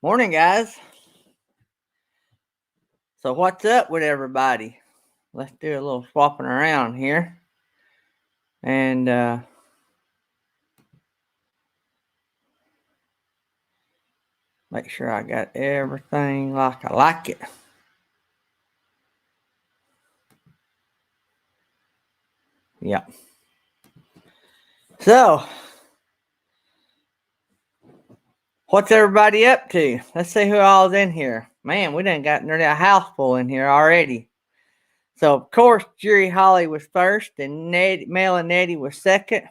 Morning, guys. So, what's up with everybody? Let's do a little swapping around here. And make sure I got everything like I like it. Yeah. So, what's everybody up to? Let's see who all's in here. Man, we done got nearly a house full in here already. So, of course, Jerry Holly was first, and Mel and Nettie was second.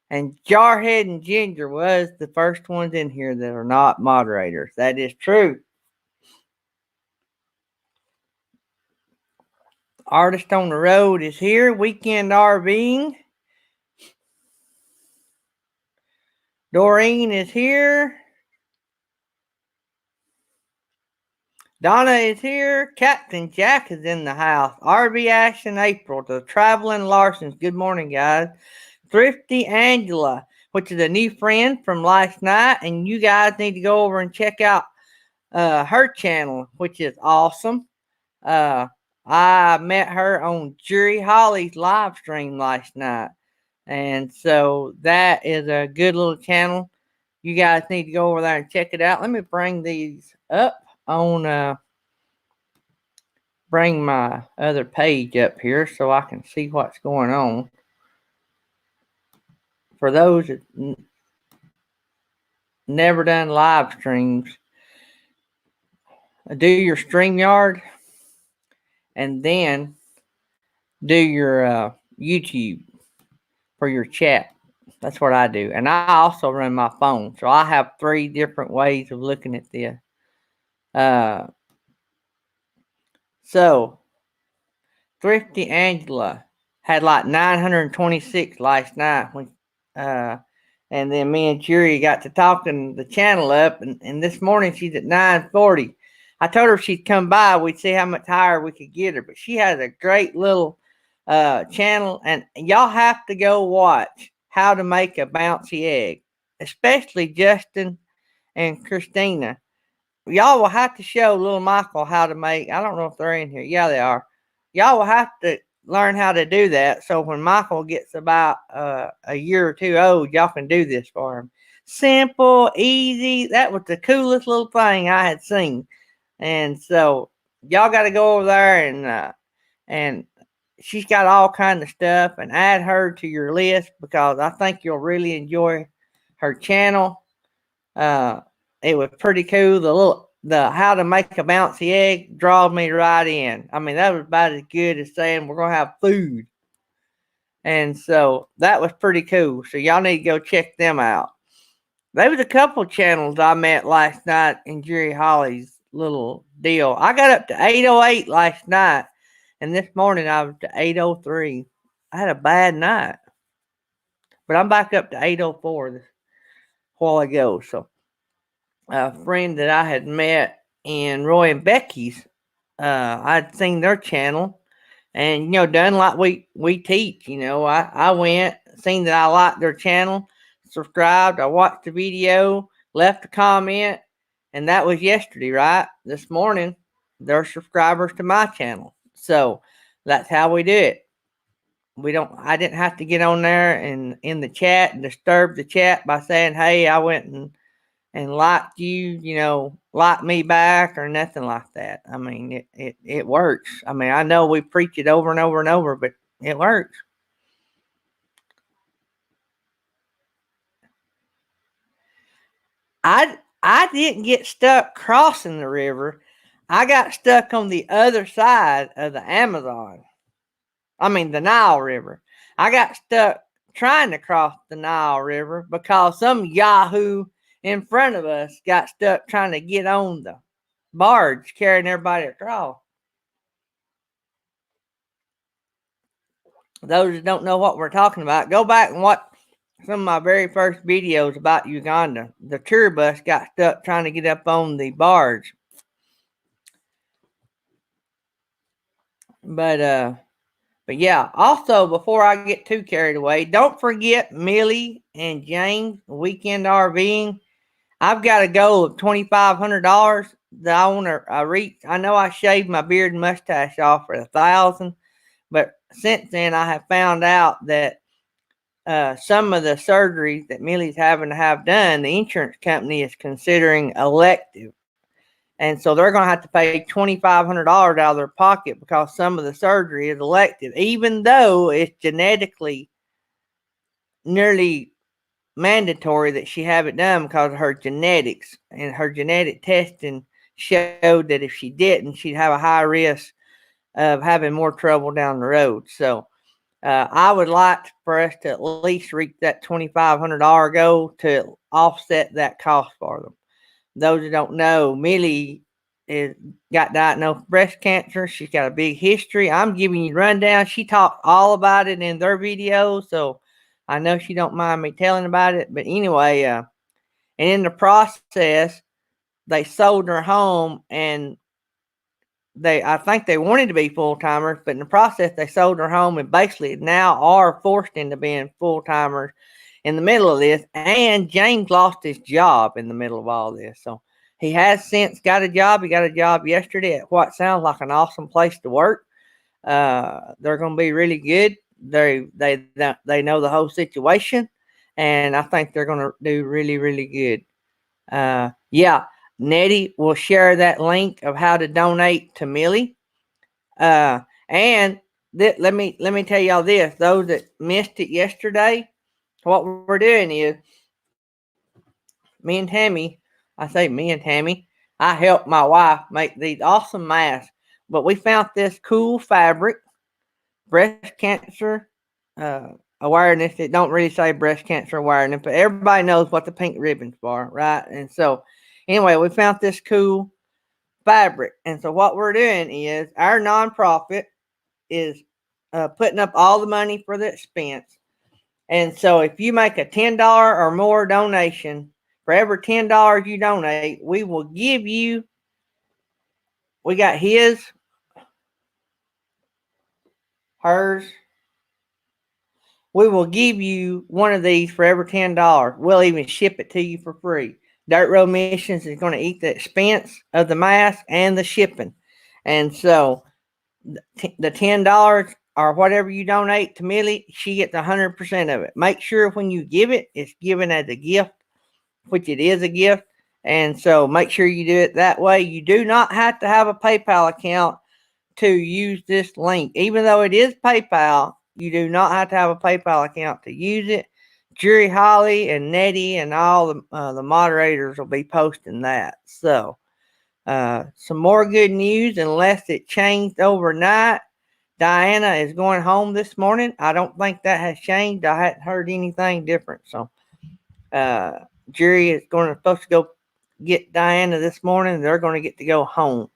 And Jarhead and Ginger was the first ones in here that are not moderators. That is true. Artist on the Road is here. Weekend RVing. Doreen is here. Donna is here. Captain Jack is in the house. RV Action April. The Traveling Larsons. Good morning, guys. Thrifty Angela, which is a new friend from last night. And you guys need to go over and check out her channel, which is awesome. I met her on Jerry Holly's live stream last night. And so that is a good little channel. You guys need to go over there and check it out. Let me bring these up on bring my other page up here so I can see what's going on. For those that never done live streams, do your StreamYard and then do your YouTube for your chat. That's what I do. And I also run my phone. So I have 3 different ways of looking at this. So Thrifty Angela had like 926 last night when and then me and Jerry got to talking the channel up, and this morning she's at 940. I told her if she'd come by, we'd see how much higher we could get her. But she has a great little channel, and y'all have to go watch How to Make a Bouncy Egg, especially Justin and Christina. Y'all will have to show little Michael how to make. I don't know if they're in here. Yeah, they are. Y'all will have to learn how to do that. So when Michael gets about a year or 2 old, y'all can do this for him. Simple, easy. That was the coolest little thing I had seen. And so y'all got to go over there and she's got all kinds of stuff, and add her to your list because I think you'll really enjoy her channel. It was pretty cool. The how to make a bouncy egg drawed me right in. I mean, that was about as good as saying we're gonna have food. And so that was pretty cool. So y'all need to go check them out. There was a couple channels I met last night in Jerry Holly's little deal. I got up to 808 last night, and this morning I was to 803. I had a bad night, but I'm back up to 804 this while ago. So a friend that I had met in Roy and Becky's, I'd seen their channel, and done like we teach. I went, seen that I liked their channel, subscribed, I watched the video, left a comment, and that was yesterday, right? This morning, they're subscribers to my channel. So that's how we do it. I didn't have to get on there and in the chat and disturb the chat by saying, hey, I went and liked you, like me back or nothing like that. I mean, it works. I mean, I know we preach it over and over and over, but it works. I didn't get stuck crossing the river. I got stuck on the other side of the Amazon. I mean, the Nile River. I got stuck trying to cross the Nile River because some yahoo in front of us got stuck trying to get on the barge carrying everybody across. Those that don't know what we're talking about, go back and watch some of my very first videos about Uganda. The tour bus got stuck trying to get up on the barge. But yeah, also before I get too carried away, don't forget Millie and James Weekend RVing. I've got a goal of $2,500 that I want to reach. I know I shaved my beard and mustache off for 1,000, but since then I have found out that some of the surgeries that Millie's having to have done, the insurance company is considering elective. And so they're going to have to pay $2,500 out of their pocket because some of the surgery is elective, even though it's genetically nearly mandatory that she have it done because of her genetics. And her genetic testing showed that if she didn't, she'd have a high risk of having more trouble down the road. So I would like for us to at least reach that $2,500 goal to offset that cost for them. Those who don't know, Millie got diagnosed with breast cancer. She's got a big history. I'm giving you rundown. She talked all about it in their videos, so I know she don't mind me telling about it. But anyway, and in the process, they sold their home, and I think they wanted to be full timers, but in the process, they sold their home and basically now are forced into being full timers in the middle of this. And James lost his job in the middle of all this. So he has since got a job. He got a job yesterday at what sounds like an awesome place to work. They're going to be really good. They know the whole situation, and I think they're going to do really, really good. Yeah, Nettie will share that link of how to donate to Millie. And let me tell y'all this: those that missed it yesterday, what we're doing is me and Tammy. I say me and Tammy. I helped my wife make these awesome masks, but we found this cool fabric, breast cancer awareness. It don't really say breast cancer awareness, but everybody knows what the pink ribbons are, right? And so, anyway, we found this cool fabric, and so what we're doing is our nonprofit is putting up all the money for the expense. And so if you make a $10 or more donation, for every $10 you donate, we will give you, we got hers. We will give you one of these for every $10. We'll even ship it to you for free. Dirt Road Missions is going to eat the expense of the mask and the shipping. And so the $10 or whatever you donate to Millie, she gets 100% of it. Make sure when you give it, it's given as a gift, which it is a gift. And so make sure you do it that way. You do not have to have a PayPal account to use this link. Even though it is PayPal, you do not have to have a PayPal account to use it. Jury Holly and Nettie and all the moderators will be posting that. So some more good news, unless it changed overnight. Diana is going home this morning. I don't think that has changed. I hadn't heard anything different. So Jerry is supposed to go get Diana this morning. They're going to get to go home.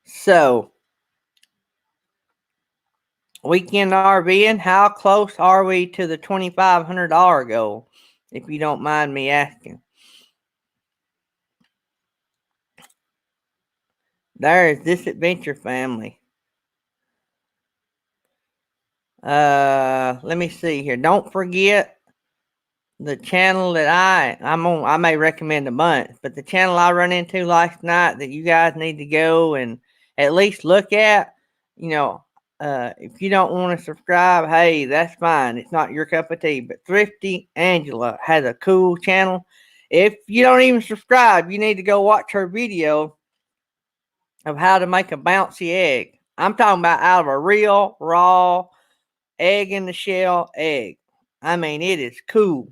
So weekend RVing, how close are we to the $2,500 goal, if you don't mind me asking? There is this adventure family. Let me see here. Don't forget the channel that I'm on. I may recommend a bunch, but the channel I run into last night that you guys need to go and at least look at. If you don't want to subscribe, hey, that's fine. It's not your cup of tea. But Thrifty Angela has a cool channel. If you don't even subscribe, you need to go watch her video of how to make a bouncy egg. I'm talking about out of a real raw egg in the shell egg. I mean, it is cool.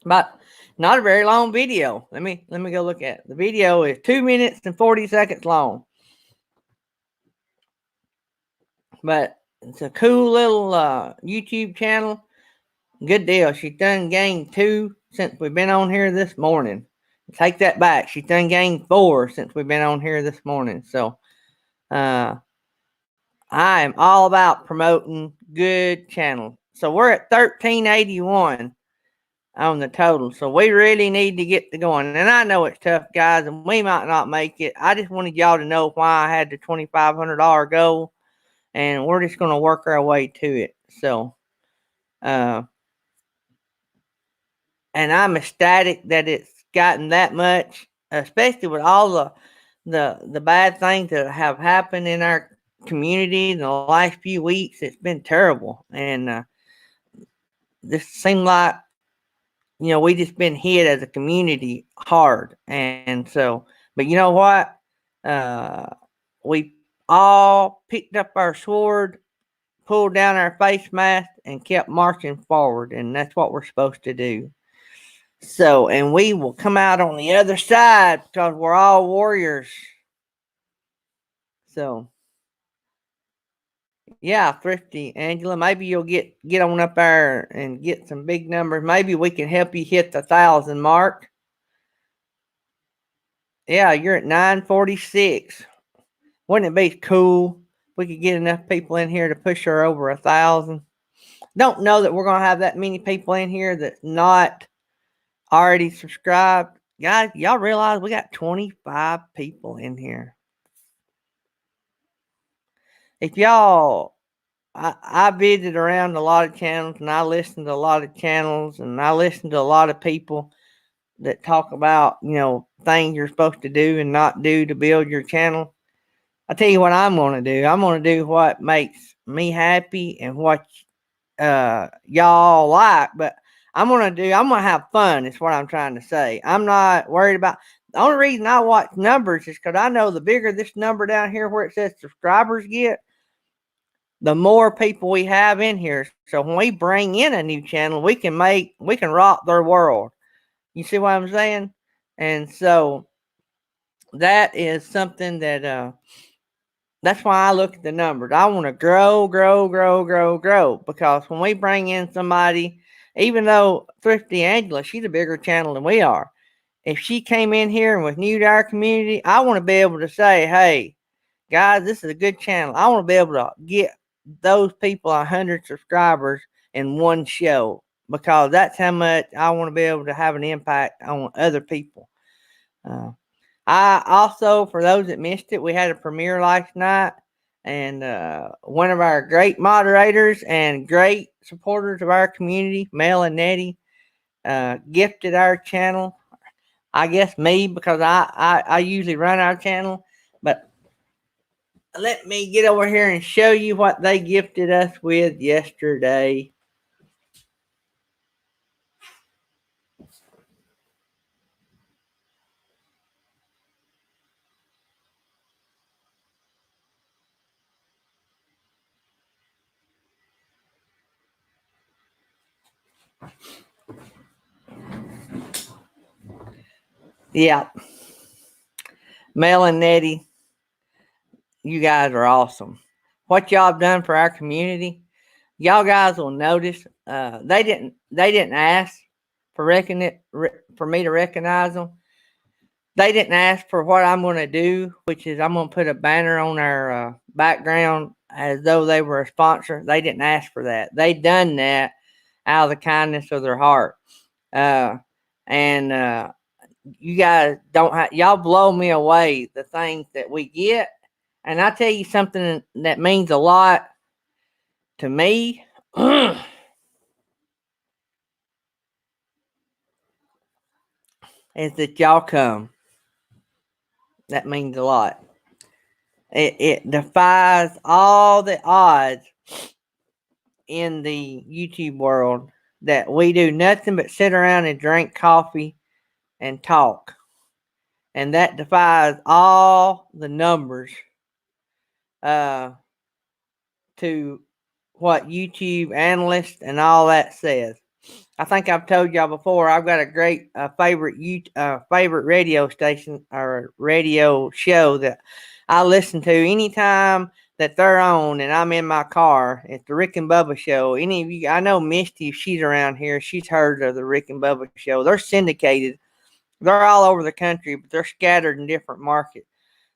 But not a very long video. Let me go look at it. The video is 2 minutes and 40 seconds long. But it's a cool little YouTube channel. Good deal. She's done gained 2 since we've been on here this morning. Take that back. She's done gained 4 since we've been on here this morning. So I am all about promoting good channels. So we're at 1381 on the total. So we really need to get to going. And I know it's tough, guys, and we might not make it. I just wanted y'all to know why I had the $2,500 goal. and we're just going to work our way to it. So, uh, and I'm ecstatic that it's gotten that much, especially with all the bad things that have happened in our community in the last few weeks. It's been terrible, and this seemed like we just been hit as a community hard, and so. But you know what? Uh, we all picked up our sword, pulled down our face mask, and kept marching forward, and that's what we're supposed to do. So, and we will come out on the other side because we're all warriors. So, yeah, Thrifty Angela, maybe you'll get on up there and get some big numbers. Maybe we can help you hit the 1,000 mark. Yeah, you're at 946. Wouldn't it be cool if we could get enough people in here to push her over 1,000? Don't know that we're gonna have that many people in here that's not already subscribed. Guys, y'all realize we got 25 people in here. If y'all, I visit around a lot of channels, and I listen to a lot of channels, and I listen to a lot of people that talk about things you're supposed to do and not do to build your channel. I tell you what I'm going to do. I'm going to do what makes me happy and what y'all like. But I'm going to have fun. Is what I'm trying to say. I'm not worried about. The only reason I watch numbers is because I know the bigger this number down here where it says subscribers get, the more people we have in here. So when we bring in a new channel, we can rock their world. You see what I'm saying? And so that is something that that's why I look at the numbers. I want to grow, grow, grow, grow, grow. Because when we bring in somebody, even though Thrifty Angela, she's a bigger channel than we are. If she came in here and was new to our community, I want to be able to say, hey, guys, this is a good channel. I want to be able to get those people 100 subscribers in one show, because that's how much I want to be able to have an impact on other people. I also, for those that missed it, we had a premiere last night, and one of our great moderators and great supporters of our community, Mel and Nettie, gifted our channel. I guess me, because I usually run our channel, but let me get over here and show you what they gifted us with yesterday. Yeah. Mel and Nettie, you guys are awesome. What y'all have done for our community, y'all guys will notice. They didn't ask for for me to recognize them. They didn't ask for what I'm going to do, which is I'm going to put a banner on our background as though they were a sponsor. They didn't ask for that. They done that out of the kindness of their heart. And you guys don't have, y'all blow me away, the things that we get. And I tell you something that means a lot to me. Is that y'all come. That means a lot. It defies all the odds in the YouTube world that we do nothing but sit around and drink coffee and talk. And that defies all the numbers to what YouTube analysts and all that says. I think I've told y'all before, I've got a great favorite radio station or radio show that I listen to anytime that they're on and I'm in my car. It's the Rick and Bubba Show. Any of you, I know Misty, if she's around here, she's heard of the Rick and Bubba Show. They're syndicated. They're all over the country, but they're scattered in different markets.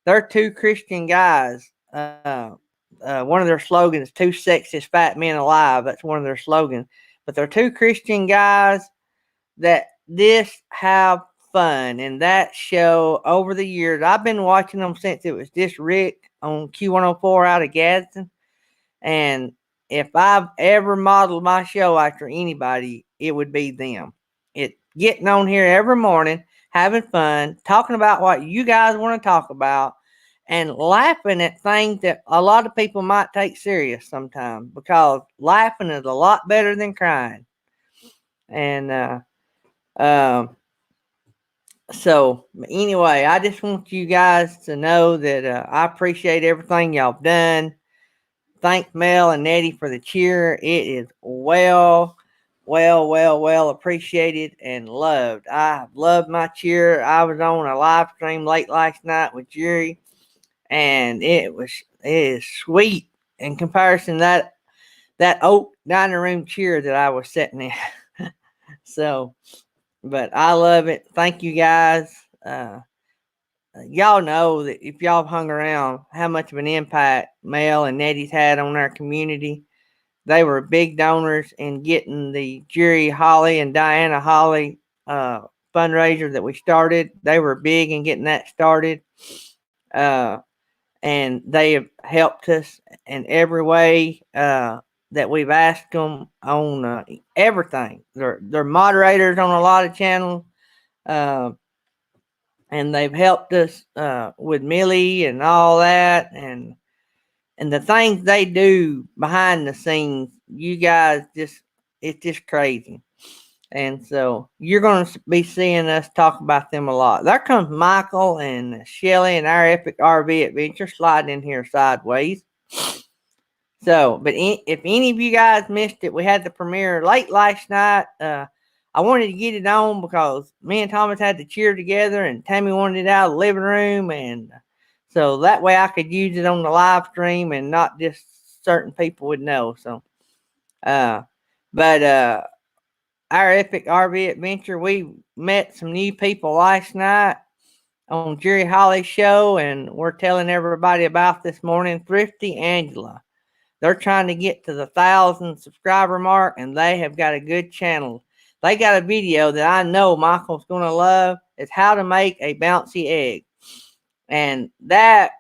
They're two Christian guys. One of their slogans, two sexiest fat men alive. That's one of their slogans. But they're two Christian guys that just have fun. And that show, over the years, I've been watching them since it was just Rick on Q104 out of Gadsden. And if I've ever modeled my show after anybody, it would be them. It getting on here every morning, having fun, talking about what you guys want to talk about, and laughing at things that a lot of people might take serious sometimes, because laughing is a lot better than crying. And so anyway, I just want you guys to know that I appreciate everything y'all done. Thank Mel and Nettie for the cheer. It is well appreciated and loved. I loved my cheer. I was on a live stream late last night with Jerry, and it is sweet in comparison to that oak dining room cheer that I was sitting in. So, but I love it. Thank you guys. Y'all know that if y'all hung around, how much of an impact Mel and Nettie's had on our community. They were big donors in getting the Jerry Holly and Diana Holly fundraiser that we started. They were big in getting that started. And they have helped us in every way that we've asked them on everything. They're moderators on a lot of channels. And they've helped us with Millie and all that, and the things they do behind the scenes. You guys it's just crazy. And so you're going to be seeing us talk about them a lot. There comes Michael and Shelly and our epic RV adventure sliding in here sideways. So, but if any of you guys missed it, we had the premiere late last night. I wanted to get it on because me and Thomas had to cheer together, and Tammy wanted it out of the living room, and so that way I could use it on the live stream and not just certain people would know. So, but our epic RV adventure, we met some new people last night on Jerry Holly's show, and we're telling everybody about this morning. Thrifty Angela. They're trying to get to the 1,000 subscriber mark, and they have got a good channel. They got a video that I know Michael's going to love. It's how to make a bouncy egg. And that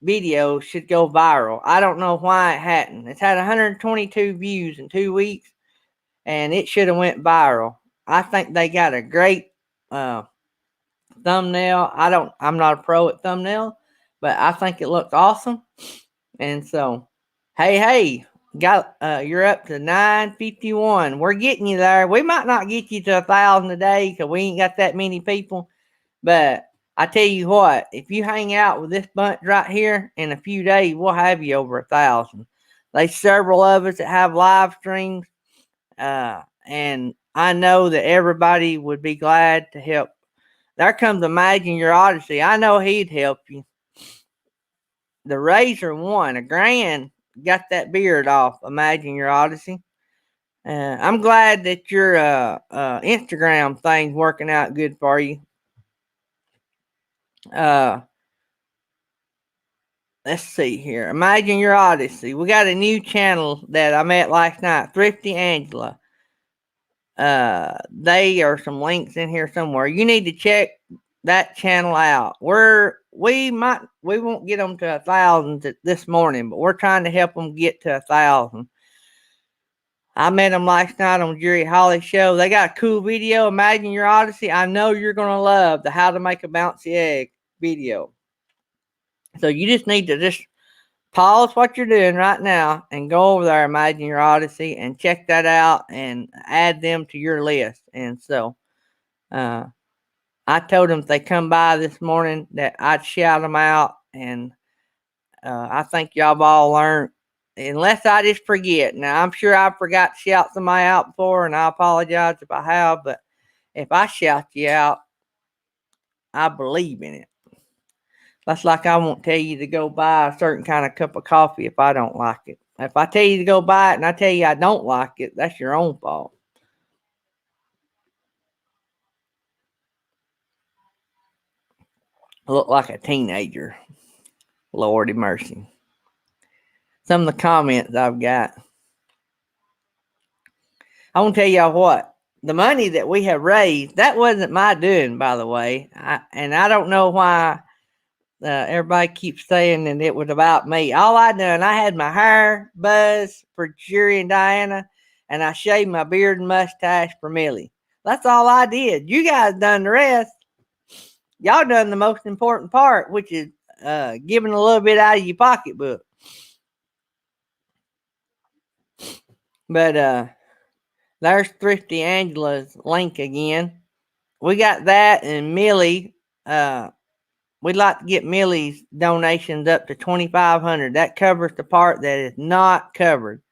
video should go viral. I don't know why it hadn't. It's had 122 views in 2 weeks, and it should have went viral. I think they got a great thumbnail. I'm not a pro at thumbnail, but I think it looks awesome. And so, hey, you're up to 951. We're getting you there. We might not get you to 1,000 a day because we ain't got that many people. But I tell you what, if you hang out with this bunch right here in a few days, we'll have you over 1,000. There's several of us that have live streams, and I know that everybody would be glad to help. There comes Imagine Your Odyssey. I know he'd help you. The Razor won. A grand got that beard off. Imagine Your Odyssey. I'm glad that your Instagram thing's working out good for you. Let's see here. Imagine Your Odyssey. We got a new channel that I met last night. Thrifty Angela. They are some links in here somewhere. You need to check that channel out. We won't get them to 1,000 this morning, but we're trying to help them get to 1,000. I met them last night on Jerry Holly's show. They got a cool video. Imagine Your Odyssey. I know you're gonna love the how to make a bouncy egg video. So you just need to just pause what you're doing right now and go over there, Imagine Your Odyssey, and check that out and add them to your list. And so I told them if they come by this morning that I'd shout them out, and I think y'all all learned, unless I just forget. Now, I'm sure I forgot to shout somebody out before, and I apologize if I have, but if I shout you out, I believe in it. That's like I won't tell you to go buy a certain kind of cup of coffee if I don't like it. If I tell you to go buy it and I tell you I don't like it, that's your own fault. I look like a teenager. Lordy mercy. Some of the comments I've got. I want to tell y'all what. The money that we have raised, that wasn't my doing, by the way. And I don't know why everybody keeps saying that it was about me. All I done, I had my hair buzz for Jury and Diana, and I shaved my beard and mustache for Millie. That's all I did. You guys done the rest. Y'all done the most important part, which is giving a little bit out of your pocketbook. But there's Thrifty Angela's link again. We got that, and Millie. We'd like to get Millie's donations up to $2,500. That covers the part that is not covered.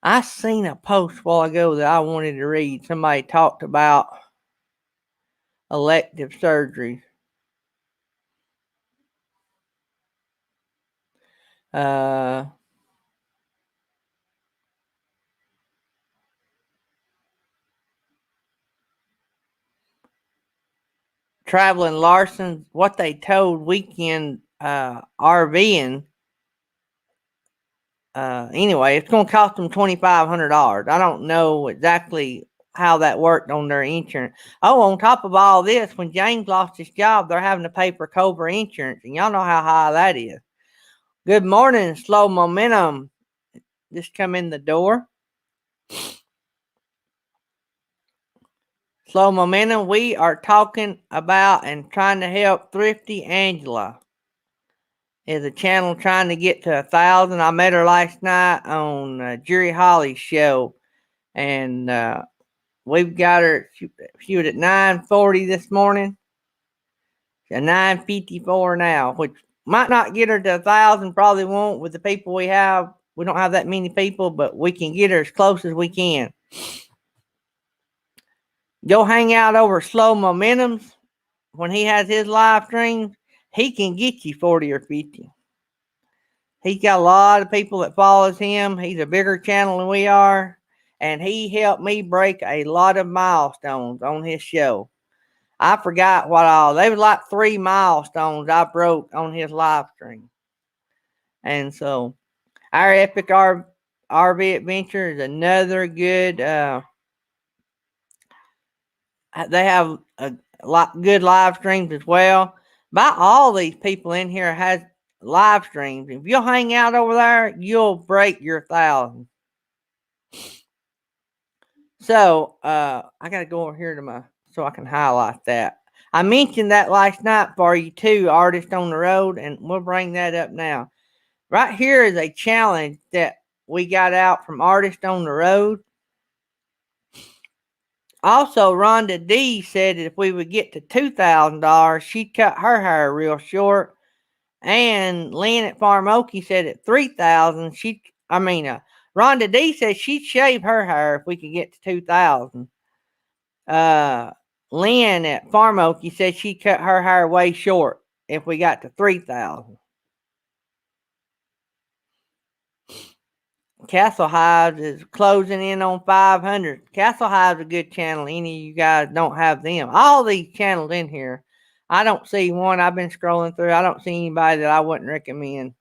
I seen a post a while ago that I wanted to read. Somebody talked about elective surgery. Traveling Larson's what they told Weekend RVing. Anyway, it's going to cost them $2,500. I don't know exactly how that worked on their insurance. Oh, on top of all this, when James lost his job, they're having to pay for Cobra insurance, and y'all know how high that is. Good morning, Slow Momentum. Just come in the door. Slow Momentum, we are talking about and trying to help Thrifty Angela. Is a channel trying to get to 1,000. I met her last night on Jerry Holly's show, and we've got her. She was at 940 this morning. She's at 954 now, which might not get her to 1,000. Probably won't with the people we have. We don't have that many people, but we can get her as close as we can. Go hang out over Slow Momentums when he has his live streams. He can get you 40 or 50. He's got a lot of people that follows him. He's a bigger channel than we are. And he helped me break a lot of milestones on his show. I forgot what all. There was like 3 milestones I broke on his live stream. And so our Epic RV Adventure is another good. They have a lot good live streams as well. About all these people in here has live streams. If you'll hang out over there, you'll break your 1,000. So I gotta go over here to so I can highlight that. I mentioned that last night for you too, Artist on the Road, and we'll bring that up now. Right here is a challenge that we got out from Artist on the Road. Also, Rhonda D said that if we would get to $2,000, she'd cut her hair real short. And Lynn at Farm Okie said at 3,000, Rhonda D said she'd shave her hair if we could get to 2,000. Lynn at Farm Okie said she'd cut her hair way short if we got to 3,000. Castle Hives is closing in on 500. Castle Hives is a good channel. Any of you guys don't have them. All these channels in here, I don't see one. I've been scrolling through. I don't see anybody that I wouldn't recommend.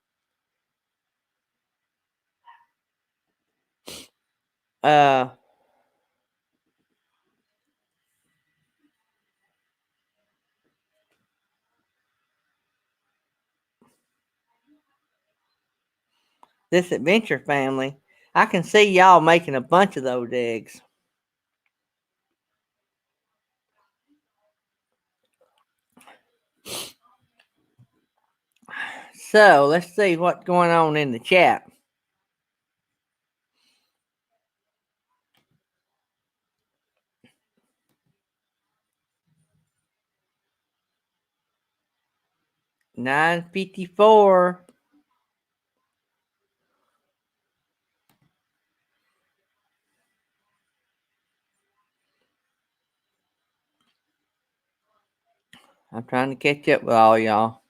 This Adventure Family, I can see y'all making a bunch of those eggs. So let's see what's going on in the chat. $9.54. I'm trying to catch up with all y'all.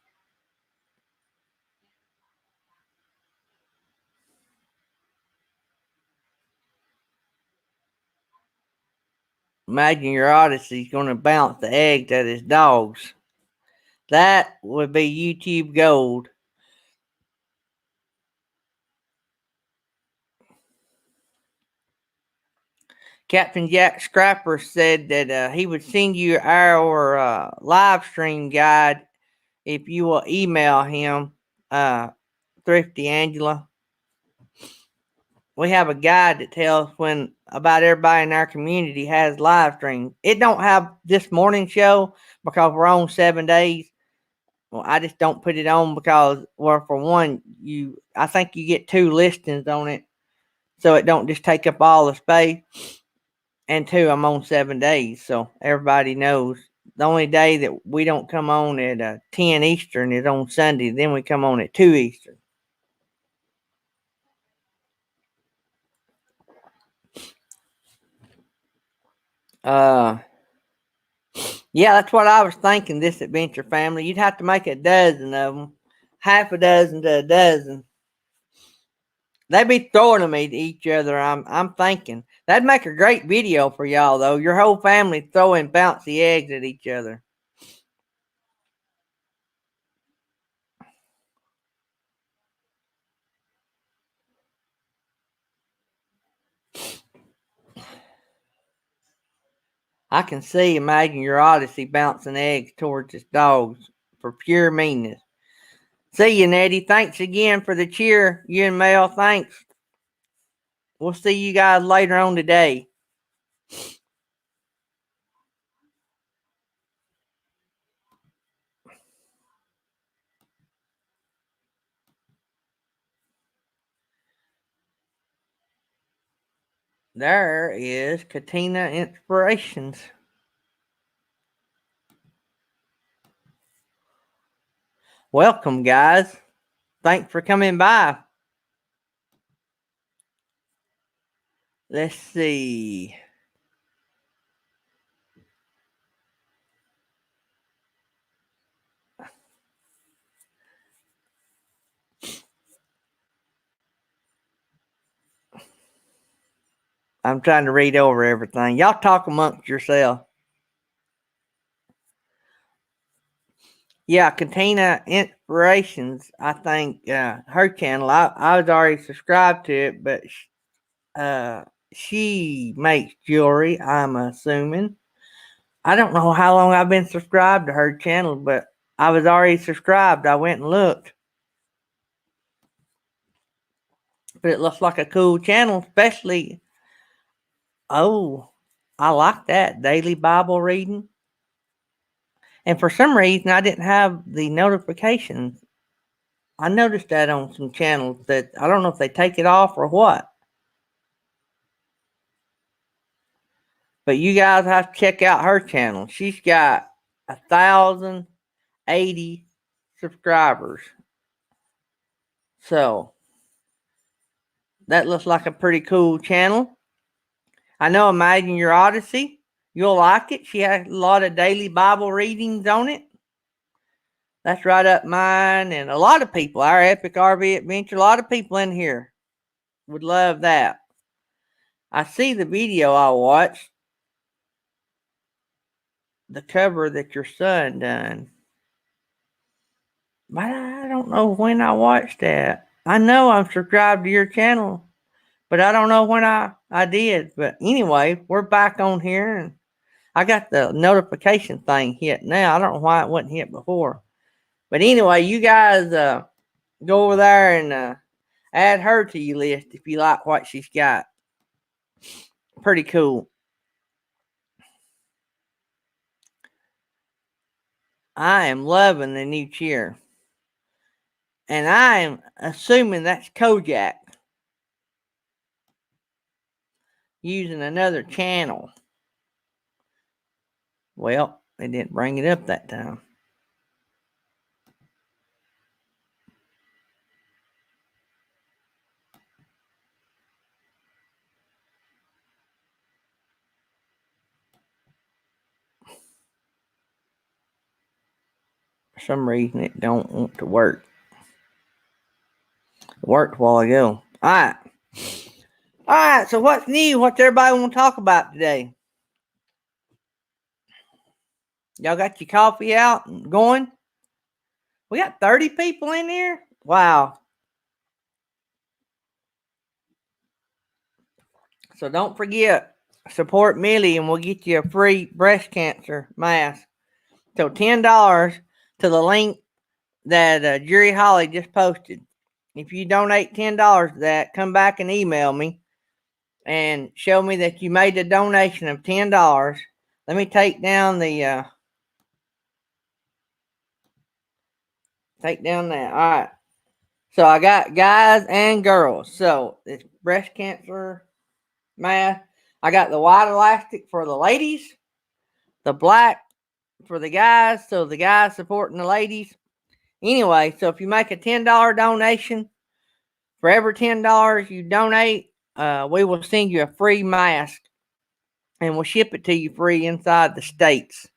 Imagine your Odyssey's going to bounce the eggs at his dogs. That would be YouTube gold. Captain Jack Scrapper said that he would send you our live stream guide if you will email him, Thrifty Angela. We have a guide that tells when about everybody in our community has live streams. It don't have this morning show because we're on 7 days. Well, I just don't put it on because, well, for one, I think you get 2 listings on it, so it don't just take up all the space. And 2, I'm on 7 days, so everybody knows. The only day that we don't come on at 10 Eastern is on Sunday. Then we come on at 2 Eastern. Yeah, that's what I was thinking. This adventure family, you'd have to make a dozen of them, half a dozen to a dozen. They'd be throwing them at each other. I'm thinking that'd make a great video for y'all though. Your whole family throwing bouncy eggs at each other. I can see Imagine Your Odyssey bouncing eggs towards his dogs for pure meanness. See you, Nettie. Thanks again for the cheer. You and Mel, thanks. We'll see you guys later on today. There is Katina Inspirations. Welcome, guys. Thanks for coming by. Let's see. I'm trying to read over everything. Y'all talk amongst yourself. Yeah, Katina Inspirations. I think her channel. I was already subscribed to it, but she makes jewelry. I'm assuming. I don't know how long I've been subscribed to her channel, but I was already subscribed. I went and looked, but it looks like a cool channel, especially. Oh, I like that daily Bible reading. And for some reason, I didn't have the notifications. I noticed that on some channels that I don't know if they take it off or what. But you guys have to check out her channel. She's got 1,080 subscribers. So that looks like a pretty cool channel. I know Imagine Your Odyssey. You'll like it. She has a lot of daily Bible readings on it. That's right up mine and a lot of people. Our Epic RV Adventure, a lot of people in here would love that. I see the video I watched. The cover that your son done. But I don't know when I watched that. I know I'm subscribed to your channel, but I don't know when I did. But anyway, we're back on here and I got the notification thing hit now. I don't know why it wasn't hit before. But anyway, you guys go over there and add her to your list if you like what she's got. Pretty cool. I am loving the new chair. And I am assuming that's Kojak using another channel. Well, they didn't bring it up that time. For some reason, it don't want to work. It worked a while ago. All right. So what's new? What's everybody want to talk about today? Y'all got your coffee out and going? We got 30 people in here? Wow. So don't forget, support Millie and we'll get you a free breast cancer mask. So $10 to the link that Jerry Holly just posted. If you donate $10 to that, come back and email me and show me that you made a donation of $10. Let me take down the take down that. All right. So I got guys and girls. So it's breast cancer mask. I got the white elastic for the ladies, the black for the guys. So the guys supporting the ladies. Anyway, so if you make a $10 donation, for every $10 you donate, we will send you a free mask and we'll ship it to you free inside the states.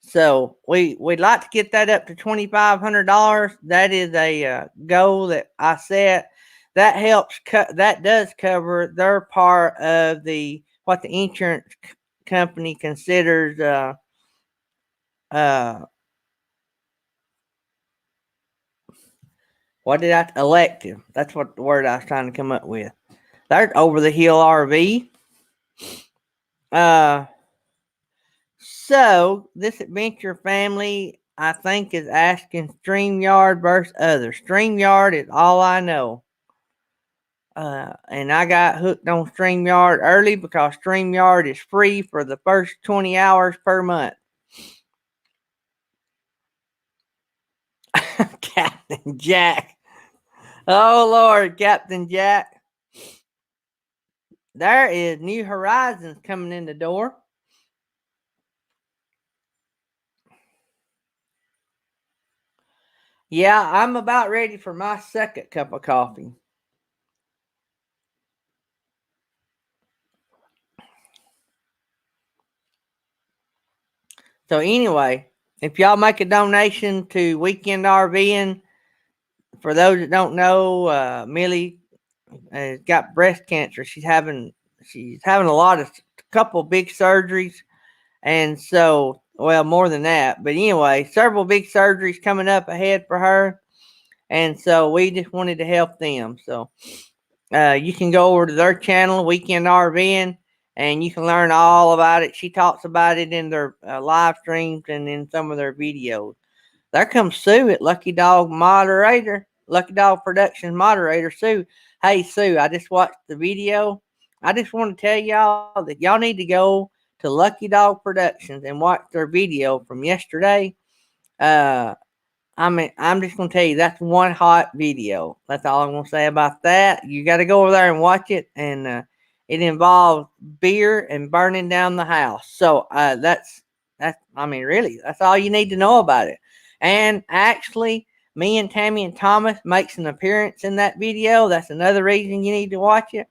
So we'd like to get that up to $2,500. That is a goal that I set. That helps. That does cover their part of the what the insurance company considers uh what did I elective? That's what the word I was trying to come up with. There's over the hill RV. Uh, so this adventure family, I think, is asking StreamYard versus others. StreamYard is all I know. And I got hooked on StreamYard early because StreamYard is free for the first 20 hours per month. Captain Jack. Oh, Lord, Captain Jack. There is New Horizons coming in the door. Yeah, I'm about ready for my second cup of coffee. So anyway, if y'all make a donation to Weekend RVing, for those that don't know, Millie has got breast cancer. She's having a couple big surgeries, and so well more than that. But anyway, several big surgeries coming up ahead for her, and so we just wanted to help them. So you can go over to their channel, Weekend RVing, and you can learn all about it. She talks about it in their live streams and in some of their videos. There comes Sue at Lucky Dog Productions moderator, Sue. Hey, Sue, I just watched the video. I just want to tell y'all that y'all need to go to Lucky Dog Productions and watch their video from yesterday. Uh, I'm just gonna tell you that's one hot video. That's all I'm gonna say about that. You got to go over there and watch it, and it involves beer and burning down the house. So that's. I mean, really, that's all you need to know about it. And actually, me and Tammy and Thomas makes an appearance in that video. That's another reason you need to watch it.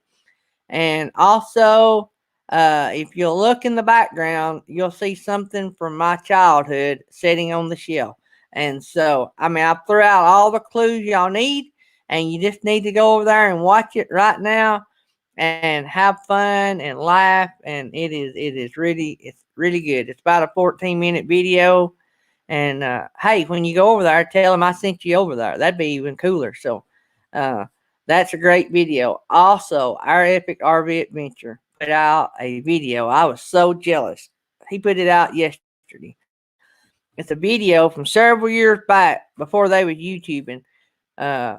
And also, if you'll look in the background, you'll see something from my childhood sitting on the shelf. And so, I mean, I threw out all the clues y'all need, and you just need to go over there and watch it right now and have fun and laugh. And it's really good. It's about a 14-minute video. And hey, when you go over there, tell them I sent you over there. That'd be even cooler. So, uh, that's a great video. Also, our epic RV adventure put out a video. I was so jealous. He put it out yesterday. It's a video from several years back before they was YouTubing uh,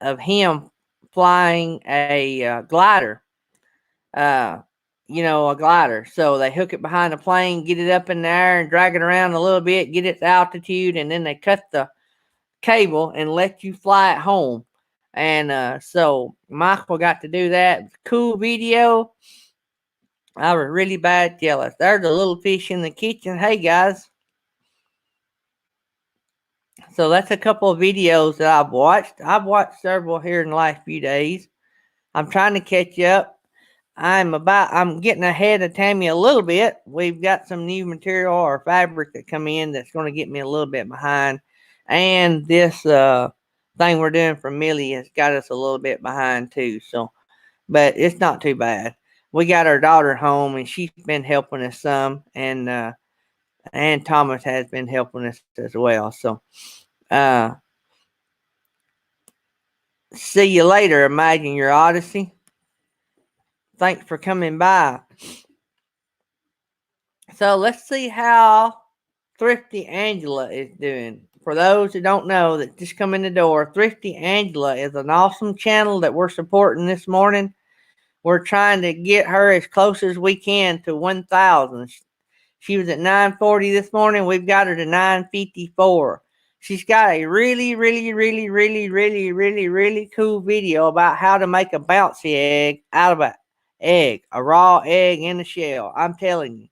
of him flying a glider. Uh, a glider. So they hook it behind the plane, get it up in the air, and drag it around a little bit, get its altitude, and then they cut the cable and let you fly it home. And so Michael got to do that. Cool video. I was really bad jealous. There's a little fish in the kitchen. Hey guys. So that's a couple of videos that I've watched. I've watched several here in the last few days. I'm trying to catch up. I'm getting ahead of Tammy a little bit. We've got some new material or fabric that come in that's going to get me a little bit behind. And this thing we're doing for Millie has got us a little bit behind too. So, but it's not too bad. We got our daughter home and she's been helping us some, and Thomas has been helping us as well. So, uh, see you later. Imagine your Odyssey. Thanks for coming by. So let's see how Thrifty Angela is doing. for those who don't know that just come in the door, Thrifty Angela is an awesome channel that we're supporting this morning. We're trying to get her as close as we can to 1,000. She was at 940 this morning. We've got her to 954. She's got a really cool video about how to make a bouncy egg out of a raw egg in the shell. I'm telling you,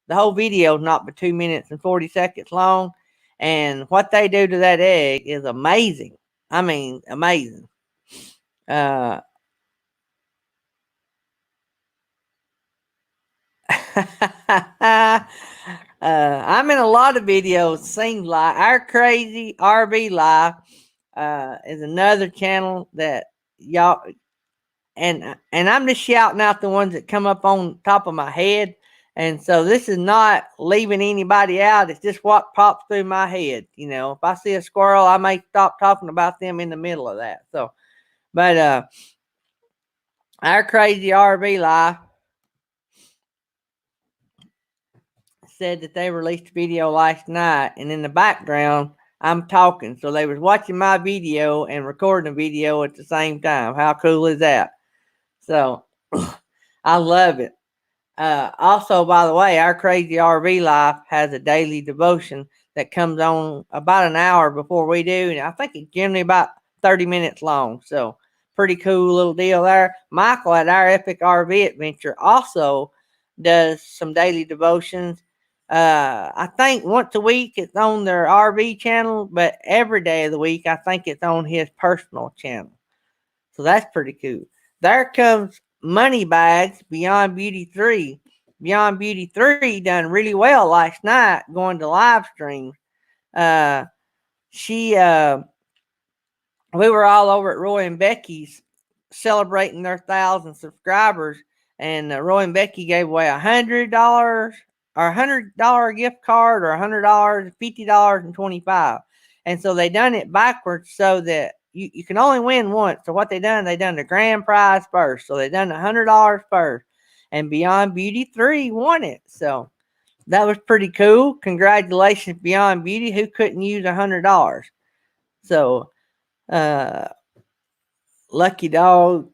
the whole video is not but 2 minutes and 40 seconds long. And what they do to that egg is amazing. I mean, amazing. Uh, I'm in a lot of videos. Seems like our crazy RV life is another channel that y'all and I'm just shouting out the ones that come up on top of my head. And so this is not leaving anybody out. It's just what pops through my head. You know, if I see a squirrel, I may stop talking about them in the middle of that. So, but our crazy RV life said that they released a video last night, and in the background I'm talking, so they was watching my video and recording a video at the same time. How cool is that? So I love it. Also, by the way, our crazy RV life has a daily devotion that comes on about an hour before we do, and I think it's generally about 30 minutes long. So pretty cool little deal there. Michael at our Epic RV Adventure also does some daily devotions. I think once a week it's on their RV channel, but every day of the week I think it's on his personal channel. So that's pretty cool. There comes Money Bags Beyond Beauty 3. Beyond Beauty 3 done really well last night going to live streams. Uh, she we were all over at Roy and Becky's celebrating their 1,000 subscribers, and Roy and Becky gave away $100 or $100 gift card or $100, $50, and 25. And so they done it backwards so that you can only win once. So what they done the grand prize first. So they done $100 first, and Beyond Beauty 3 won it. So that was pretty cool. Congratulations, Beyond Beauty. Who couldn't use $100? So uh Lucky Dog.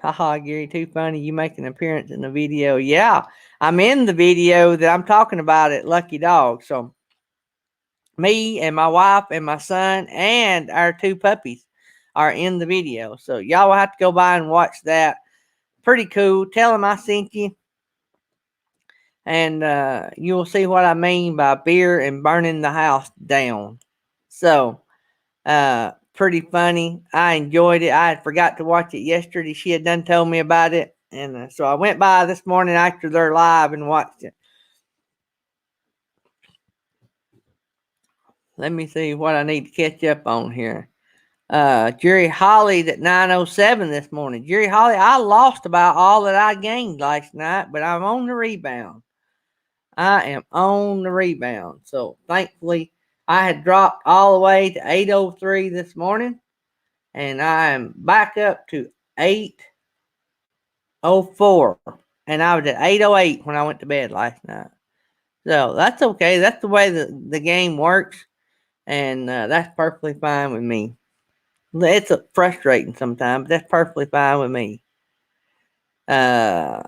Haha, Gary, too funny. You make an appearance in the video. Yeah, I'm in the video that I'm talking about at Lucky Dog. So me and my wife and my son and our 2 puppies are in the video. So y'all will have to go by and watch that. Pretty cool. Tell them I sent you. And you will see what I mean by beer and burning the house down. So pretty funny. I enjoyed it. I had forgot to watch it yesterday. She had done told me about it, and so I went by this morning after they're live and watched it. Let me see what I need to catch up on here. Jerry Holly's at 907 this morning. Jerry Holly, I lost about all that I gained last night, but I'm on the rebound. I am on the rebound. So thankfully, I had dropped all the way to 803 this morning, and I am back up to 804. And I was at 808 when I went to bed last night. So that's okay. That's the way the game works, and that's perfectly fine with me. It's frustrating sometimes, but that's perfectly fine with me. Yeah.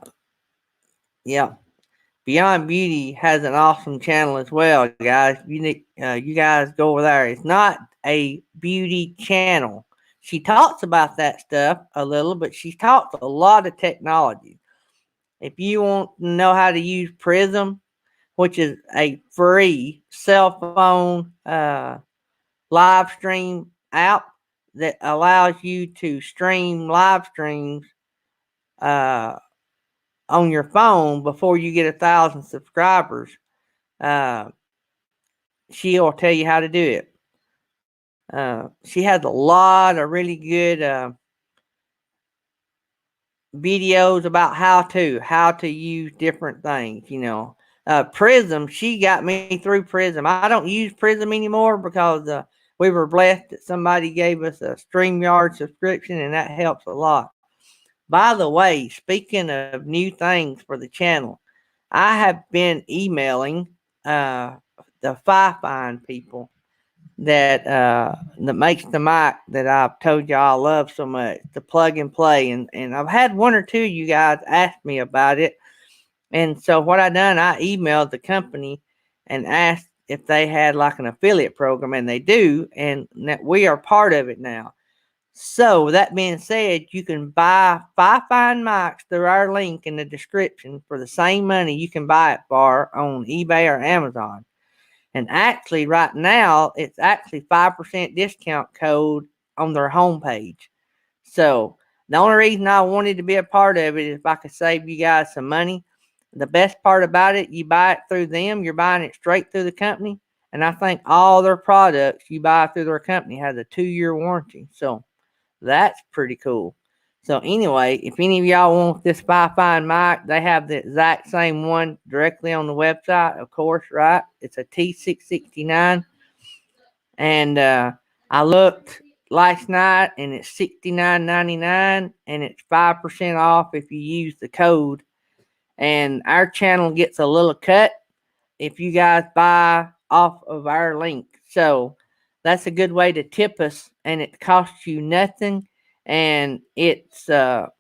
Beyond Beauty has an awesome channel as well, guys. You guys go over there. It's not a beauty channel. She talks about that stuff a little, but she talks a lot of technology. If you want to know how to use Prism, which is a free cell phone live stream app that allows you to stream live streams on your phone before you get 1,000 subscribers, she'll tell you how to do it. She has a lot of really good videos about how to use different things. Prism. She got me through Prism. I don't use Prism anymore because we were blessed that somebody gave us a StreamYard subscription, and that helps a lot. By the way, speaking of new things for the channel, I have been emailing the Fi-Find people. that makes the mic that I've told y'all I love so much, the plug and play. And I've had one or two of you guys ask me about it. And so what I done, I emailed the company and asked if they had like an affiliate program, and they do, and that we are part of it now. So that being said, you can buy 5 fine mics through our link in the description for the same money you can buy it for on eBay or Amazon. And actually, right now, it's actually 5% discount code on their homepage. So the only reason I wanted to be a part of it is if I could save you guys some money. The best part about it, you buy it through them, you're buying it straight through the company. And I think all their products you buy through their company has a 2-year warranty. So that's pretty cool. So anyway, if any of y'all want this Fine mic, they have the exact same one directly on the website, of course, right? It's a T669. And I looked last night, and it's $69.99, and it's 5% off if you use the code. And our channel gets a little cut if you guys buy off of our link. So that's a good way to tip us, and it costs you nothing. And it's I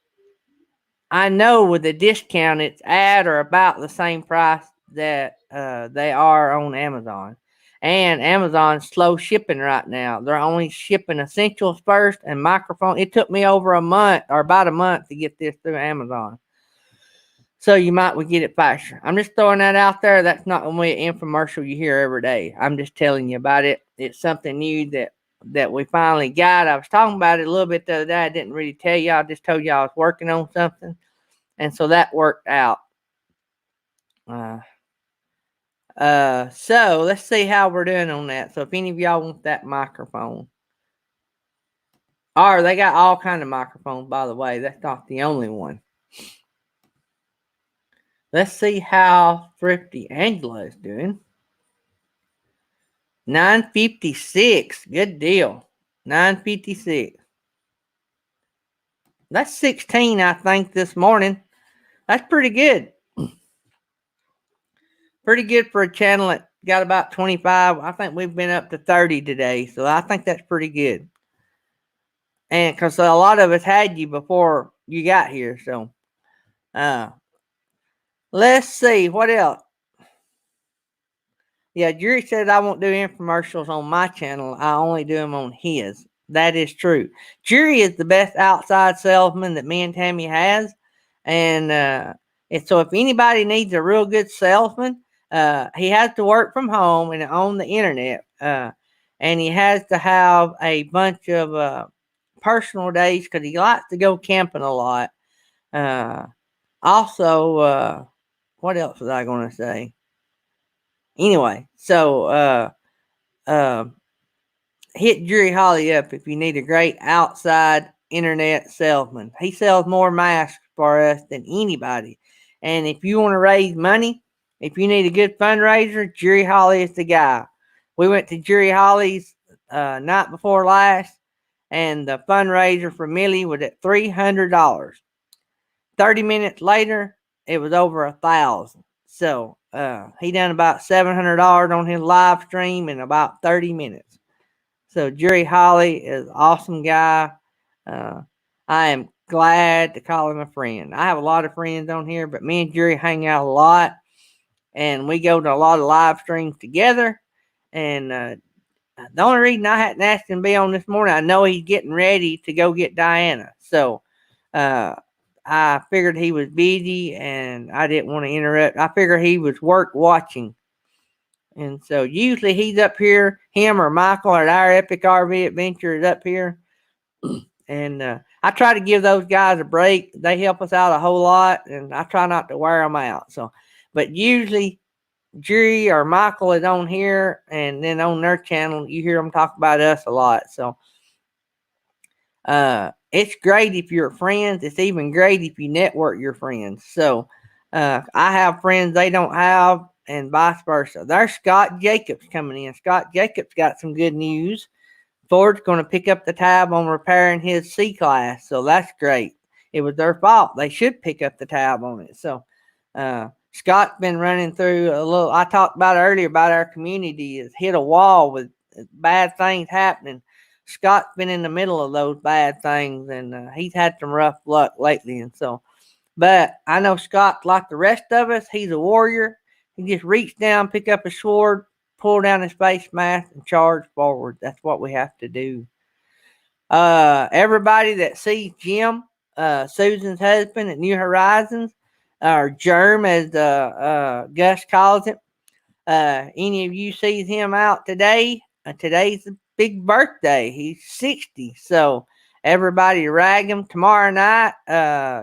know with the discount, it's at or about the same price that they are on Amazon. And Amazon's slow shipping right now. They're only shipping essentials first and microphone. It took me over a month or about a month to get this through Amazon. So you might would get it faster. I'm just throwing that out there. That's not only an infomercial you hear every day. I'm just telling you about it. It's something new that we finally got. I was talking about it a little bit the other day. I didn't really tell you. I just told you I was working on something. And so that worked out. So let's see how we're doing on that. So if any of y'all want that microphone. Or they got all kind of microphones, by the way. That's not the only one. Let's see how Thrifty Angela is doing. 956. Good deal. 956. That's 16, I think, this morning. That's pretty good. Pretty good for a channel that got about 25. I think we've been up to 30 today. So I think that's pretty good. And because a lot of us had you before you got here. So let's see. What else? Yeah, Jerry says I won't do infomercials on my channel. I only do them on his. That is true. Jerry is the best outside salesman that me and Tammy has. And so if anybody needs a real good salesman, he has to work from home and on the internet. And he has to have a bunch of personal days because he likes to go camping a lot. Also, what else was I going to say? Anyway, so hit Jerry Holly up if you need a great outside internet salesman. He sells more masks for us than anybody. And if you want to raise money, if you need a good fundraiser, Jerry Holly is the guy. We went to Jerry Holly's night before last, and the fundraiser for Millie was at $300. 30 minutes later, it was over 1,000. So he done about $700 on his live stream in about 30 minutes. So Jerry Holly is an awesome guy. I am glad to call him a friend. I have a lot of friends on here, but me and Jerry hang out a lot, and we go to a lot of live streams together. And the only reason I hadn't asked him to be on this morning, I know he's getting ready to go get Diana. So I figured he was busy, and I didn't want to interrupt. I figured he was work watching. And so usually he's up here, him or Michael at our Epic RV Adventure is up here. And I try to give those guys a break. They help us out a whole lot, and I try not to wear them out. So, but usually Jerry or Michael is on here, and then on their channel, you hear them talk about us a lot. So it's great if you're friends. It's even great if you network your friends. So I have friends they don't have, and vice versa. There's Scott Jacobs coming in. Scott Jacobs got some good news. Ford's going to pick up the tab on repairing his C-Class, so that's great. It was their fault. They should pick up the tab on it. So Scott's been running through a little. I talked about earlier about our community has hit a wall with bad things happening. Scott's been in the middle of those bad things, and he's had some rough luck lately. And so, but I know Scott, like the rest of us, he's a warrior. He just reach down, pick up a sword, pull down his face mask, and charge forward. That's what we have to do. Everybody that sees Jim, Susan's husband at New Horizons, or Germ as Gus calls it. Any of you sees him out today? Today's a big birthday. He's 60. So everybody rag him. Tomorrow night,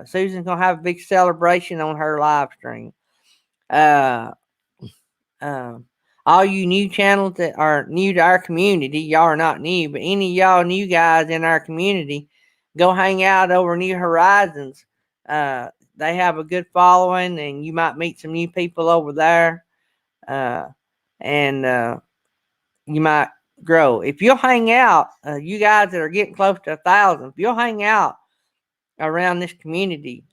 Susan's gonna have a big celebration on her live stream. Uh, um, all you new channels that are new to our community, y'all are not new, but any of y'all new guys in our community, go hang out over New Horizons. They have a good following, and you might meet some new people over there. Uh, and you might grow. If you'll hang out, you guys that are getting close to 1,000, if you'll hang out around this community,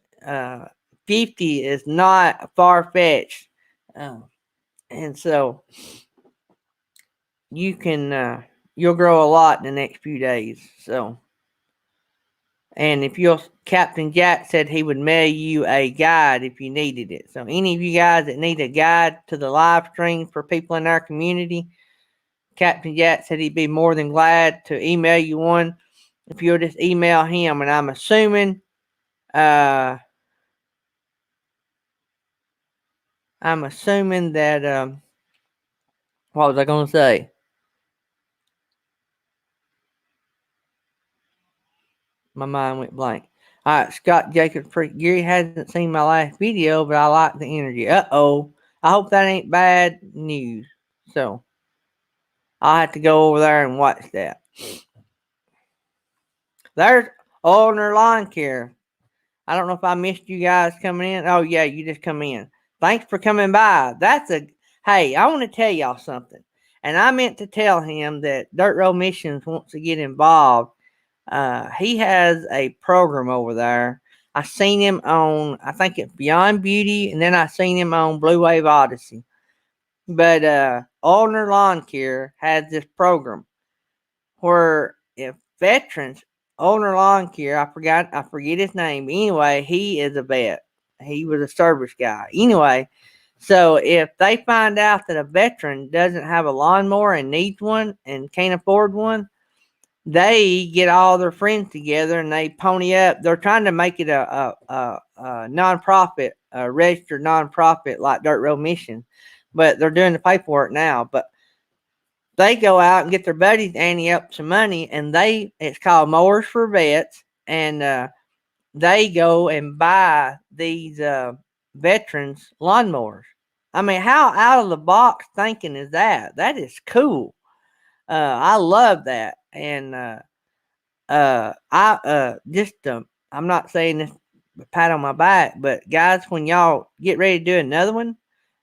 50 is not far fetched. And so you'll grow a lot in the next few days. So, and if you'll, Captain Jack said he would mail you a guide if you needed it. So any of you guys that need a guide to the live stream for people in our community, Captain Jack said he'd be more than glad to email you one if you'll just email him. And I'm assuming that what was I going to say? My mind went blank. All right, Scott Jacobs, Gary hasn't seen my last video, but I like the energy. Uh-oh. I hope that ain't bad news. So I'll have to go over there and watch that. There's Owner Lawn Care. I don't know if I missed you guys coming in. Oh, yeah, you just come in. Thanks for coming by. Hey, I want to tell y'all something. And I meant to tell him that Dirt Road Missions wants to get involved. He has a program over there. I seen him on, I think it's Beyond Beauty, and then I seen him on Blue Wave Odyssey. But Aldner Lawn Care has this program where if veterans, Aldner Lawn Care, I forget his name. Anyway, he is a vet. He was a service guy. Anyway, so if they find out that a veteran doesn't have a lawnmower and needs one and can't afford one, they get all their friends together and they pony up. They're trying to make it a nonprofit, a registered nonprofit like Dirt Road Mission, but they're doing the paperwork now. But they go out and get their buddies to ante up some money, and it's called Mowers for Vets, and they go and buy these veterans lawnmowers. I mean, how out of the box thinking is that? That is cool. I love that, and I'm not saying this pat on my back, but guys, when y'all get ready to do another one,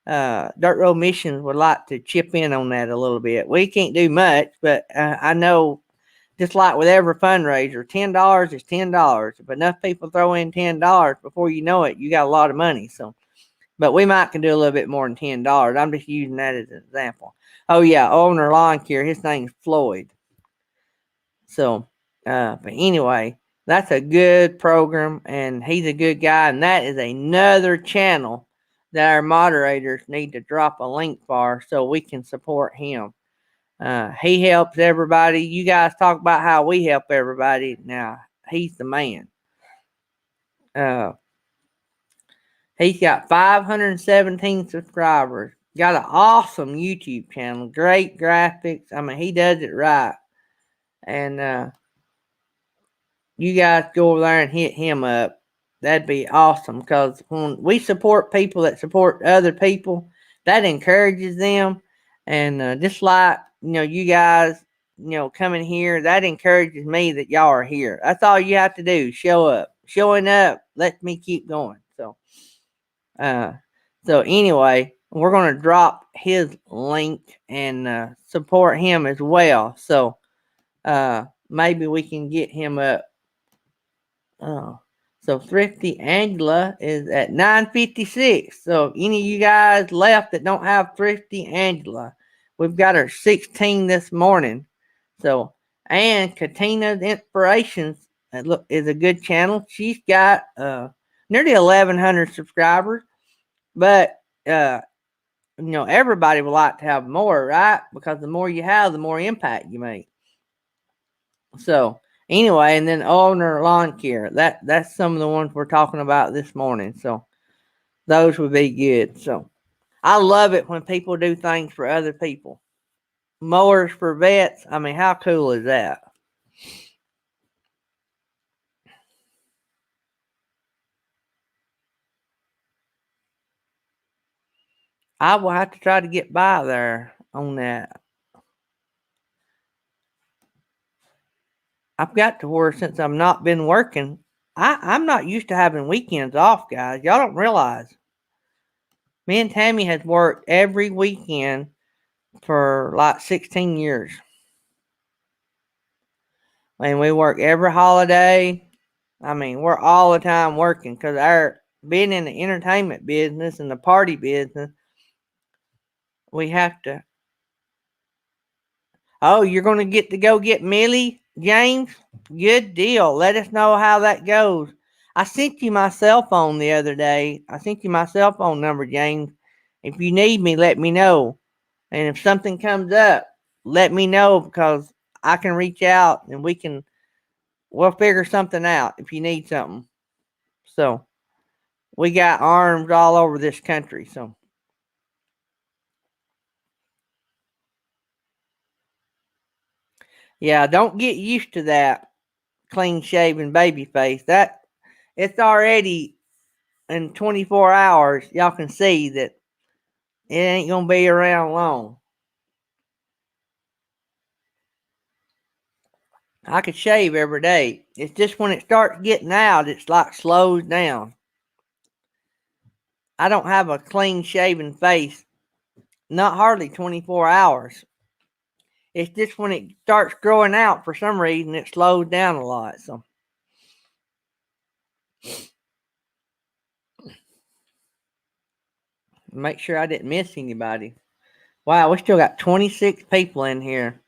Dirt Road Missions would like to chip in on that a little bit. We can't do much, but I know, just like with every fundraiser, $10 is $10. If enough people throw in $10, before you know it, you got a lot of money. So, but we might can do a little bit more than $10. I'm just using that as an example. Oh yeah, Owner Lawn Care. His name's Floyd. So, but anyway, that's a good program, and he's a good guy, and that is another channel that our moderators need to drop a link for so we can support him. He helps everybody. You guys talk about how we help everybody. Now, he's the man. He's got 517 subscribers. Got an awesome YouTube channel. Great graphics. I mean, he does it right. And you guys go over there and hit him up. That'd be awesome, because when we support people that support other people, that encourages them. And just like, you guys, coming here, that encourages me that y'all are here. That's all you have to do. Show up. Showing up lets me keep going. So anyway, we're going to drop his link and support him as well. So maybe we can get him up. So Thrifty Angela is at 956. So any of you guys left that don't have Thrifty Angela, We've got our 16 this morning. So, and Katina's Inspirations look is a good channel. She's got nearly 1,100 subscribers, but everybody would like to have more, right? Because the more you have, the more impact you make. So anyway, and then owner lawn care. That's some of the ones we're talking about this morning. So those would be good. So I love it when people do things for other people. Mowers for vets. I mean, how cool is that? I will have to try to get by there on that. I've got to where since I've not been working, I'm not used to having weekends off, guys. Y'all don't realize. Me and Tammy has worked every weekend for like 16 years. And we work every holiday. I mean, we're all the time working because our being in the entertainment business and the party business, we have to. Oh, you're going to get to go get Millie, James? Good deal. Let us know how that goes. I sent you my cell phone the other day. I sent you my cell phone number, James. If you need me, let me know. And if something comes up, let me know because I can reach out and we'll figure something out if you need something. So we got arms all over this country. So yeah, don't get used to that clean shaven baby face. That it's already in 24 hours. Y'all can see that it ain't gonna be around long. I could shave every day. It's just when it starts getting out, it's like slows down. I don't have a clean shaven face, not hardly 24 hours. It's just when it starts growing out for some reason, it slows down a lot. So make sure I didn't miss anybody. Wow, we still got 26 people in here.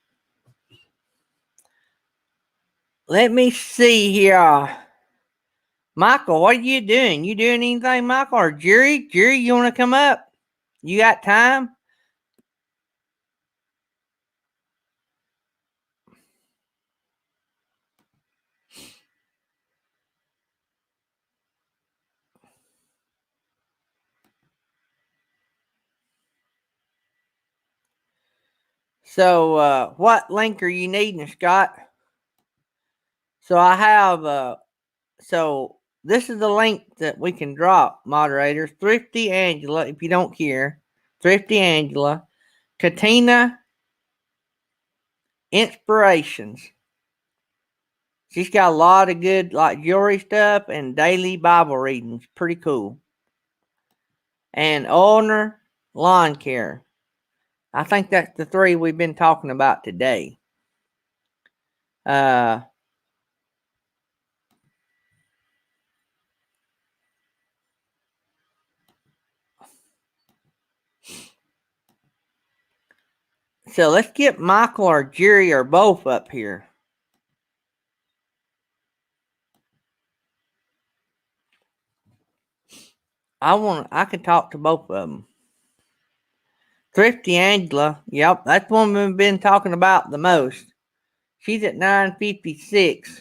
Let me see here. Michael, what are you doing? You doing anything, Michael? Or Jerry? Jerry, you want to come up? You got time? So, what link are you needing, Scott? So I have, so this is the link that we can drop, moderators. Thrifty Angela, if you don't care. Thrifty Angela. Katina Inspirations. She's got a lot of good, like, jewelry stuff and daily Bible readings. Pretty cool. And owner lawn care. I think that's the three we've been talking about today. Uh, so let's get Michael or Jerry or both up here. I can talk to both of them. Thrifty Angela, yep, that's one we've been talking about the most. She's at 956.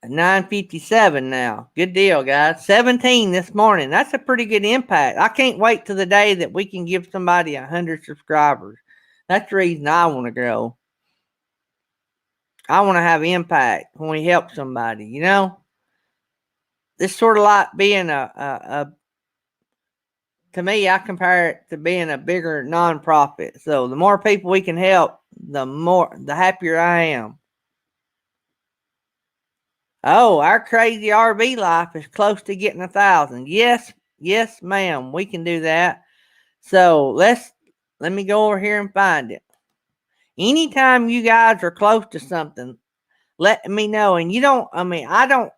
957 now. Good deal, guys. 17 this morning. That's a pretty good impact. I can't wait till the day that we can give somebody 100 subscribers. That's the reason I want to grow. I want to have impact when we help somebody, you know? It's sort of like being to me, I compare it to being a bigger nonprofit. So the more people we can help, the happier I am. Oh, our crazy RV life is close to getting 1,000. Yes, ma'am. We can do that. So let me go over here and find it. Anytime you guys are close to something, let me know. And you don't, I mean, I don't,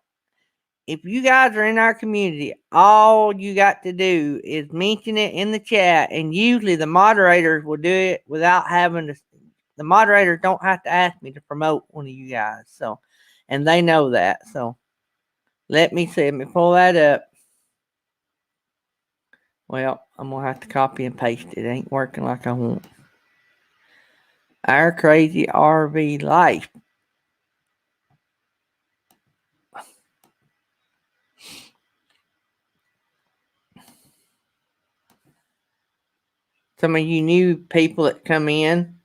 if you guys are in our community, all you got to do is mention it in the chat, and usually the moderators will do it without having to. The moderators don't have to ask me to promote one of you guys, so, and they know that. So, let me see. Let me pull that up. Well, I'm gonna have to copy and paste it. It ain't working like I want. Our crazy RV life. Some of you new people that come in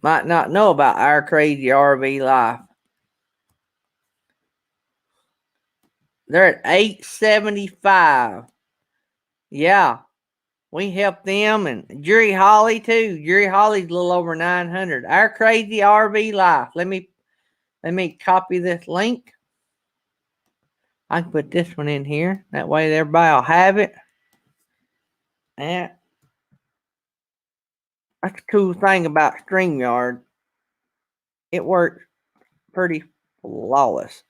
might not know about our crazy RV life. They're at 875. Yeah, we help them, and Jerry Holly too. Jerry Holly's a little over 900. Our crazy RV life. Let me copy this link. I can put this one in here. That way everybody will have it. And that's the cool thing about StreamYard. It works pretty flawless.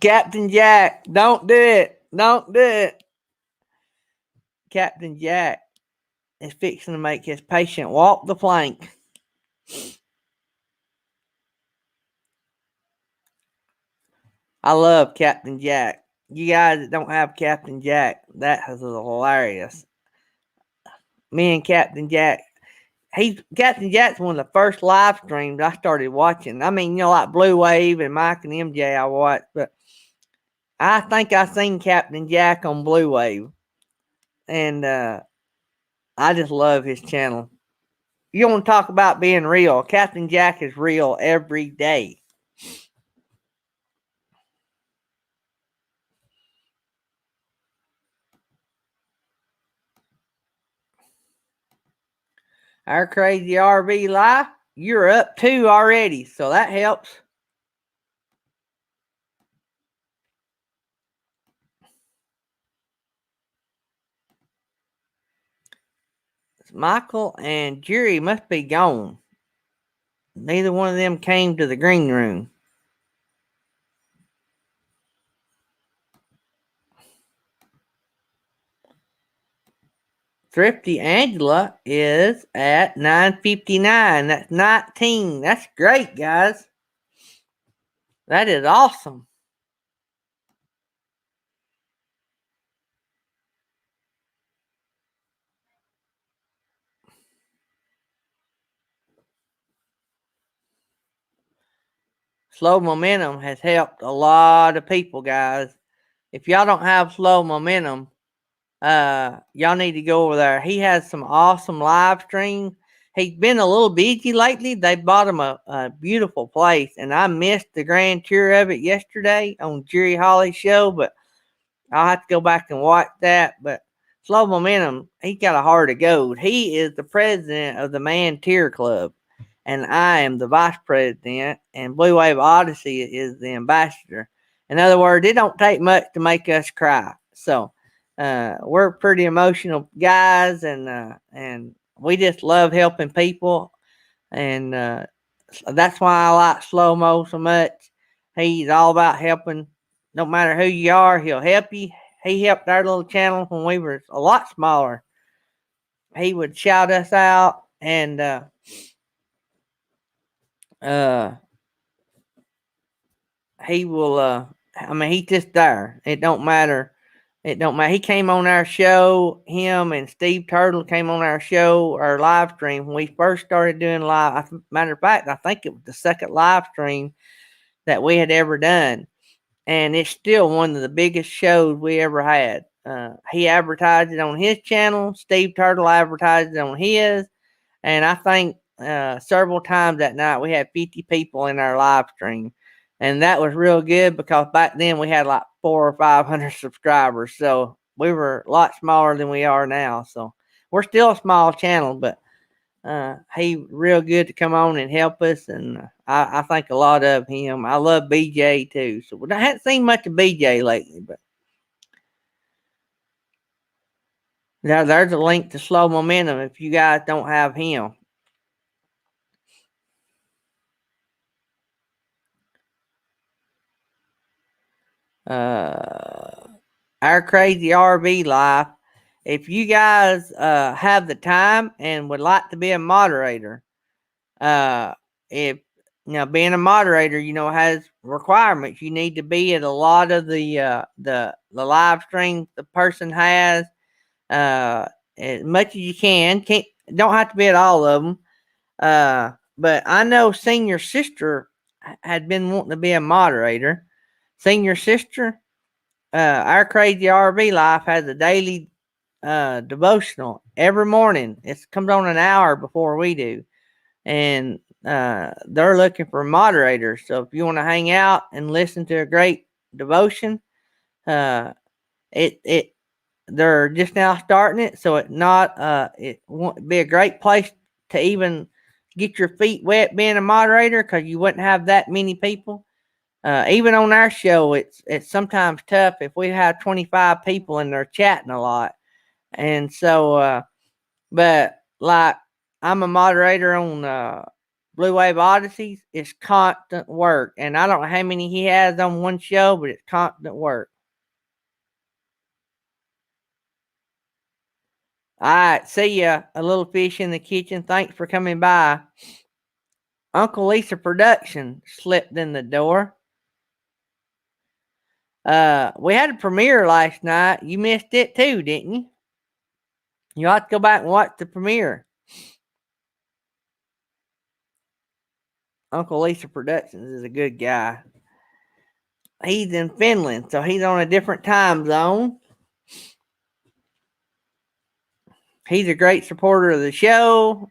Captain Jack, don't do it. Don't do it. Captain Jack is fixing to make his patient walk the plank. I love Captain Jack. You guys that don't have Captain Jack, that is hilarious. Me and Captain Jack, Captain Jack's one of the first live streams I started watching. I mean, like Blue Wave and Mike and MJ I watched, but I think I seen Captain Jack on Blue Wave, and I just love his channel. You want to talk about being real? Captain Jack is real every day. Our crazy RV life, you're up 2 already, so that helps. Michael and Jerry must be gone. Neither one of them came to the green room. Thrifty Angela is at 959. That's 19. That's great, guys. That is awesome. Slow momentum has helped a lot of people, guys. If y'all don't have slow momentum, y'all need to go over there. He has some awesome live stream. He's been a little busy lately. They bought him a beautiful place, and I missed the grand tour of it yesterday on Jerry Holly's show, but I'll have to go back and watch that. But Slow Momentum, he got a heart of gold. He is the president of the Man Tier Club, and I am the vice president, and Blue Wave Odyssey is the ambassador. In other words, it don't take much to make us cry. So we're pretty emotional guys, and we just love helping people, and that's why I like Slow Mo so much. He's all about helping. No matter who you are, he'll help you. He helped our little channel when we were a lot smaller. He would shout us out, and uh, he will. I mean, he's just there. It don't matter. It don't matter. He came on our show. Him and Steve Turtle came on our show, our live stream when we first started doing live. Matter of fact, I think it was the second live stream that we had ever done, and it's still one of the biggest shows we ever had. He advertised it on his channel. Steve Turtle advertised it on his, and I think several times that night we had 50 people in our live stream, and that was real good because back then we had like 400 or 500 subscribers, so we were a lot smaller than we are now. So we're still a small channel, but he real good to come on and help us, and I think a lot of him. I love BJ too, so I haven't seen much of BJ lately, but now there's a link to Slow Momentum if you guys don't have him. Our Crazy RV Life. If you guys have the time and would like to be a moderator, if being a moderator, has requirements. You need to be at a lot of the live streams the person has, as much as you can. Don't have to be at all of them. But I know Senior Sister had been wanting to be a moderator. Senior Sister, Our Crazy RV Life has a daily devotional every morning. It comes on an hour before we do, and they're looking for moderators. So if you want to hang out and listen to a great devotion, uh, it they're just now starting it, so it won't be a great place to even get your feet wet being a moderator, because you wouldn't have that many people. Even on our show, it's sometimes tough if we have 25 people and they're chatting a lot. And so, but like, I'm a moderator on Blue Wave Odysseys. It's constant work, and I don't know how many he has on one show, but it's constant work. All right, see ya. A little fish in the kitchen. Thanks for coming by. Uncle Lisa Production slipped in the door. We had a premiere last night. You missed it too, didn't you? You ought to go back and watch the premiere. Uncle Lisa Productions is a good guy. He's in Finland, so he's on a different time zone. He's a great supporter of the show.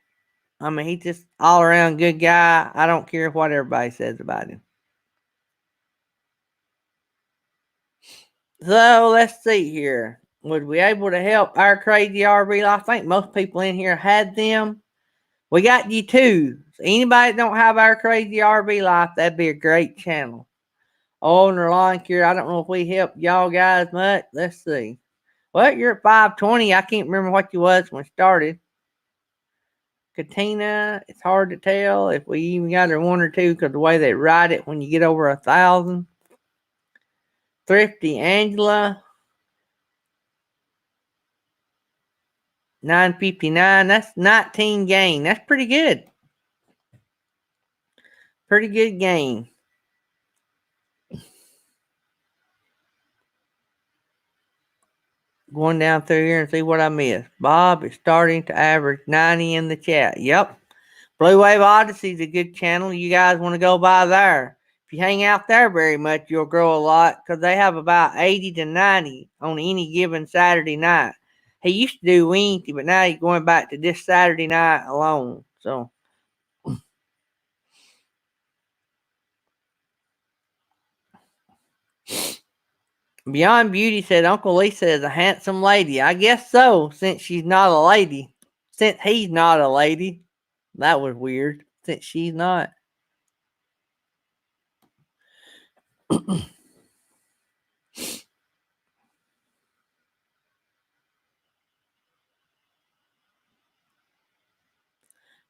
I mean, he's just all around good guy. I don't care what everybody says about him. So let's see here. Would we able to help Our Crazy RV? I think most people in here had them. We got you too. So anybody that don't have Our Crazy RV Life, that'd be a great channel. Oh, and lawn care. I don't know if we helped y'all guys much. Let's see. Well, you're at 520. I can't remember what you was when it started. Katina, it's hard to tell if we even got her one or two, because the way they write it when you get over 1,000. Thrifty Angela, 959. That's 19 gain. That's pretty good. Pretty good gain. Going down through here and see what I missed. Bob is starting to average 90 in the chat. Yep. Blue Wave Odyssey is a good channel. You guys want to go by there. If you hang out there very much, you'll grow a lot, because they have about 80 to 90 on any given Saturday night. He used to do Wednesday, but now he's going back to this Saturday night alone. So Beyond Beauty said Uncle Lisa is a handsome lady. I guess so, since she's not a lady. Since he's not a lady. That was weird. Since she's not.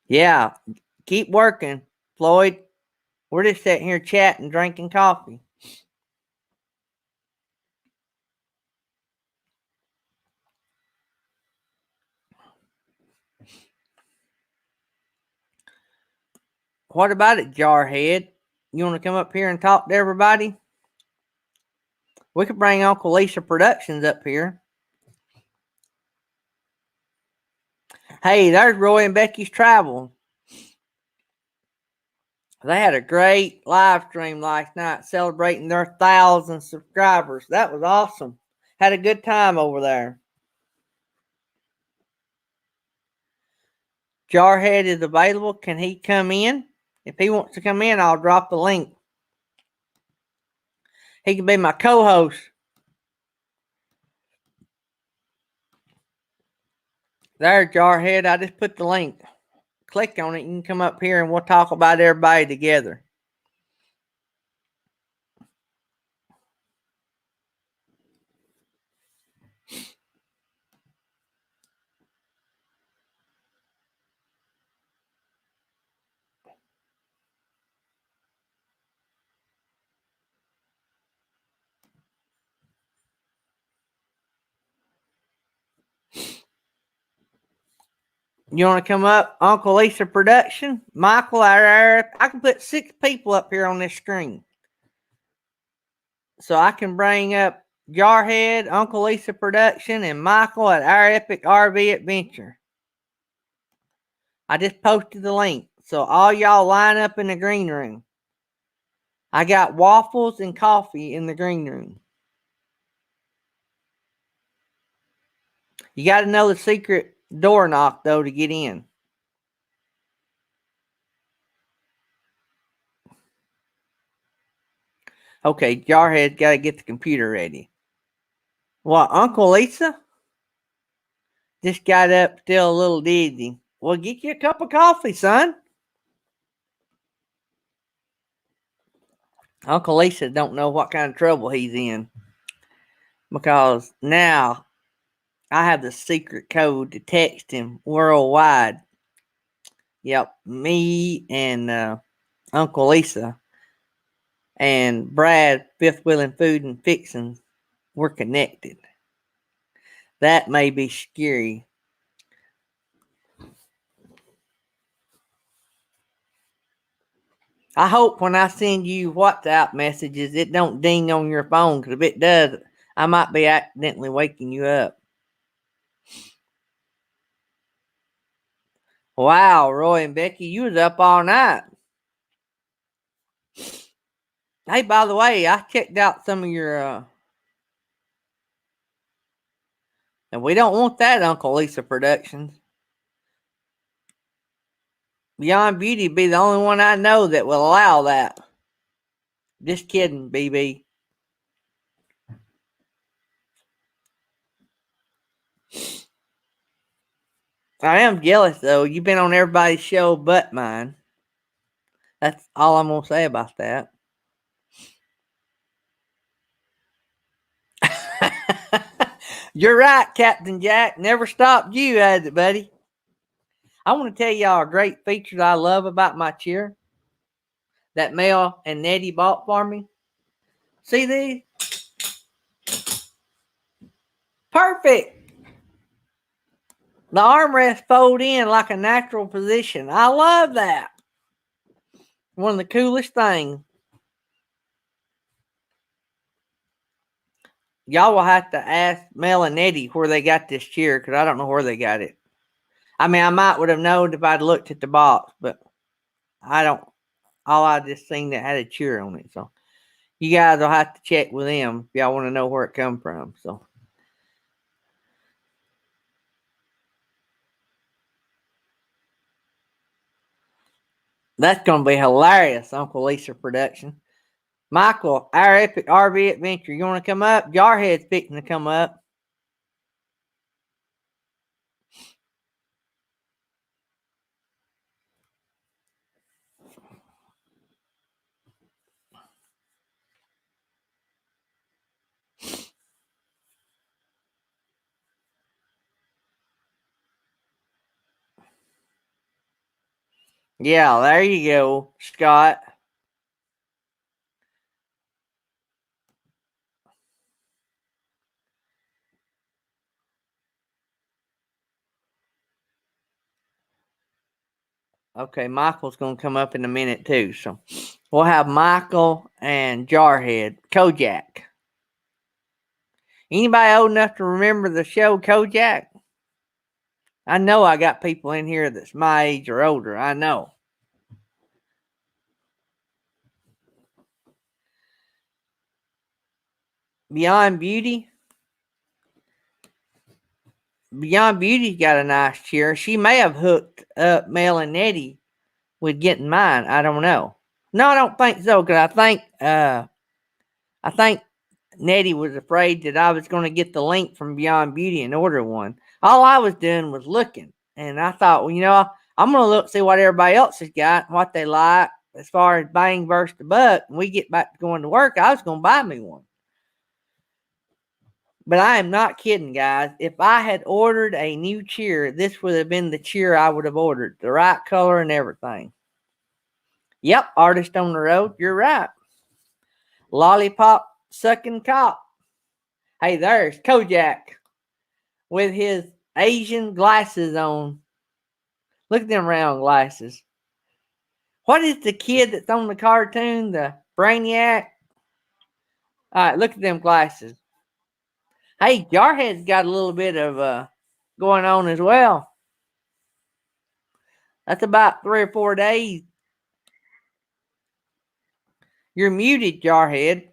Yeah. Keep working, Floyd. We're just sitting here chatting, drinking coffee. What about it, Jarhead? You want to come up here and talk to everybody? We could bring Uncle Lisa Productions up here. Hey, there's Roy and Becky's Travel. They had a great live stream last night celebrating their 1,000 subscribers. That was awesome. Had a good time over there. Jarhead is available. Can he come in? If he wants to come in, I'll drop the link. He can be my co-host. There, Jarhead. I just put the link. Click on it. You can come up here and we'll talk about everybody together. You want to come up? Uncle Lisa Production. Michael, I can put 6 people up here on this screen. So I can bring up Jarhead, Uncle Lisa Production, and Michael at Our Epic RV Adventure. I just posted the link. So all y'all line up in the green room. I got waffles and coffee in the green room. You got to know the secret door knock, though, to get in. Okay, Jarhead's got to get the computer ready. What, Uncle Lisa? Just got up, still a little dizzy. Well, get you a cup of coffee, son. Uncle Lisa don't know what kind of trouble he's in. Because now I have the secret code to text him worldwide. Yep, me and Uncle Lisa and Brad, Fifth Wheeling Food and Fixins, we're connected. That may be scary. I hope when I send you WhatsApp messages, it don't ding on your phone, because if it does, I might be accidentally waking you up. Wow, Roy and Becky, you was up all night. Hey, by the way, I checked out some of your, and we don't want that, Uncle Lisa Productions. Beyond Beauty be the only one I know that will allow that. Just kidding, BB. I am jealous, though. You've been on everybody's show but mine. That's all I'm going to say about that. You're right, Captain Jack. Never stopped you, has it, buddy? I want to tell y'all a great feature that I love about my chair that Mel and Nettie bought for me. See these? Perfect. The armrests fold in like a natural position. I love that. One of the coolest things. Y'all will have to ask Mel and Eddie where they got this chair, because I don't know where they got it. I mean, I might would have known if I'd looked at the box, but I don't. All I just seen that had a chair on it. So you guys will have to check with them if y'all want to know where it come from. So that's gonna be hilarious, Uncle Lisa Production. Michael, Our Epic RV Adventure, you want to come up? Jarhead's fixing to come up. Yeah, there you go, Scott. Okay, Michael's going to come up in a minute too. So we'll have Michael and Jarhead. Kojak. Anybody old enough to remember the show Kojak? I know I got people in here that's my age or older. I know. Beyond Beauty. Beyond Beauty's got a nice chair. She may have hooked up Mel and Nettie with getting mine. I don't know. No, I don't think so, because I think Nettie was afraid that I was going to get the link from Beyond Beauty and order one. All I was doing was looking, and I thought, well, I'm going to look see what everybody else has got, what they like as far as bang versus the buck. And we get back to going to work, I was going to buy me one. But I am not kidding, guys. If I had ordered a new chair, this would have been the chair I would have ordered. The right color and everything. Yep, artist on the road. You're right. Lollipop sucking cop. Hey, there's Kojak with his Asian glasses on. Look at them round glasses. What is the kid that's on the cartoon? The Brainiac? All right, look at them glasses. Hey, Jarhead's got a little bit of going on as well. That's about 3 or 4 days. You're muted, Jarhead.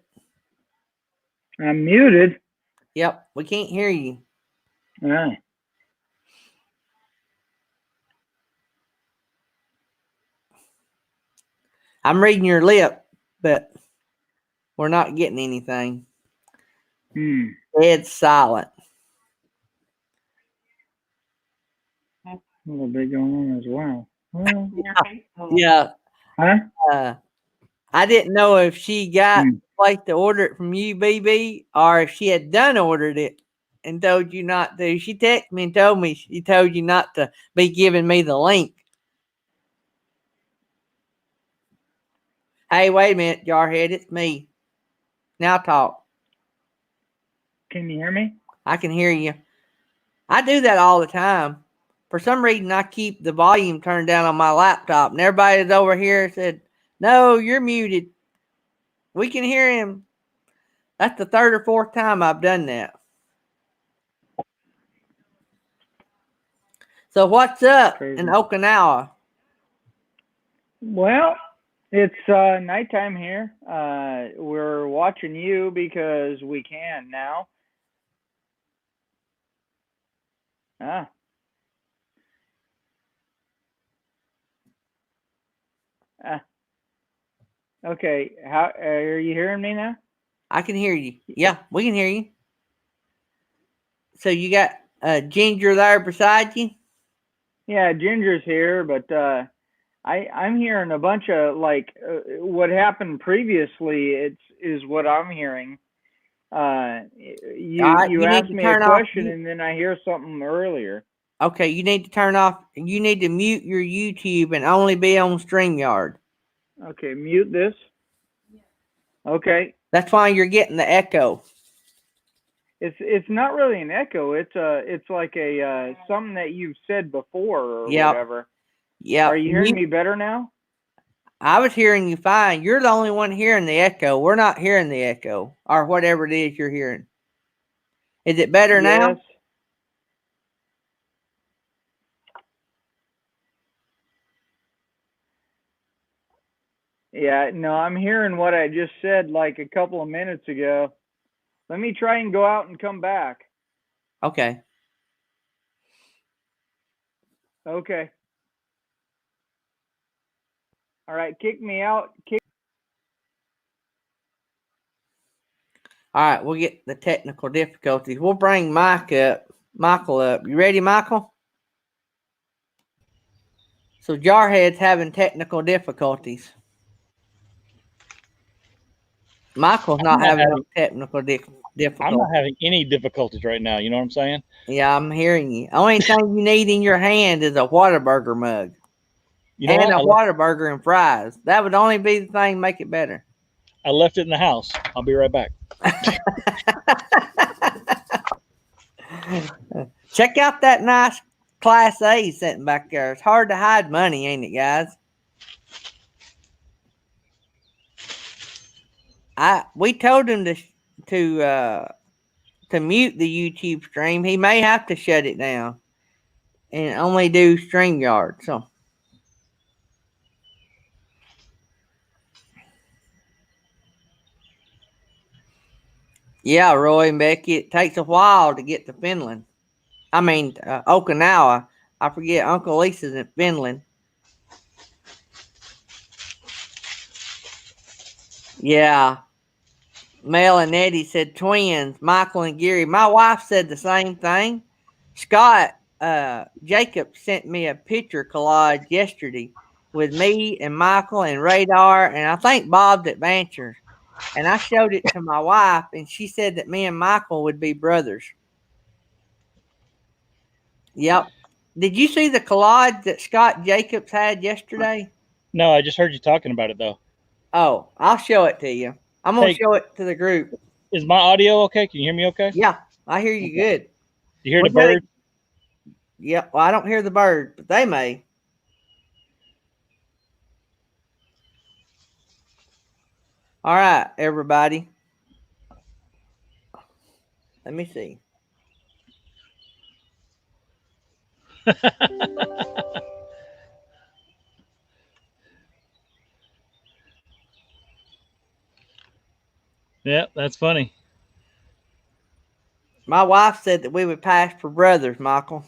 I'm muted. Yep, we can't hear you. Ah. I'm reading your lip, but we're not getting anything. Dead silent. A little bit going on as well. Well, Yeah. huh? I didn't know if she got placed to order it from you, BB, or if she had done ordered it and told you not to. She texted me and told me she told you not to be giving me the link. Hey, wait a minute, Jarhead. It's me. Now talk. Can you hear me? I can hear you. I do that all the time. For some reason, I keep the volume turned down on my laptop, and everybody that's over here said, "No, you're muted. We can hear him." That's the 3rd or 4th time I've done that. So what's up Crazy. in Okinawa? Well, it's nighttime here. We're watching you because we can now. Ah. Okay. How are you hearing me now? I can hear you. Yeah, we can hear you. So you got Ginger there beside you? Yeah, Ginger's here, but I'm hearing a bunch of like what happened previously. Is what I'm hearing. You asked me a question and then I hear something earlier. Okay, you need to turn off. You need to mute your YouTube and only be on StreamYard. Okay, mute this. Okay. That's why you're getting the echo. It's not really an echo. It's like a something that you've said before or whatever. Yeah. Are you hearing me better now? I was hearing you fine. You're the only one hearing the echo. We're not hearing the echo or whatever it is you're hearing. Is it better now? Yeah, no, I'm hearing what I just said like a couple of minutes ago. Let me try and go out and come back. Okay. Okay. All right, kick me out. All right, we'll get the technical difficulties. We'll bring Michael up. You ready, Michael? So Jarhead's having technical difficulties. Michael's not having no technical difficulties. I'm not having any difficulties right now. You know what I'm saying? Yeah, I'm hearing you. Only thing you need in your hand is a Whataburger mug. You know and a Whataburger and fries. That would only be the thing make it better. I left it in the house. I'll be right back. Check out that nice Class A sitting back there. It's hard to hide money, ain't it, guys? We told him to mute the YouTube stream. He may have to shut it down and only do StreamYard. So yeah, Roy and Becky, it takes a while to get to Finland. I mean, Okinawa. I forget Uncle Lisa's in Finland. Yeah. Mel and Eddie said twins, Michael and Gary. My wife said the same thing. Scott Jacob sent me a picture collage yesterday with me and Michael and Radar and I think Bob's Adventures. And I showed it to my wife and she said that me and Michael would be brothers. Yep. Did you see the collage that Scott Jacobs had yesterday? No, I just heard you talking about it though. Oh, I'll show it to you. I'm going to show it to the group. Is my audio okay? Can you hear me okay? Yeah, I hear you good. You hear the bird? Yeah, well, I don't hear the bird, but they may. All right, everybody. Let me see. Yeah, that's funny. My wife said that we would pass for brothers, Michael.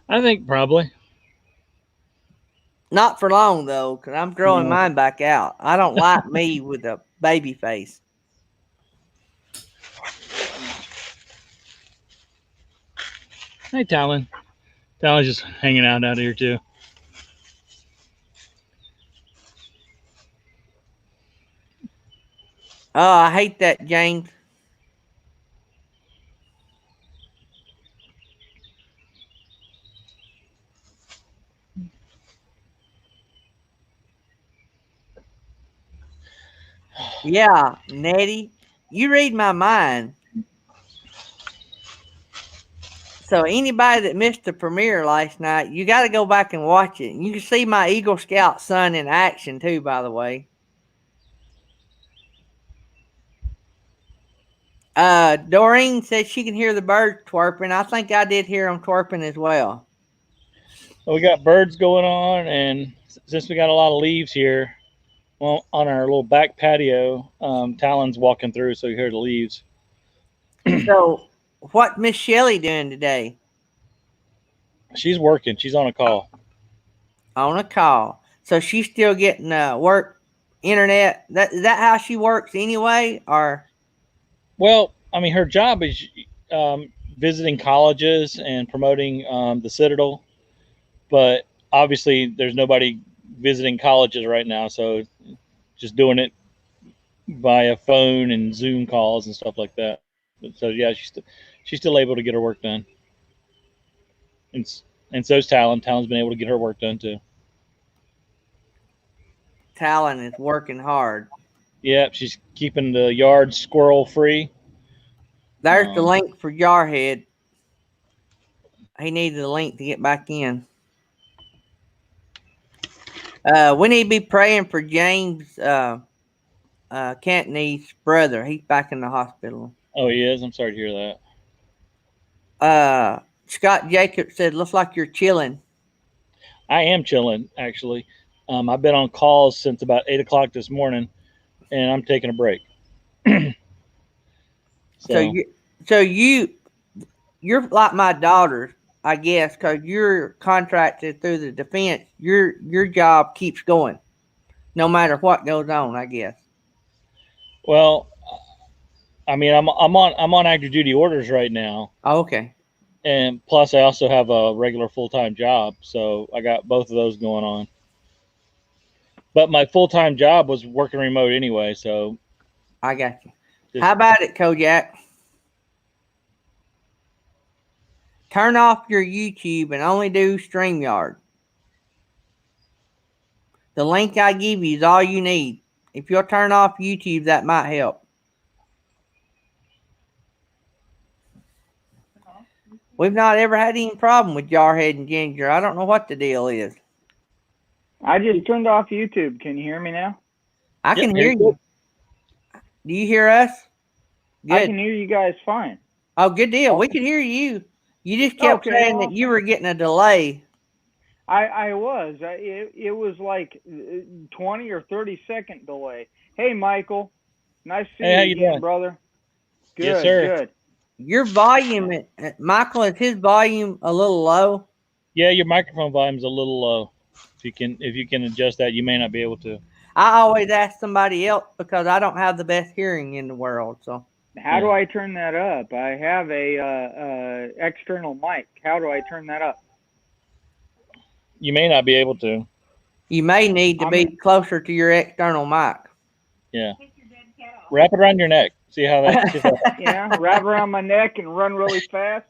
I think probably. Not for long though, because I'm growing No. mine back out. I don't like me with a baby face. Hey, Talon. Talon's just hanging out here too. Oh, I hate that, James. Yeah, Nettie, you read my mind. So anybody that missed the premiere last night, you got to go back and watch it. You can see my Eagle Scout son in action too, by the way. Doreen said she can hear the birds twerping. I think I did hear them twerping as well. Well, we got birds going on, and since we got a lot of leaves here, well, on our little back patio, Talon's walking through, so you hear the leaves. So, what Miss Shelley doing today? She's working. She's on a call. On a call. So she's still getting work, internet. Is that how she works anyway, or? Well, I mean, her job is visiting colleges and promoting the Citadel, but obviously there's nobody visiting colleges right now, so just doing it via phone and Zoom calls and stuff like that. So yeah, she's still able to get her work done, and and so's Talon. Talon's been able to get her work done too. Talon is working hard. Yep, she's keeping the yard squirrel free. There's the link for Jarhead. He needed a link to get back in. We need to be praying for James Cantney's brother. He's back in the hospital. Oh, he is. I'm sorry to hear that. Scott Jacobs said, "Looks like you're chilling." I am chilling, actually. I've been on calls since about 8 o'clock this morning, and I'm taking a break. So you're like my daughter, I guess, because you're contracted through the defense. Your job keeps going, no matter what goes on, I guess. Well, I mean, I'm on active duty orders right now. Oh, okay. And plus, I also have a regular full time job, so I got both of those going on. But my full time job was working remote anyway, so I got you. How about it, Kojak? Turn off your YouTube and only do StreamYard. The link I give you is all you need. If you'll turn off YouTube, that might help. We've not ever had any problem with Jarhead and Ginger. I don't know what the deal is. I just turned off YouTube. Can you hear me now? I can hear you. Do you hear us? Good. I can hear you guys fine. Oh, good deal. We can hear you. You just kept saying that you were getting a delay. I was. It was like 20 or 30-second delay. Hey, Michael. Nice to see you again, brother. Good, yes, sir. Good. Your volume, Michael, is his volume a little low? Yeah, your microphone volume is a little low. If you can adjust that, you may not be able to. I always ask somebody else because I don't have the best hearing in the world. So how do I turn that up? I have a external mic. How do I turn that up? You may not be able to. You may need to be closer to your external mic. Yeah. Wrap it around your neck. See how that. Yeah, wrap around my neck and run really fast.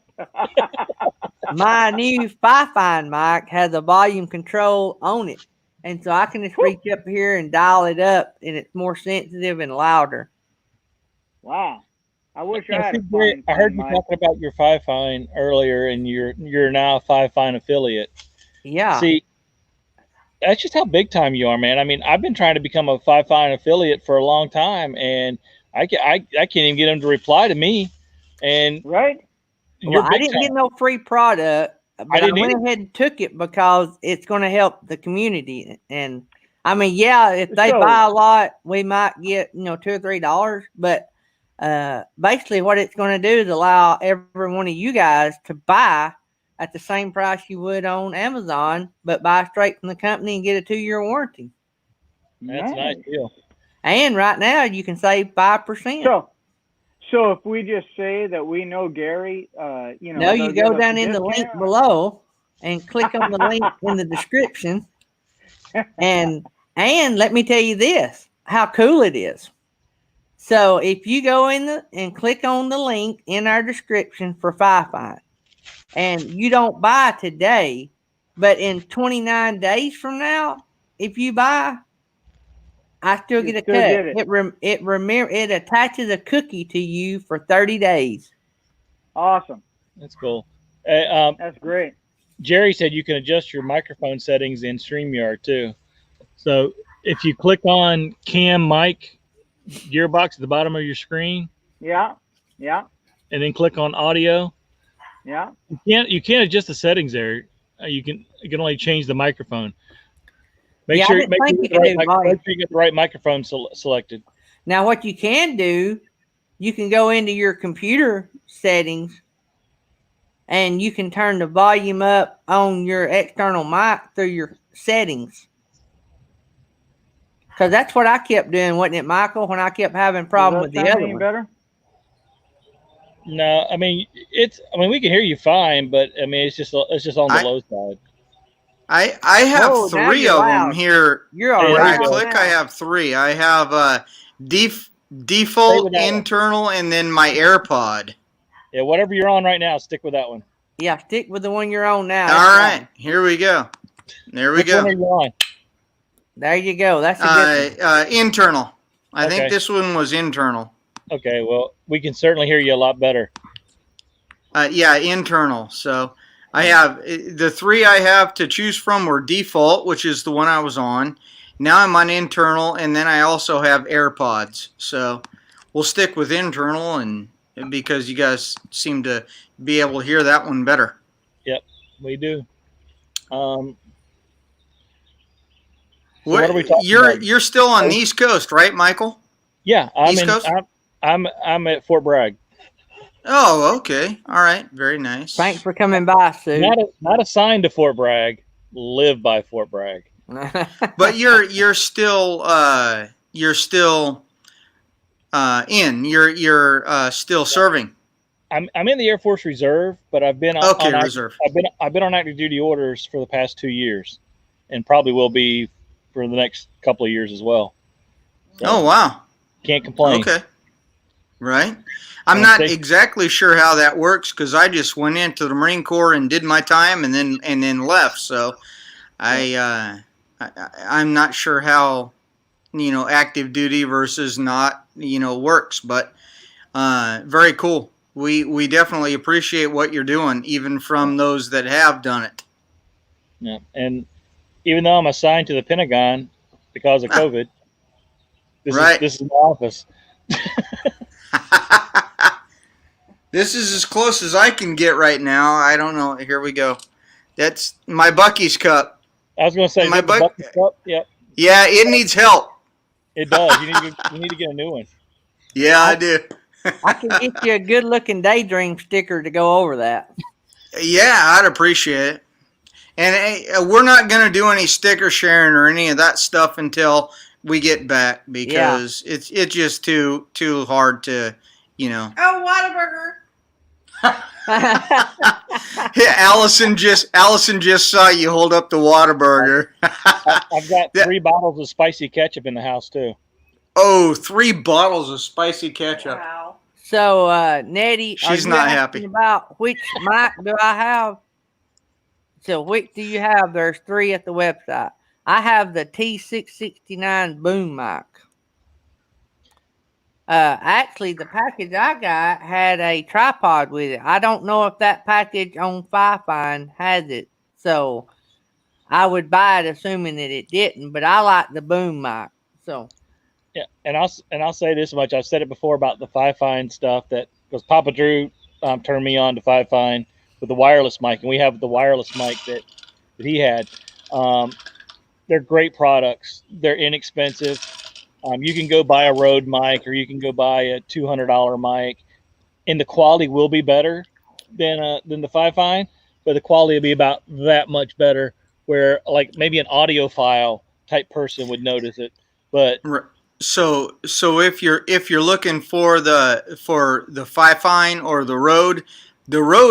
My new Fi-Fine mic has a volume control on it. And so I can just reach up here and dial it up, and it's more sensitive and louder. Wow. I wish I had a Fine. I heard you talking about your Fi-Fine earlier, and you're now a Fi-Fine affiliate. Yeah. See, That's just how big time you are, man. I mean, I've been trying to become a Fi-Fi affiliate for a long time, and I can't even get them to reply to me. And Right? you're Well, I big didn't get time. no free product, I but I didn't went either. ahead and took it because it's going to help the community. And I mean, yeah, if they buy So a lot, we might get $2 or $3. But basically, what it's going to do is allow every one of you guys to buy at the same price you would on Amazon, but buy straight from the company and get a 2-year warranty. That's a nice nice. deal. And right now, you can save 5%. So so if we just say that we know Gary, No, they'll you give go us a down in the link discount. below and click on the link in the description. And let me tell you this, how cool it is. So if you go in and click on the link in our description for Fi-Fi, and you don't buy today, but in 29 days from now, if you buy, I still You get a still cut. get it. It attaches a cookie to you for 30 days. Awesome. That's cool. That's great. Jerry said you can adjust your microphone settings in StreamYard too. So if you click on Cam Mic gearbox at the bottom of your screen, Yeah. Yeah. and then click on Audio, Yeah. you can't adjust the settings there. You can only change the microphone. Make Yeah, I sure didn't think you could do volume. make sure you get the right microphone selected. Now, what you can do, you can go into your computer settings and you can turn the volume up on your external mic through your settings. Because that's what I kept doing, wasn't it, Michael, when I kept having Does problem that with the sound other any one? better? No, I mean we can hear you fine, but I mean it's just on the I low side. I have Whoa, now three you're of them loud. here. You're all Hey, When there I you right go. click, I now. have three. I have def- Stay with default, that one. internal, and then my AirPod. Yeah, whatever you're on right now, stick with that one. Yeah, stick with the one you're on now. All It's right, fine. here we go. There we Which one go. are you on? There you go. That's a good one. Internal. I think Okay. this one was internal. Okay, well, we can certainly hear you a lot better. Yeah, internal. So I have the three I have to choose from were default, which is the one I was on. Now I'm on internal, and then I also have AirPods. So we'll stick with internal, and because you guys seem to be able to hear that one better. Yep, we do. So What what are we talking about? you're still on the East Coast, right, Michael? Yeah, East Coast? I'm at Fort Bragg. Oh, okay. All right. Very nice. Thanks for coming by, Sue. Not assigned to Fort Bragg, live by Fort Bragg. But you're still you're still serving. I'm in the Air Force Reserve, but I've been Okay, on reserve. I've been on active duty orders for the past 2 years, and probably will be for the next couple of years as well. So, Oh wow. can't complain. Okay. Right. I'm And not stay- exactly sure how that works because I just went into the Marine Corps and did my time and then left. So I'm not sure how active duty versus not works, but very cool. We definitely appreciate what you're doing, even from those that have done it. Yeah, and even though I'm assigned to the Pentagon because of COVID, Right. this is my office. This is as close as I can get right now. I don't know. Here we go. That's my Bucky's cup. I was going to say, My is that the buck- Bucky's cup? Yep, Yeah, it needs help. it does. You need to get a new one. Yeah, I do. I can get you a good looking daydream sticker to go over that. Yeah, I'd appreciate it. And we're not going to do any sticker sharing or any of that stuff until we get back because it's just too hard to, Oh, Whataburger. Yeah, Allison just saw you hold up the Whataburger. I've got 3 bottles of spicy ketchup in the house too. Oh, 3 bottles of spicy ketchup. Wow. So, Nettie, She's are you not asking happy. about which mic do I have? So, which do you have? There's 3 at the website. I have the T669 boom mic. Actually, the package I got had a tripod with it. I don't know if that package on Fi-Fi has it. So, I would buy it assuming that it didn't, but I like the boom mic. So Yeah, and I'll say this much. I've said it before about the Fifine stuff that because Papa Drew turned me on to Fifine with the wireless mic, and we have the wireless mic that he had. They're great products. They're inexpensive. You can go buy a Rode mic, or you can go buy a $200 mic, and the quality will be better than the Fifine, but the quality will be about that much better. Where like maybe an audiophile type person would notice it, but so if you're looking for the Fifine or the Rode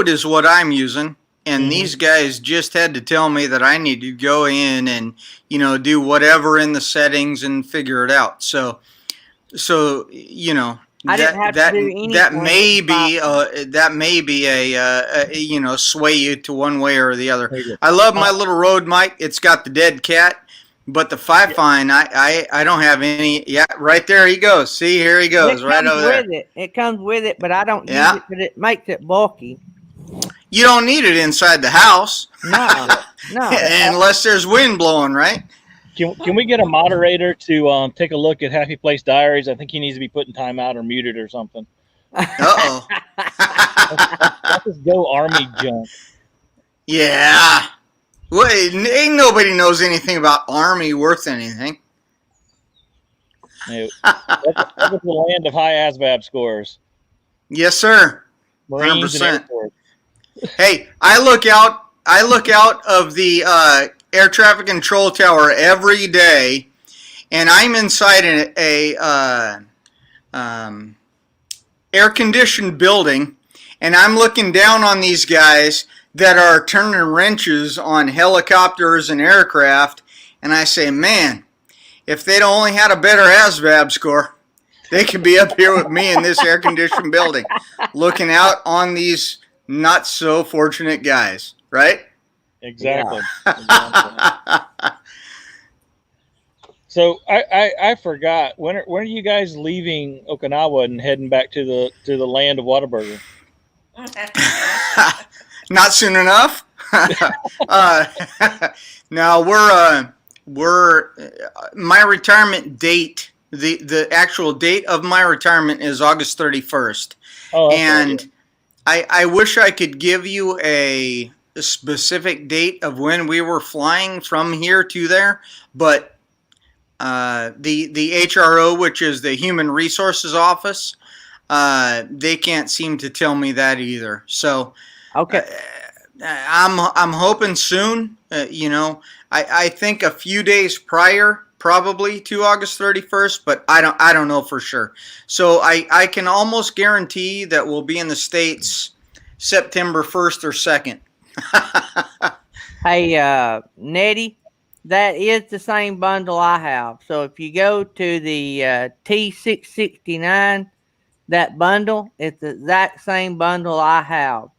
is what I'm using. And these guys just had to tell me that I need to go in and, do whatever in the settings and figure it out. So I didn't have to do anything. that may be a sway you to one way or the other. I love my little Rode mic. It's got the dead cat, but the Fifine, I don't have any. Yeah, right there he goes. See, here he goes, right over there. It comes with it, but I don't use it because it makes it bulky. You don't need it inside the house. No. Unless there's wind blowing, right? Can we get a moderator to take a look at Happy Place Diaries? I think he needs to be put in timeout or muted or something. Uh-oh. Let's just go Army junk. Yeah. Well, ain't nobody knows anything about Army worth anything. No. That was the land of high ASVAB scores. Yes, sir. Marines 100%. And Air Force. Hey, I look out of the air traffic control tower every day, and I'm inside a air-conditioned building, and I'm looking down on these guys that are turning wrenches on helicopters and aircraft, and I say, man, if they'd only had a better ASVAB score, they could be up here with me in this air-conditioned building, looking out on these not so fortunate guys, right? Exactly. So I forgot, when are you guys leaving Okinawa and heading back to the land of Whataburger? Not soon enough. Now we're my retirement date. The actual date of my retirement is August 31st. Oh, and I wish I could give you a specific date of when we were flying from here to there, but the HRO, which is the Human Resources Office, they can't seem to tell me that either. So okay, I'm hoping soon. I think a few days prior, probably to August 31st, but I don't know for sure. So I can almost guarantee that we'll be in the States September 1st or 2nd. Hey, Nettie, that is the same bundle I have. So if you go to the T669, that bundle, it's the exact same bundle I have.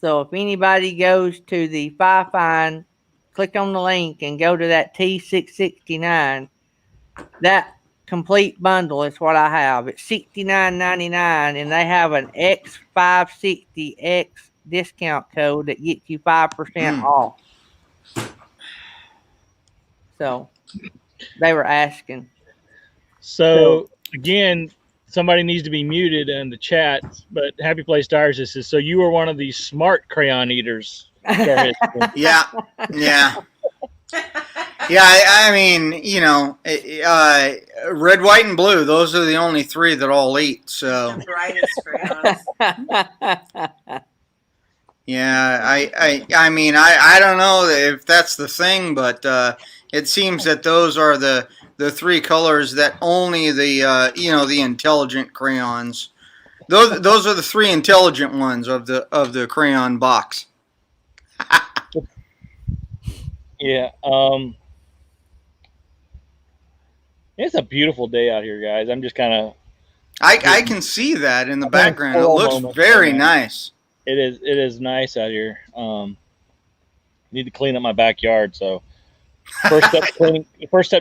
So if anybody goes to the Fifine, click on the link and go to that T669, that complete bundle is what I have. It's $69.99, and they have an X560X discount code that gets you 5% off. So they were asking. So again, somebody needs to be muted in the chat, but Happy Place Diaries says, so you were one of these smart crayon eaters. Yeah. I mean, red, white, and blue, those are the only three that all eat. So The brightest crayons. yeah, I mean, I don't know if that's the thing, but it seems that those are the three colors that only the intelligent crayons. Those are the three intelligent ones of the crayon box. Yeah. It's a beautiful day out here, guys. I'm just kind of. I can see that in the background. It looks very nice. It is nice out here. Need to clean up my backyard. So first step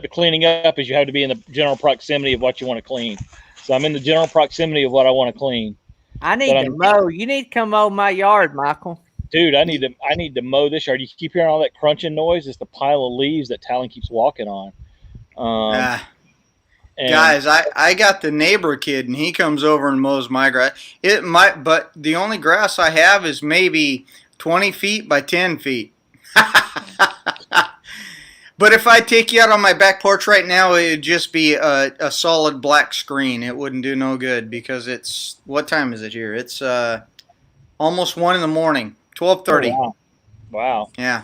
to cleaning up is you have to be in the general proximity of what you want to clean. So I'm in the general proximity of what I want to clean. I need to mow. You need to come mow my yard, Michael. dude, I need to mow this yard. You keep hearing all that crunching noise. It's the pile of leaves that Talon keeps walking on. Guys, I got the neighbor kid, and he comes over and mows my grass. But the only grass I have is maybe 20 feet by 10 feet. But if I take you out on my back porch right now, it'd just be a solid black screen. It wouldn't do no good because it's, what time is it here? It's almost 1 in the morning, 12:30. Oh, wow. Yeah.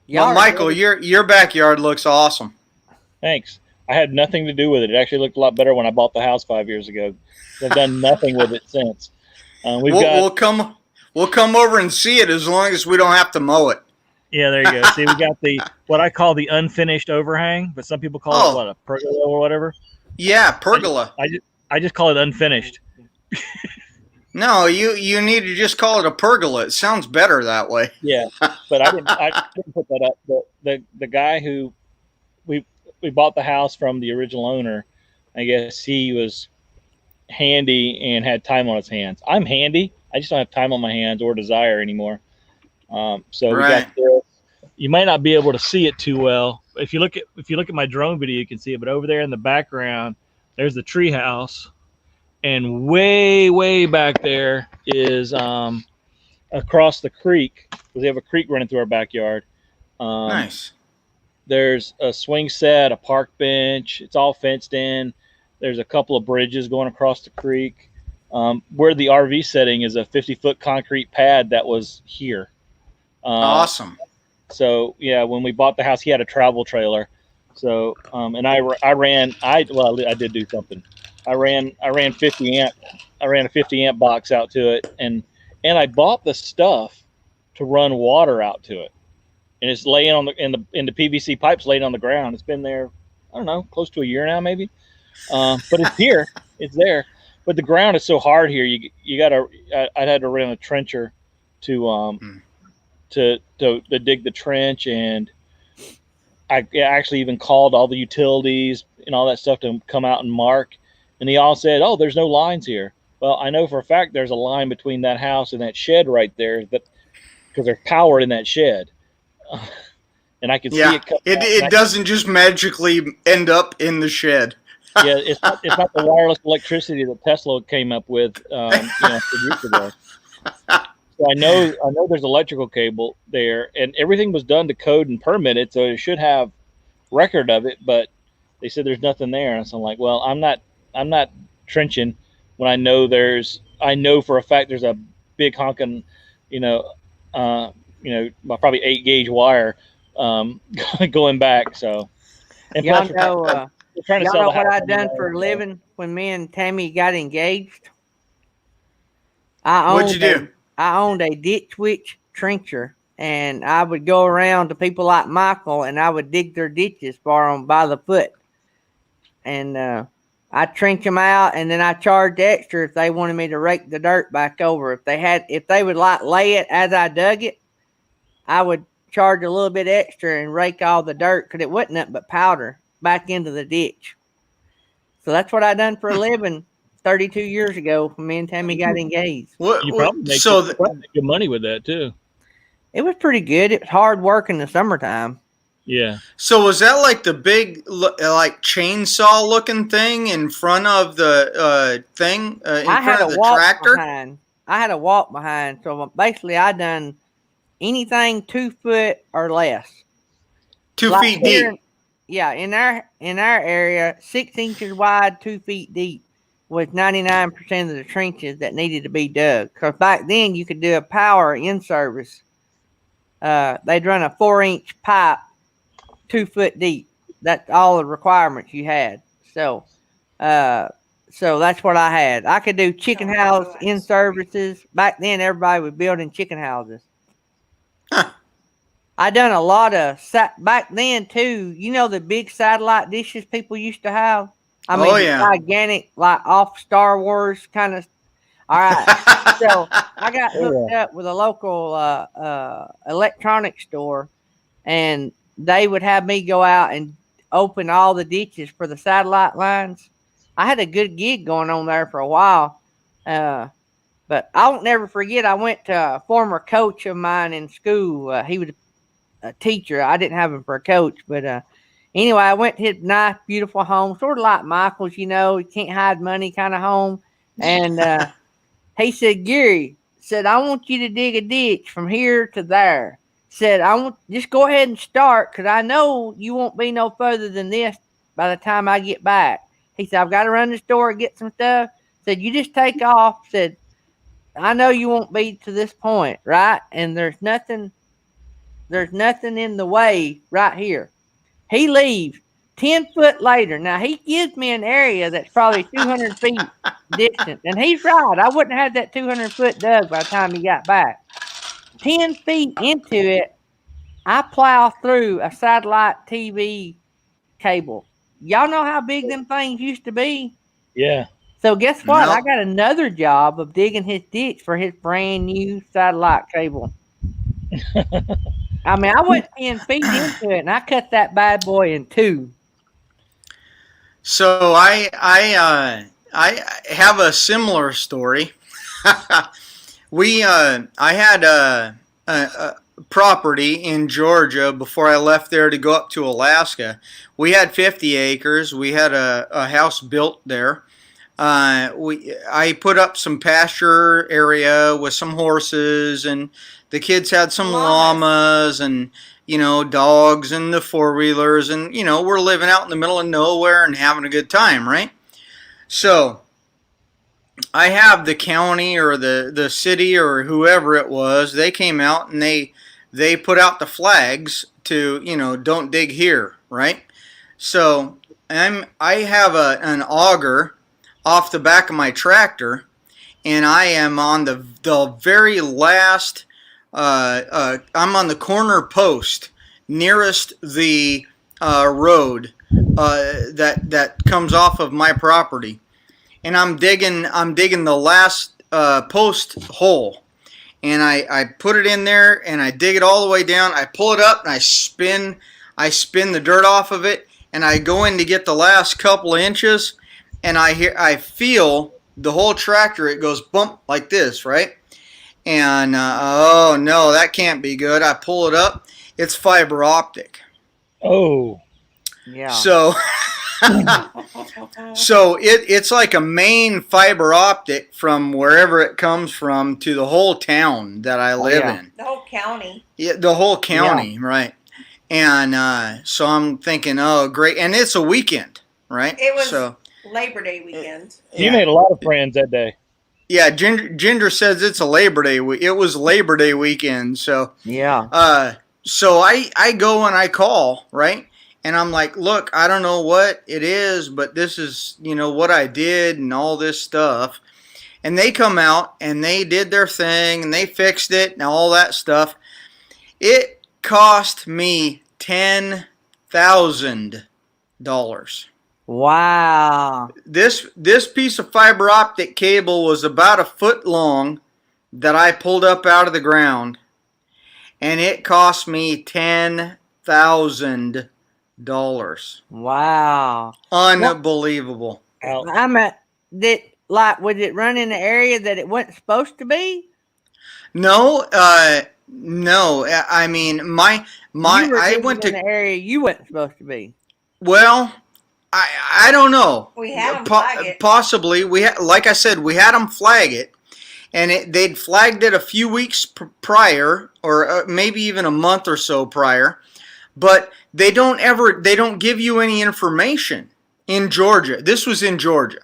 Well, Michael, your backyard looks awesome. Thanks. I had nothing to do with it. It actually looked a lot better when I bought the house 5 years ago. I've done nothing with it since. We'll come over and see it as long as we don't have to mow it. Yeah, there you go. See, we got what I call the unfinished overhang, but some people call it a pergola or whatever. Yeah, pergola. I just call it unfinished. No, you need to just call it a pergola. It sounds better that way. Yeah, but I didn't put that up. The guy who we bought the house from, the original owner, I guess he was handy and had time on his hands. I'm handy. I just don't have time on my hands or desire anymore. So we got this. You might not be able to see it too well. If you look at my drone video, you can see it. But over there in the background, there's the tree house, and way back there is across the creek, because they have a creek running through our backyard. Nice. There's a swing set, a park bench. It's all fenced in. There's a couple of bridges going across the creek. Where the RV setting is a 50-foot concrete pad that was here. Awesome. So yeah, when we bought the house, he had a travel trailer. So and I did do something. I ran 50 amp. I ran a 50 amp box out to it, and I bought the stuff to run water out to it, and it's laying on the PVC pipes laying on the ground. It's been there, I don't know, close to a year now maybe. But it's here. It's there. But the ground is so hard here. You gotta. I had to run a trencher to dig the trench, and I actually even called all the utilities and all that stuff to come out and mark. And they all said, "Oh, there's no lines here." Well, I know for a fact there's a line between that house and that shed right there, because there's power in that shed, and I can see it. It doesn't just magically end up in the shed. Yeah, it's not the wireless electricity that Tesla came up with, years ago. So I know there's electrical cable there, and everything was done to code and permitted, so it should have record of it. But they said there's nothing there, and so I'm like, well, I'm not trenching when I know for a fact there's a big honking, probably 8 gauge wire going back. So, and y'all plus, know. we're trying to Y'all sell know the house. what I done for a living when me and Tammy got engaged? What'd you do? I owned a ditch witch trencher, and I would go around to people like Michael, and I would dig their ditches for them by the foot. And I trench them out, and then I charged extra if they wanted me to rake the dirt back over. If they would like lay it as I dug it, I would charge a little bit extra and rake all the dirt, because it wasn't nothing but powder, back into the ditch. So that's what I done for a living 32 years ago when me and Tammy got engaged. You probably make good money with that too. It was pretty good. It was hard work in the summertime. Yeah. So was that like the big like chainsaw looking thing in front of the thing in front of the tractor? I had a walk behind. So basically I done anything 2 foot or less. 2 like feet deep. Yeah, in our area, 6 inches wide, 2 feet deep was 99% of the trenches that needed to be dug. Because back then you could do a power in service. They'd run a 4-inch pipe 2 foot deep. That's all the requirements you had. So that's what I had. I could do chicken house in services. Back then everybody was building chicken houses. Huh. I done a lot of back then too. You know the big satellite dishes people used to have. I mean, gigantic, like off Star Wars kind of. All right, so I got hooked up with a local electronics store, and they would have me go out and open all the ditches for the satellite lines. I had a good gig going on there for a while. But I won't never forget. I went to a former coach of mine in school. He was a teacher. I didn't have him for a coach, but anyway, I went to his nice, beautiful home, sort of like Michael's. You can't hide money kind of home. And he said, Gary said, I want you to dig a ditch from here to there. Said, I want just go ahead and start because I know you won't be no further than this by the time I get back. He said, I've got to run the store and get some stuff. Said, you just take off. Said, I know you won't be to this point, right? And there's nothing in the way right here. He leaves 10 foot later. Now he gives me an area that's probably 200 feet distant. And he's right. I wouldn't have that 200 foot dug by the time he got back. 10 feet into it, I plow through a satellite TV cable. Y'all know how big them things used to be? Yeah. So guess what? No. I got another job of digging his ditch for his brand new satellite cable. I mean, I went 10 feet into it, and I cut that bad boy in two. So I have a similar story. I had a property in Georgia before I left there to go up to Alaska. We had 50 acres. We had a house built there. I put up some pasture area with some horses, and the kids had some llamas and dogs and the four-wheelers, and we're living out in the middle of nowhere and having a good time, right? So I have the county or the city or whoever it was, they came out and they put out the flags to don't dig here, right? So I have an auger off the back of my tractor, and I am on the very last I'm on the corner post nearest the road that comes off of my property, and I'm digging the last post hole, and I put it in there and I dig it all the way down. I pull it up and I spin the dirt off of it, and I go in to get the last couple of inches, and I feel the whole tractor, it goes bump like this, right? And oh no, that can't be good. I pull it up, it's fiber optic. Oh, yeah. So it's like a main fiber optic from wherever it comes from to the whole town that I live in. The whole county. Yeah, the whole county, right? And so I'm thinking, oh great, and it's a weekend, right? It was Labor Day weekend. you made a lot of friends that day. Yeah, Ginger says it's a Labor Day. It was Labor Day weekend, so yeah. So I go and I call, right, and I'm like, look, I don't know what it is, but this is what I did and all this stuff, and they come out and they did their thing and they fixed it and all that stuff. It cost me $10,000. Wow. This piece of fiber optic cable was about a foot long that I pulled up out of the ground, and it cost me $10,000. Wow. Unbelievable. I'm at that. Like, would it run in the area that it wasn't supposed to be? No, no. I mean, I went to the area you wasn't supposed to be. Well, I don't know. We had them flag it. Possibly. Like I said, we had them flag it, and they'd flagged it a few weeks prior, or maybe even a month or so prior, but they don't give you any information in Georgia. This was in Georgia.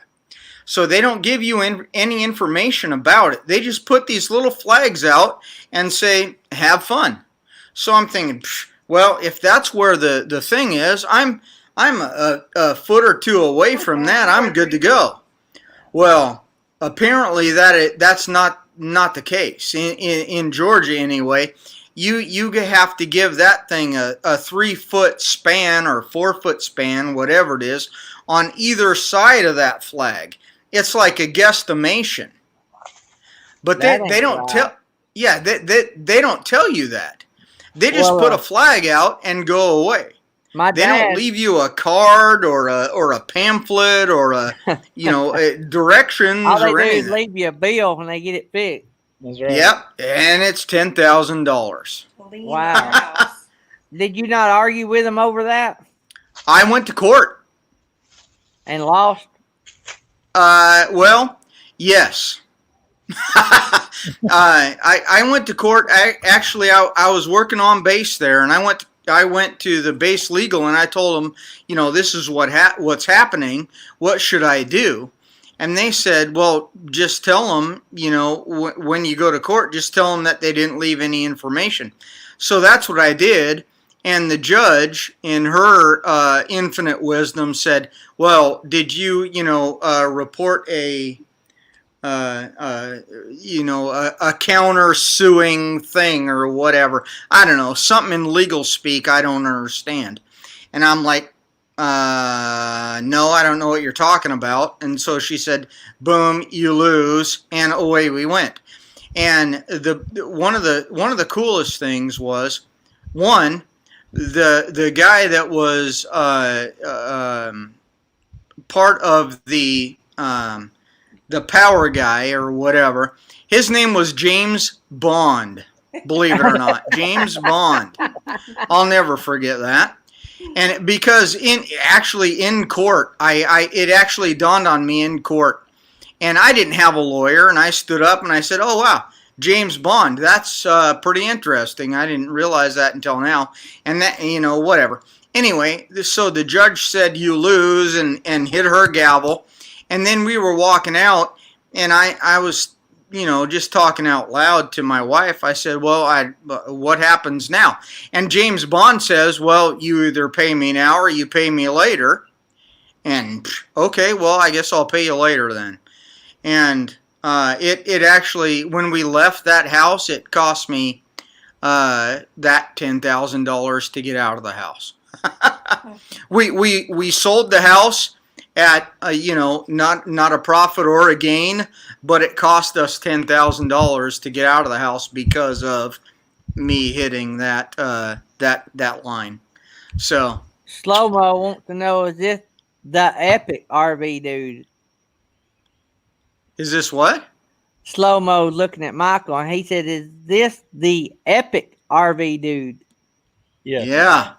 So they don't give you any information about it. They just put these little flags out and say, have fun. So I'm thinking, well, if that's where the thing is, I'm a foot or two away from that. I'm good to go. Well, apparently that's not the case in Georgia anyway. You have to give that thing a 3-foot span or 4-foot span, whatever it is, on either side of that flag. It's like a guesstimation. But they don't tell. Yeah, they don't tell you that. They just put a flag out and go away. My They don't dad, leave you a card or a pamphlet or directions all they or do is anything. leave you a bill when they get it fixed. That's right. Yep, and it's $10,000. Clean Wow. our house. Did you not argue with them over that I went to court. and lost? Well, yes. I went to court. I was working on base there, and I went to the base legal, and I told them, this is what's happening. What should I do? And they said, well, just tell them, when you go to court, just tell them that they didn't leave any information. So that's what I did. And the judge, in her infinite wisdom, said, well, did you, report a counter suing thing or whatever? I don't know, something in legal speak I don't understand. And I'm like, no, I don't know what you're talking about. And so she said, boom, you lose, and away we went. And one of the coolest things was, one, the guy that was part of the power guy or whatever, his name was James Bond. Believe it or not, James Bond. I'll never forget that. And because in court, it actually dawned on me in court, and I didn't have a lawyer, and I stood up and I said, "Oh wow, James Bond. That's pretty interesting. I didn't realize that until now." And that, whatever. Anyway, so the judge said you lose and hit her gavel, and then we were walking out, and I was just talking out loud to my wife. I said, well, what happens now? And James Bond says, well, you either pay me now or you pay me later. And okay, well, I guess I'll pay you later then. And it actually, when we left that house, it cost me that $10,000 to get out of the house. We sold the house at not a profit or a gain, but it cost us $10,000 to get out of the house because of me hitting that line. So Slow Mo wants to know, is this the epic RV dude? is this what? Slow Mo looking at Michael, and he said, is this the epic RV dude? Yes. Yeah.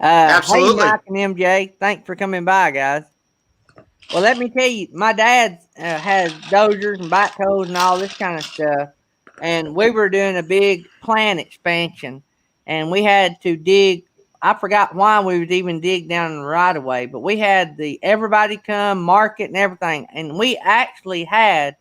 Absolutely. Hey, Mike and MJ, thanks for coming by, guys. Well, let me tell you, my dad has dozers and backhoes and all this kind of stuff, and we were doing a big plant expansion, and we had to dig. I forgot why we would even dig down in the right of way, but we had everybody come, mark it and everything, and we actually had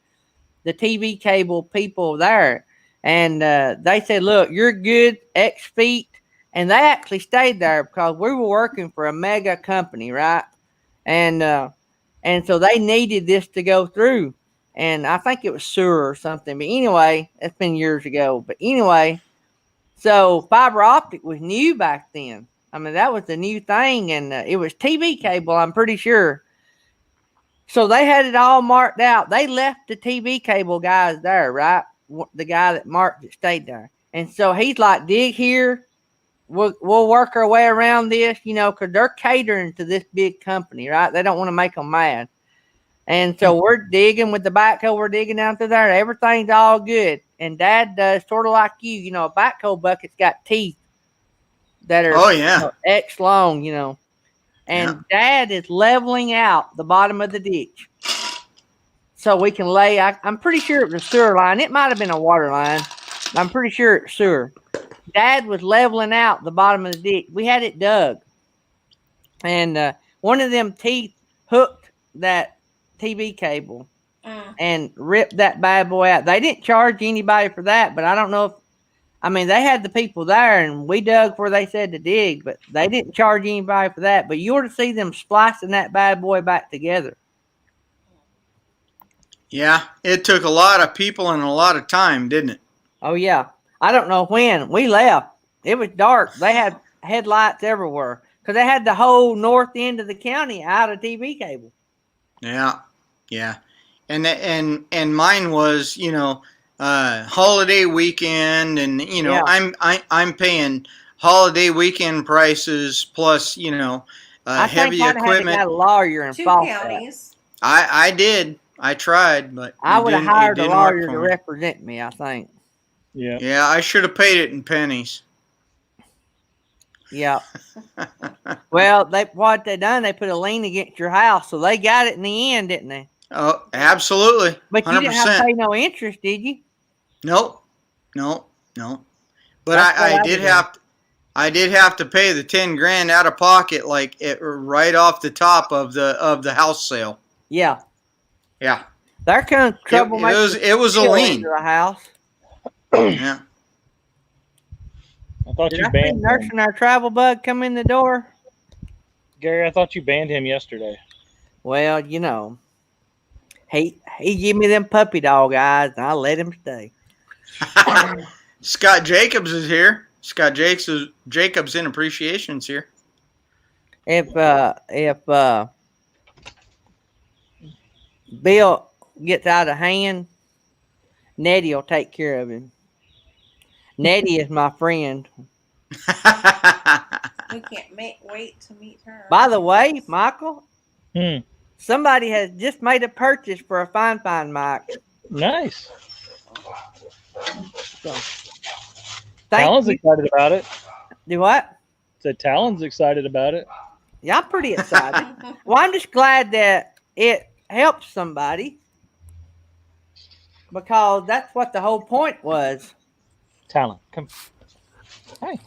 the TV cable people there, and they said, "Look, you're good, X feet," and they actually stayed there because we were working for a mega company, right? And so they needed this to go through. And I think it was sewer or something. But anyway, it's been years ago. But anyway, so fiber optic was new back then. I mean, that was the new thing. And it was TV cable, I'm pretty sure. So they had it all marked out. They left the TV cable guys there, right? The guy that marked it stayed there. And so he's like, dig here. We'll work our way around this, because they're catering to this big company, right? They don't want to make them mad. And so we're digging with the backhoe. We're digging down through there. Everything's all good. And Dad does sort of like you. A backhoe bucket's got teeth that are X long, And Dad is leveling out the bottom of the ditch so we can lay. I'm pretty sure it was a sewer line. It might have been a water line. I'm pretty sure it's sewer. Dad was leveling out the bottom of the ditch. We had it dug. And one of them teeth hooked that TV cable and ripped that bad boy out. They didn't charge anybody for that, but I don't know they had the people there, and we dug where they said to dig, but they didn't charge anybody for that. But you ought to see them splicing that bad boy back together. Yeah, it took a lot of people and a lot of time, didn't it? Oh, yeah. I don't know when. We left. It was dark. They had headlights everywhere because they had the whole north end of the county out of TV cable. Yeah. And mine was, holiday weekend, and I'm paying holiday weekend prices plus, I think heavy I'd have equipment. got a lawyer and Two fought that. counties. I did. I tried, but I would have hired a didn't work lawyer for to me. represent me, I think. Yeah. Yeah, I should have paid it in pennies. Yeah. Well, what they done, they put a lien against your house, so they got it in the end, didn't they? Oh, absolutely. But you didn't have to 100%. pay no interest, did you? Nope. Nope. Nope. But That's what I I did would've have I did have to pay the 10 grand out of pocket, like right off the top of the house sale. Yeah. Yeah. There comes troublemakers It was a steal lien. into the house. Yeah. I thought Did you I see banned him. nursing our travel bug come in the door? Gary, I thought you banned him yesterday. Well, he give me them puppy dog eyes, and I let him stay. Scott Jacobs is here. Scott Jacobs in appreciation's here. If Bill gets out of hand, Nettie will take care of him. Nettie is my friend. We can't wait to meet her. By the way, Michael, Hmm. somebody has just made a purchase for a fine mic. Nice. So, thank Talon's you. excited about it. Do what? Said Talon's excited about it. Yeah, I'm pretty excited. Well, I'm just glad that it helps somebody because that's what the whole point was. Talon, come. Hi.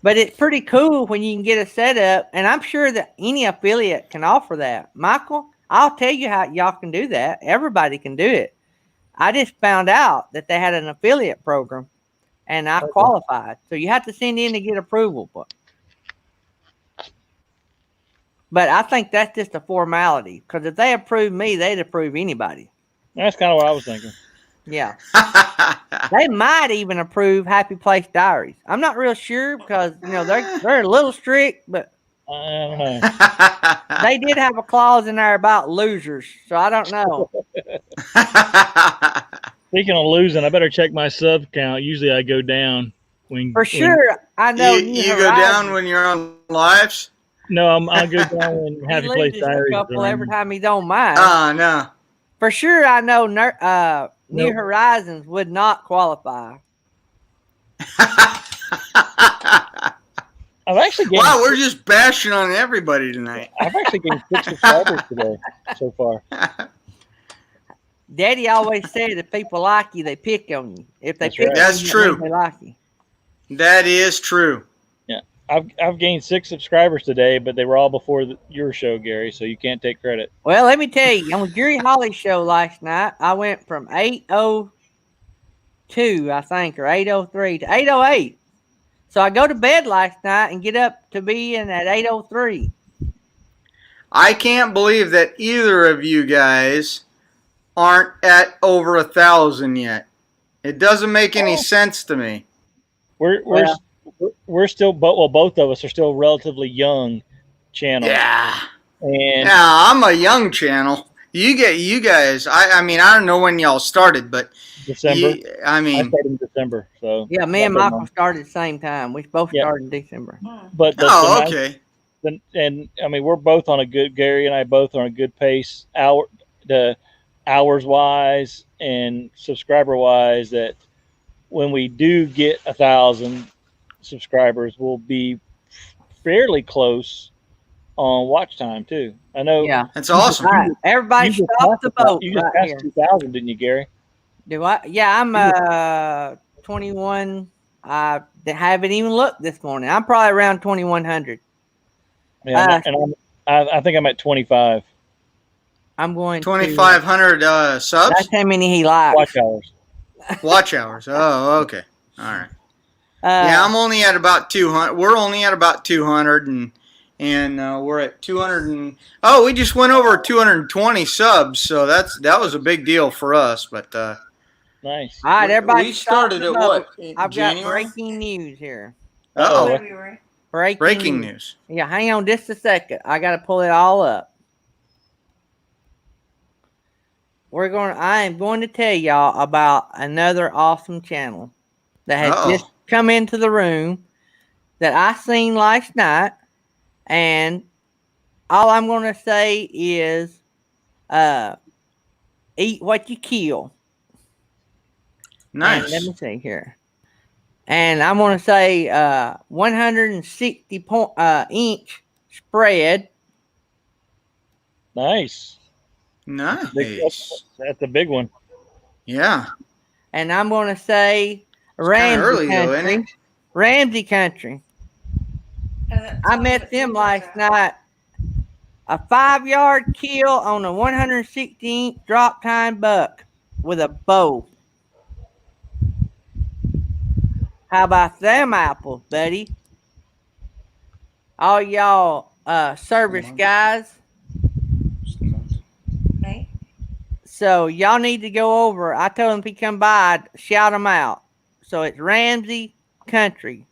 But it's pretty cool when you can get a setup, and I'm sure that any affiliate can offer that. Michael, I'll tell you how y'all can do that. Everybody can do it. I just found out that they had an affiliate program, and I qualified. So you have to send in to get approval. But I think that's just a formality, because if they approve me, they'd approve anybody. That's kind of what I was thinking. Yeah. They might even approve Happy Place Diaries. I'm not real sure because they're a little strict, but I don't know. they did have a clause in there about losers, so I don't know. Speaking of losing, I better check my sub count. Usually I go down For sure, I know you go down when you're on lives. No, I'll go down when Happy Place Diaries. A couple every time he's on mine. No. For sure, I know New Horizons would not qualify. I've actually gained. Wow, we're just bashing on everybody tonight. I've actually gained 6 subscribers today so far. Daddy always said if people like you, they pick on you. If they pick on That's you, true. They like you. That is true. Yeah, I've gained 6 subscribers today, but they were all before your show, Gary. So you can't take credit. Well, let me tell you, on Jerry Holly's show last night, I went from 8:02, I think, or 8:03 to 8:08. So I go to bed last night and get up to be in at 8:03. I can't believe that either of you guys aren't at over 1,000 yet. It doesn't make any sense to me. We're still, both of us are still relatively young channels. Yeah. And yeah, I'm a young channel. You guys. I mean, I don't know when y'all started, but December. I started in December, so yeah, me and Michael started at the same time. We both started in December. But okay. And I mean, we're both on a good. Gary and I both on a good pace. Hours wise and subscriber wise, that when we do get 1,000 subscribers, we'll be fairly close on watch time too. I know. Yeah, that's awesome. Right. Everybody stop the boat. You just passed 2,000, didn't you, Gary? Do I? Yeah, I'm 21. I haven't even looked this morning. I'm probably around 2,100. Yeah, I think I'm at 25. I'm going 2,500 subs. That's how many he likes. Watch hours. Watch hours. Oh, okay. All right. Yeah, I'm only at about 200. We're only at about 200, and we're at 200. We just went over 220 subs, so that was a big deal for us. But nice. All right, everybody. We started at what? I've January? got breaking news here. Breaking news. Yeah, hang on just a second. I got to pull it all up. I am going to tell y'all about another awesome channel that has just come into the room. that I seen last night, and all I'm going to say is eat what you kill. Nice. And let me see here. And I'm going to say 160 inch spread. Nice. Nice. That's a big one. Yeah. And I'm going to say Kinda Ramsey early though, country. ain't it? Ramsey country. I met them last night. A 5-yard kill on a 160 inch drop tine buck with a bow. How about them apples, buddy? All y'all service guys. Right? So y'all need to go over. I told him if he come by, I'd shout him out. So it's Ramsey Country.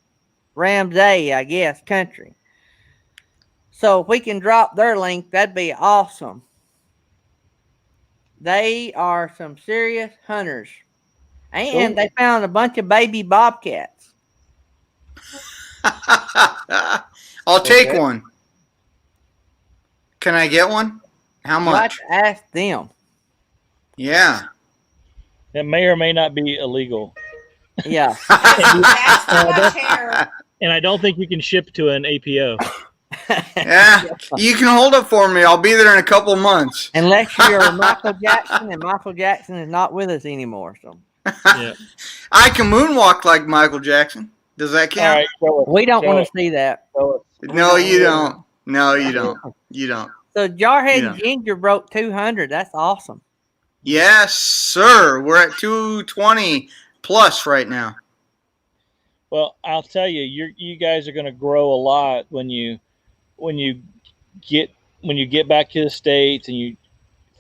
Ramsey, I guess, Country. So if we can drop their link, that'd be awesome. They are some serious hunters. And they found a bunch of baby bobcats. I'll take one. Can I get one? How You have much? to ask them. Yeah. That may or may not be illegal. Yeah. That's too much hair. And I don't think you can ship to an APO. Yeah. You can hold it for me. I'll be there in a couple months. Unless you're Michael Jackson, and Michael Jackson is not with us anymore. So Yeah. I can moonwalk like Michael Jackson. Does that All count? right. Show us. we don't Show want us. to see that. Show us. No, you don't. No, you don't. You don't. So Jarhead Yeah. and Ginger broke 200. That's awesome. Yes, sir. We're at 220 plus right now. Well, I'll tell you, you guys are going to grow a lot when you get back to the States and you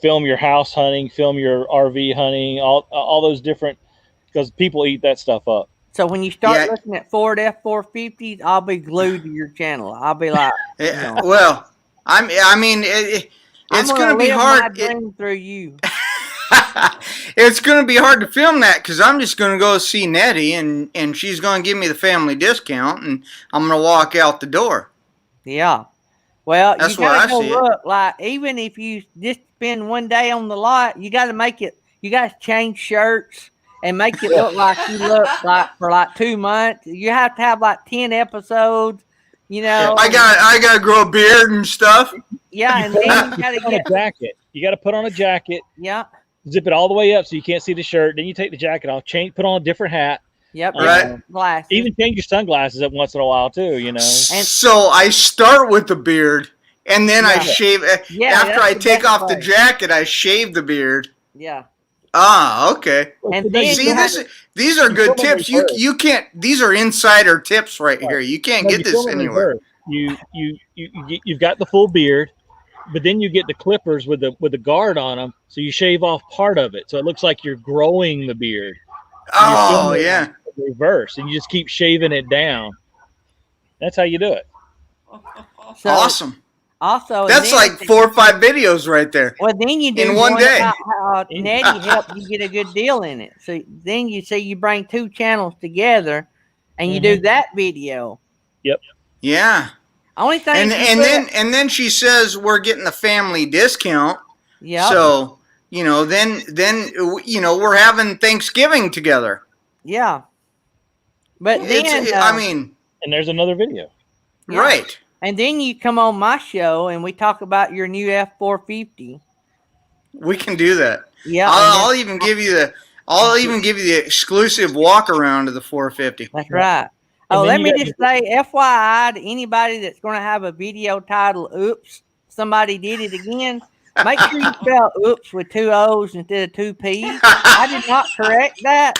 film your house hunting, film your RV hunting, all those different, because people eat that stuff up. So when you start Yeah. looking at Ford F-450s, I'll be glued to your channel. I'll be like, Yeah, know. well, I mean, it's going to be live hard. my dream through you. It's going to be hard to film that because I'm just going to go see Nettie and she's going to give me the family discount and I'm going to walk out the door. Yeah. Well, That's you where gotta I go see it. look. Like, even if you just spend one day on the lot, you got to make it. You got to change shirts and make it look like you look like for like 2 months. You have to have like 10 episodes. You know. I got to grow a beard and stuff. Yeah, and then you got to Put on a get. jacket. You got to put on a jacket, Yeah. zip it all the way up so you can't see the shirt. Then you take the jacket off, put on a different hat. Yep. Right. Glasses. Even change your sunglasses up once in a while too. You know. So I start with the beard and then I Yeah. shave. Yeah, After that's I the take best off the way. jacket, I shave the beard. Yeah. Ah, okay. And then See, you have these are good film in tips. reverse. You can't. These are insider tips right here. You can't No, get you this film it in anywhere. reverse. You've got the full beard, but then you get the clippers with the guard on them, so you shave off part of it, so it looks like you're growing the beard. Oh yeah. In reverse, and you just keep shaving it down. That's how you do it. so Awesome. Also, That's then- like 4 or 5 videos right there. Well, then you do in one day. about how Nettie helped you get a good deal in it. So then you see you bring 2 channels together, and you do that video. Yeah. Only thing. And then she says we're getting the family discount. Yeah. So, then we're having Thanksgiving together. Yeah. But then, I mean, And there's another video. Yeah. right. and then you come on my show and we talk about your new F-450. We can do that. Yeah. I'll even give you the exclusive walk around of the 450. That's right. And Oh, then let you me got just say, FYI, to anybody that's going to have a video titled "Oops, Somebody Did It Again," make sure you spell "Oops" with 2 O's instead of 2 P's. I did not correct that.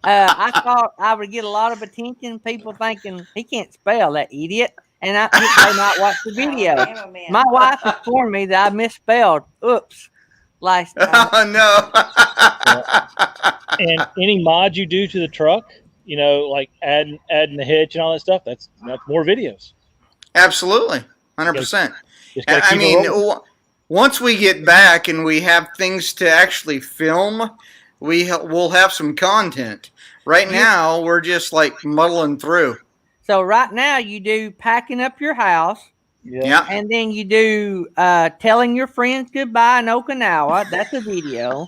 I thought I would get a lot of attention. People thinking he can't spell, that idiot, and I think they might watch the video. My wife informed me that I misspelled "Oops" last time. Oh no. And any mod you do to the truck, like adding the hitch and all that stuff, that's more videos. Absolutely. 100%. Just gotta I keep it mean, rolling. once we get back and we have things to actually film, we'll have some content. Right now, we're just like muddling through. So right now you do packing up your house, Yeah. and then you do telling your friends goodbye in Okinawa. That's a video.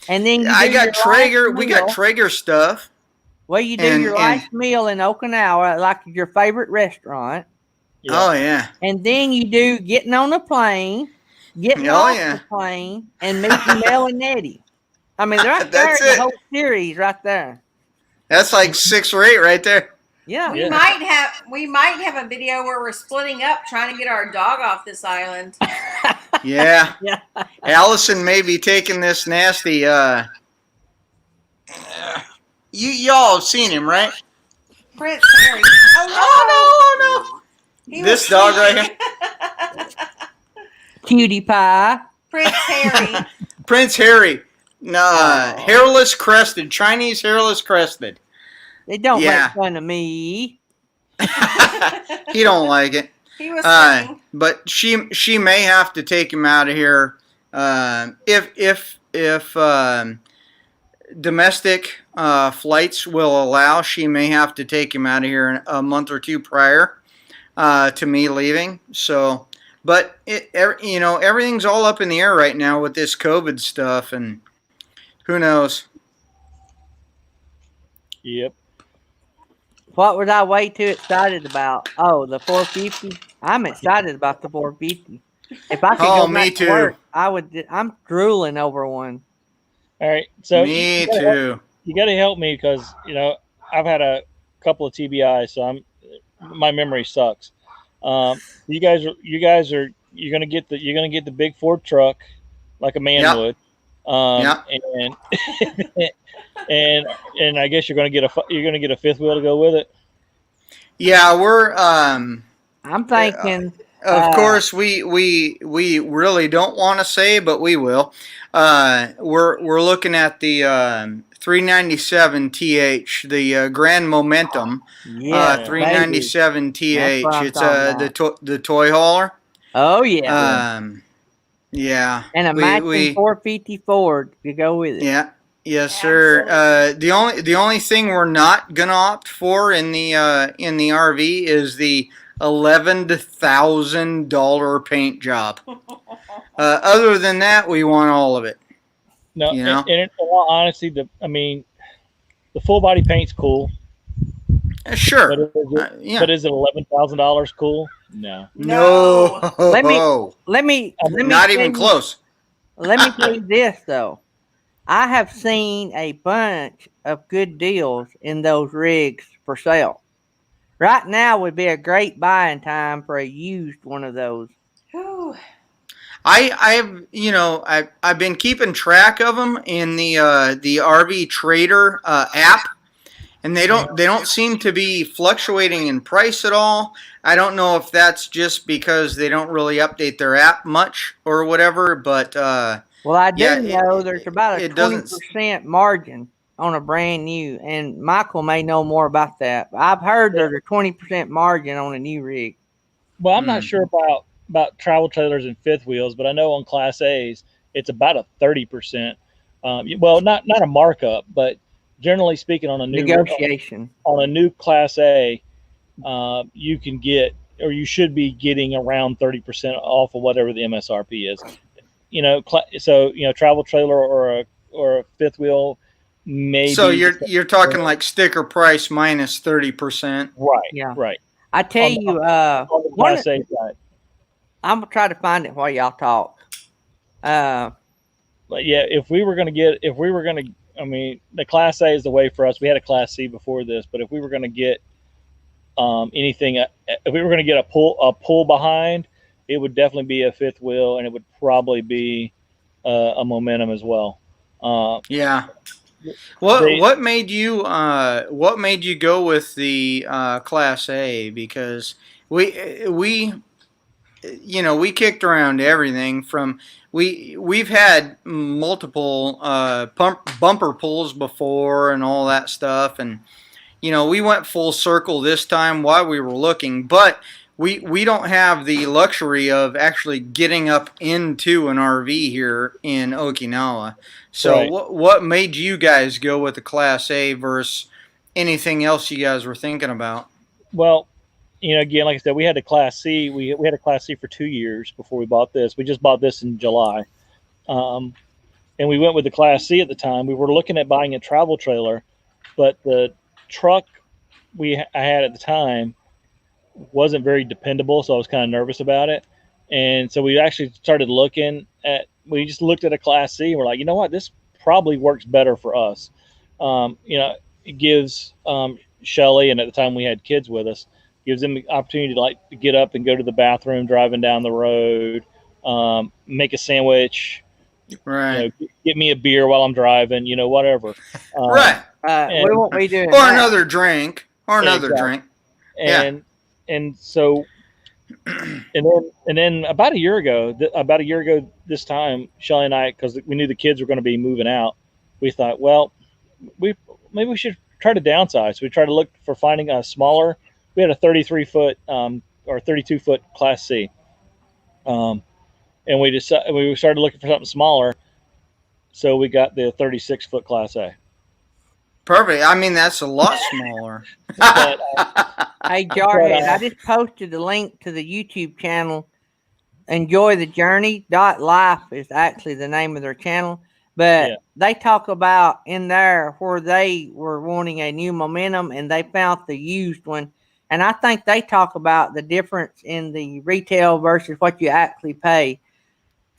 And then you I do got your last Traeger. We got meal. Traeger stuff. Well, you do And your last meal in Okinawa, like your favorite restaurant. Yeah. oh yeah. And then you do getting on a plane, getting Oh off yeah. the plane, and meeting Mel and Eddie. I mean, right there That's in the it. whole series, right there. That's like 6 or 8 right there. Yeah. We might have a video where we're splitting up trying to get our dog off this island. Yeah. Yeah. Allison may be taking this nasty. Y'all have seen him, right? Prince Harry. Oh no! He This was dog right sleeping. Cutie pie. Prince Harry. Prince Harry. No, Oh. hairless crested, Chinese hairless crested. They don't Yeah. make fun of me. He don't like it. He was sleeping. But she may have to take him out of here if domestic flights will allow. She may have to take him out of here a month or two prior to me leaving. So, but everything's all up in the air right now with this COVID stuff, and who knows? Yep. What was I way too excited about? Oh, the 450. I'm excited about the 450. If I could go me back to too. work, I would. I'm drooling over one. All right. So Me too. You got to help me because I've had a couple of TBIs, so my memory sucks. You guys are you're gonna get the big Ford truck like a man Yep. would. Yep. And I guess you're gonna get a fifth wheel to go with it. Yeah, we're I'm thinking. of course we really don't want to say, but we will. We're looking at the 397 TH, the Grand Momentum. Yeah, 397 baby. That's what TH. I'm It's talking the toy hauler. Oh yeah. Yeah. And a matching 450 Ford to go with it. Yeah. Yes, sir. The only thing we're not gonna opt for in the RV is the $11,000 paint job. Other than that, we want all of it. No, You know? and in all honesty, the full body paint's cool. Sure. But yeah. But is it $11,000 cool? No. No. Let me Not tell even you- close. Let me tell you this though. I have seen a bunch of good deals in those rigs for sale. Right now would be a great buying time for a used one of those. Whew. I've been keeping track of them in the RV Trader app, and they don't seem to be fluctuating in price at all. I don't know if that's just because they don't really update their app much or whatever, but Well, I do yeah, know there's about a it doesn't- 20% margin on a brand new, and Michael may know more about that. But I've heard there's a 20% margin on a new rig. Well, I'm not sure about travel trailers and fifth wheels, but I know on Class A's it's about a 30%. Well, not a markup, but generally speaking, on a new Negotiation. on a new Class A, you can get, or you should be getting, around 30% off of whatever the MSRP is. Travel trailer or a fifth wheel, maybe. So you're talking like sticker price minus 30%. Right. Yeah. Right. I tell you, On the one, Class A side. I'm gonna try to find it while y'all talk. But yeah, if we were gonna, I mean, the Class A is the way for us. We had a Class C before this, but if we were gonna get anything, if we were gonna get a pull behind, it would definitely be a fifth wheel, and it would probably be a Momentum as well. Yeah. What made you go with the Class A? Because we kicked around everything from we've had multiple bumper pulls before and all that stuff, and we went full circle this time while we were looking, but we don't have the luxury of actually getting up into an RV here in Okinawa. So Right. what made you guys go with the Class A versus anything else you guys were thinking about? Well, again, like I said, we had a Class C. We had a Class C for 2 years before we bought this. We just bought this in July, um, and we went with the Class C at the time. We were looking at buying a travel trailer, but the truck I had at the time wasn't very dependable, so I was kind of nervous about it. And so we actually started looking at. We just looked at a Class C, and we're like, you know what, this probably works better for us. It gives Shelly, and at the time we had kids with us, gives them the opportunity to get up and go to the bathroom driving down the road, make a sandwich, Right. Get me a beer while I'm driving, whatever. Right. We won't be doing Or that. another drink. Or another drink. Yeah. And so, and then about a year ago this time, Shelly and I, because we knew the kids were going to be moving out, we thought, well, maybe we should try to downsize. We tried to look for finding a smaller. We had a 33-foot or 32-foot Class C, and we started looking for something smaller. So we got the 36-foot Class A. Perfect. I mean, that's a lot smaller. But, hey, Jarhead, I just posted the link to the YouTube channel. Enjoy the Journey. Life is actually the name of their channel. But they talk about in there where they were wanting a new Momentum and they found the used one. And I think they talk about the difference in the retail versus what you actually pay.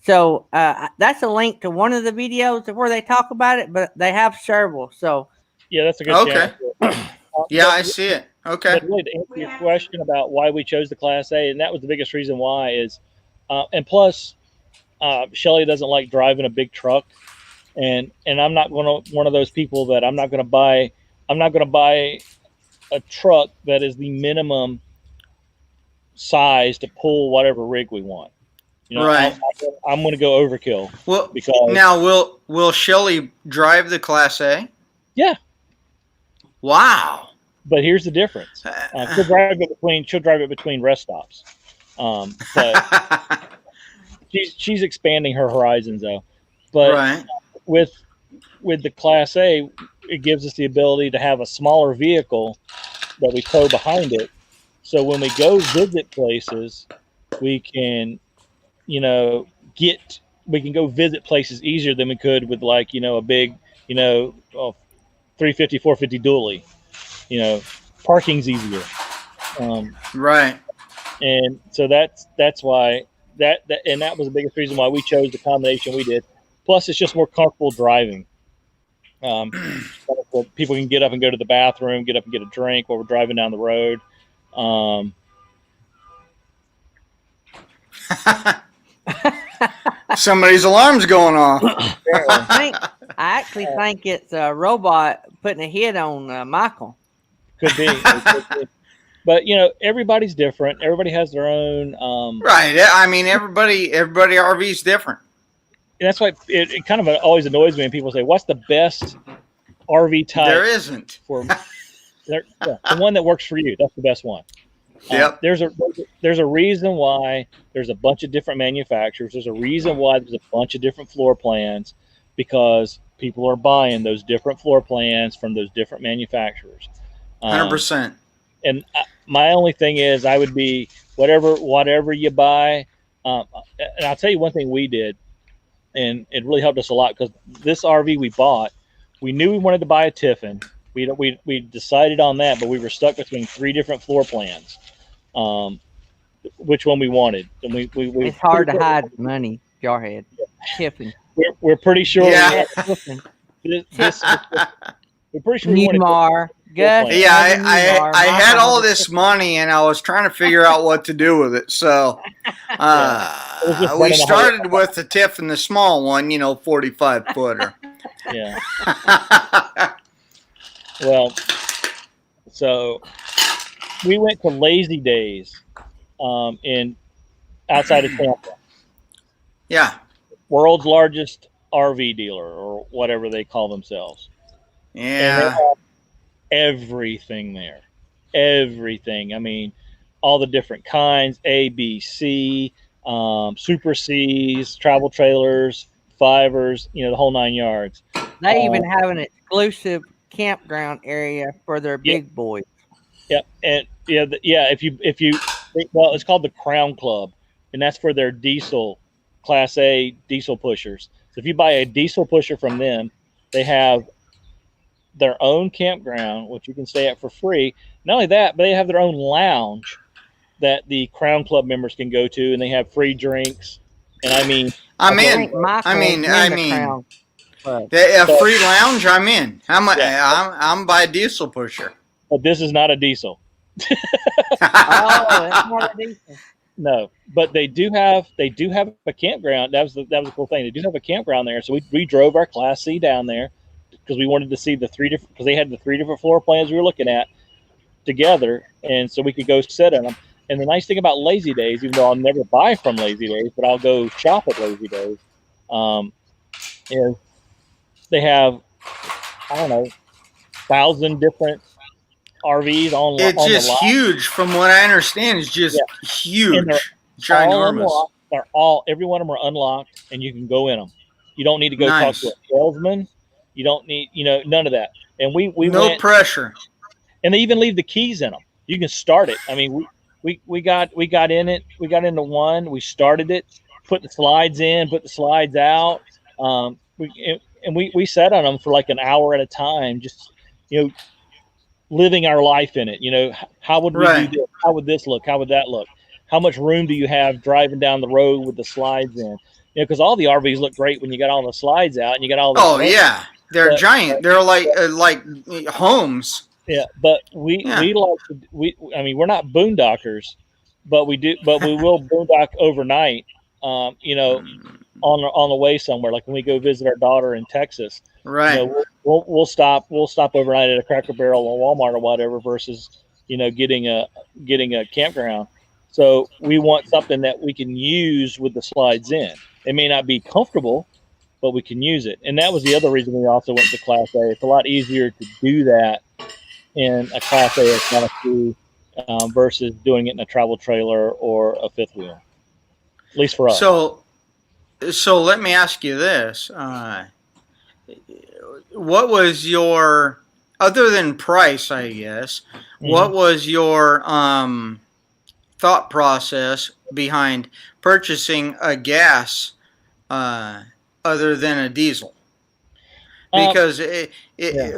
So that's a link to one of the videos where they talk about it, but they have several. So yeah, that's a good channel. Yeah, I see it. Okay. But really, to answer your question about why we chose the Class A, and that was the biggest reason why is, and plus, Shelly doesn't like driving a big truck, and I'm not one of those people that I'm not going to buy a truck that is the minimum size to pull whatever rig we want. Right. I'm going to go overkill. Well, because now will Shelly drive the Class A? Yeah. Wow. But here's the difference. She'll drive it between rest stops. But she's expanding her horizons though. But with the Class A, it gives us the ability to have a smaller vehicle that we tow behind it. So when we go visit places, we can, go visit places easier than we could with a big, 350, 450 dually. Parking's easier. Right. And so that's why that was the biggest reason why we chose the combination we did. Plus, it's just more comfortable driving. People can get up and go to the bathroom, get up and get a drink while we're driving down the road. Somebody's alarm's going off. I actually think it's a robot putting a hit on Michael. Could be. But everybody's different. Everybody has their own. Right. I mean, everybody RV is different. And that's why it kind of always annoys me when people say, "What's the best RV type?" There isn't. The one that works for you. That's the best one. Yep. There's a reason why there's a bunch of different manufacturers. There's a reason why there's a bunch of different floor plans, because people are buying those different floor plans from those different manufacturers. 100%. And my only thing is, I would be whatever you buy. And I'll tell you one thing we did, and it really helped us a lot, because this RV we bought, we knew we wanted to buy a Tiffin. We decided on that, but we were stuck between 3 different floor plans. Which one we wanted, and we it's hard to hide money, Jarhead. Tiffin. We're pretty sure. Yeah. We're pretty sure Newmar. Yeah, I had all this money and I was trying to figure out what to do with it. So we started with the Tiffin, the small one, 45 footer. Yeah. Well, so we went to Lazy Days outside of Tampa. Yeah. World's largest RV dealer, or whatever they call themselves. Yeah. Everything there. Everything. I mean, all the different kinds, A, B, C, Super Cs, travel trailers, fivers, the whole 9 yards. They even have an exclusive campground area for their big boys. Yep. If you well, it's called the Crown Club, and that's for their diesel, Class A diesel pushers. So if you buy a diesel pusher from them, they have their own campground, which you can stay at for free. Not only that, but they have their own lounge that the Crown Club members can go to, and they have free drinks. And I mean, I'm I in. think Michael I mean, is I in the mean, Crown Club. a but, free lounge. I'm in. yeah, I'm by diesel pusher. but this is not a diesel. Oh, that's not a diesel. No, but they do have a campground. That was the cool thing. They do have a campground there. So we drove our Class C down there because we wanted to see the three different, because they had the three different floor plans we were looking at together, and so we could go sit in them. And the nice thing about Lazy Days, even though I'll never buy from Lazy Days, but I'll go shop at Lazy Days, is they have, I don't know, 1,000 different RVs It's on the just lot. huge, from what I understand. It's just And they're huge, all ginormous. unlocked. Every one of them are unlocked, and you can go in them. You don't need to go talk to a Nice. salesman. You don't need, none of that. And we No went, pressure. and they even leave the keys in them. You can start it. I mean, we got in it. We got into one. We started it, put the slides in, put the slides out. We sat on them for like an hour at a time, just living our life in it. How would we do this? How would this look? How would that look? How much room do you have driving down the road with the slides in? Because all the RVs look great when you got all the slides out and you got all the. Oh yeah, they're giant. They're like homes. Yeah, but we like to, we're not boondockers, but we will boondock overnight. On the way somewhere, like when we go visit our daughter in Texas. Right. We'll stop overnight at a Cracker Barrel or Walmart or whatever versus getting a campground. So we want something that we can use with the slides in. It may not be comfortable, but we can use it. And that was the other reason we also went to Class A. It's a lot easier to do that in a Class A or Class B versus doing it in a travel trailer or a fifth wheel. At least for us. So let me ask you this. What was your, other than price, I guess, what was your thought process behind purchasing a gas other than a diesel? Because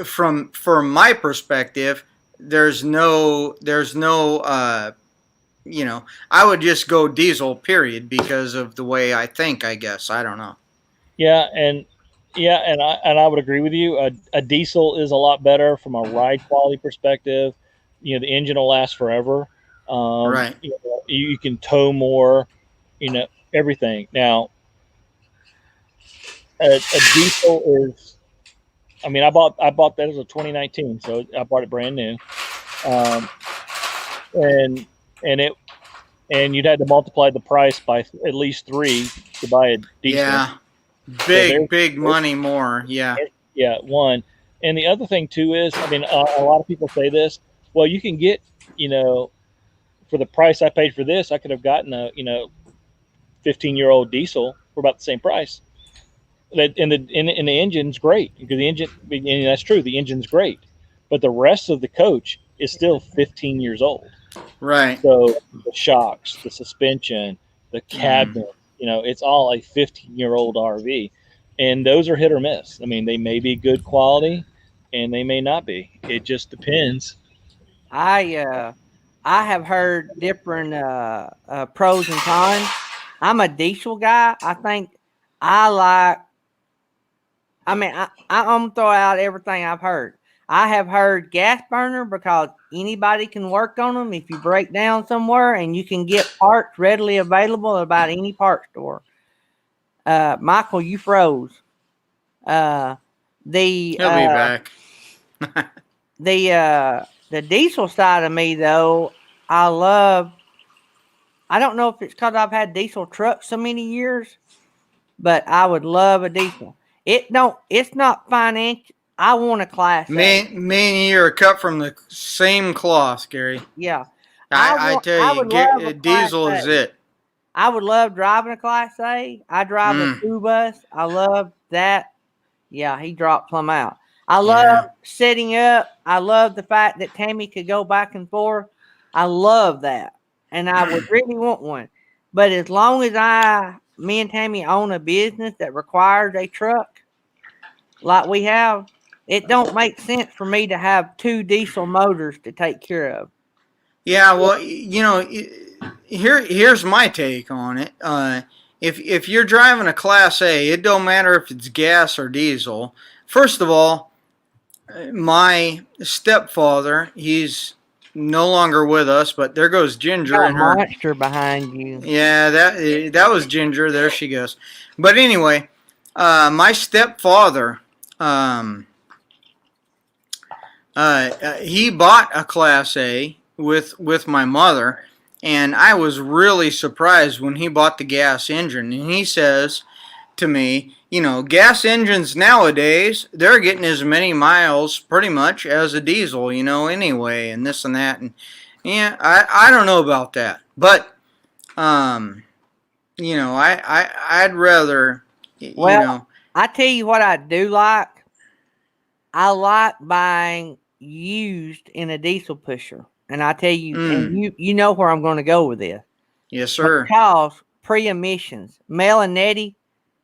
from my perspective, there's no I would just go diesel, period, because of the way I think, I guess. I don't know. Yeah, and I would agree with you. A diesel is a lot better from a ride quality perspective. The engine will last forever. Right. You can tow more. Everything. Now, a diesel is. I mean, I bought that as a 2019, so I bought it brand new. And you'd had to multiply the price by at least 3 to buy a diesel. Yeah, big money more. Yeah. Yeah, one. And the other thing too is, I mean, a lot of people say this. Well, you can get, for the price I paid for this, I could have gotten a 15-year-old diesel for about the same price. And the engine's great, because the engine, and that's true, the engine's great, but the rest of the coach is still 15 years old. Right. So the shocks, the suspension, the cabinet, it's all a 15-year-old RV, and those are hit or miss. I mean, they may be good quality, and they may not be. It just depends. I have heard different pros and cons. I'm a diesel guy. I think I like. I'm gonna throw out everything I've heard. I have heard gas burner because anybody can work on them if you break down somewhere, and you can get parts readily available at about any part store. Michael, you froze. He'll be back. The diesel side of me, though, I don't know if it's because I've had diesel trucks so many years, but I would love a diesel. It's not financial. I want a Class A. Me and you are cut from the same cloth, Gary. Yeah. I tell you, diesel is it. I would love driving a Class A. I drive a school bus. I love that. Yeah, he dropped plumb out. I love setting up. I love the fact that Tammy could go back and forth. I love that, and I would really want one. But as long as me and Tammy own a business that requires a truck like we have, it don't make sense for me to have 2 diesel motors to take care of. Yeah, well, here's my take on it. If you're driving a Class A, it don't matter if it's gas or diesel. First of all, my stepfather, he's no longer with us, but there goes Ginger Got a and her. monster behind you. Yeah, that was Ginger. There she goes. But anyway, my stepfather, um, he bought a Class A with my mother, and I was really surprised when he bought the gas engine. And he says to me, gas engines nowadays, they're getting as many miles pretty much as a diesel, anyway, and this and that. And yeah, I don't know about that, but I'd rather, Well, I tell you what I do like. I like buying used in a diesel pusher. And I tell you, and you know where I'm going to go with this. Yes, sir. Because pre-emissions, Mel and Nettie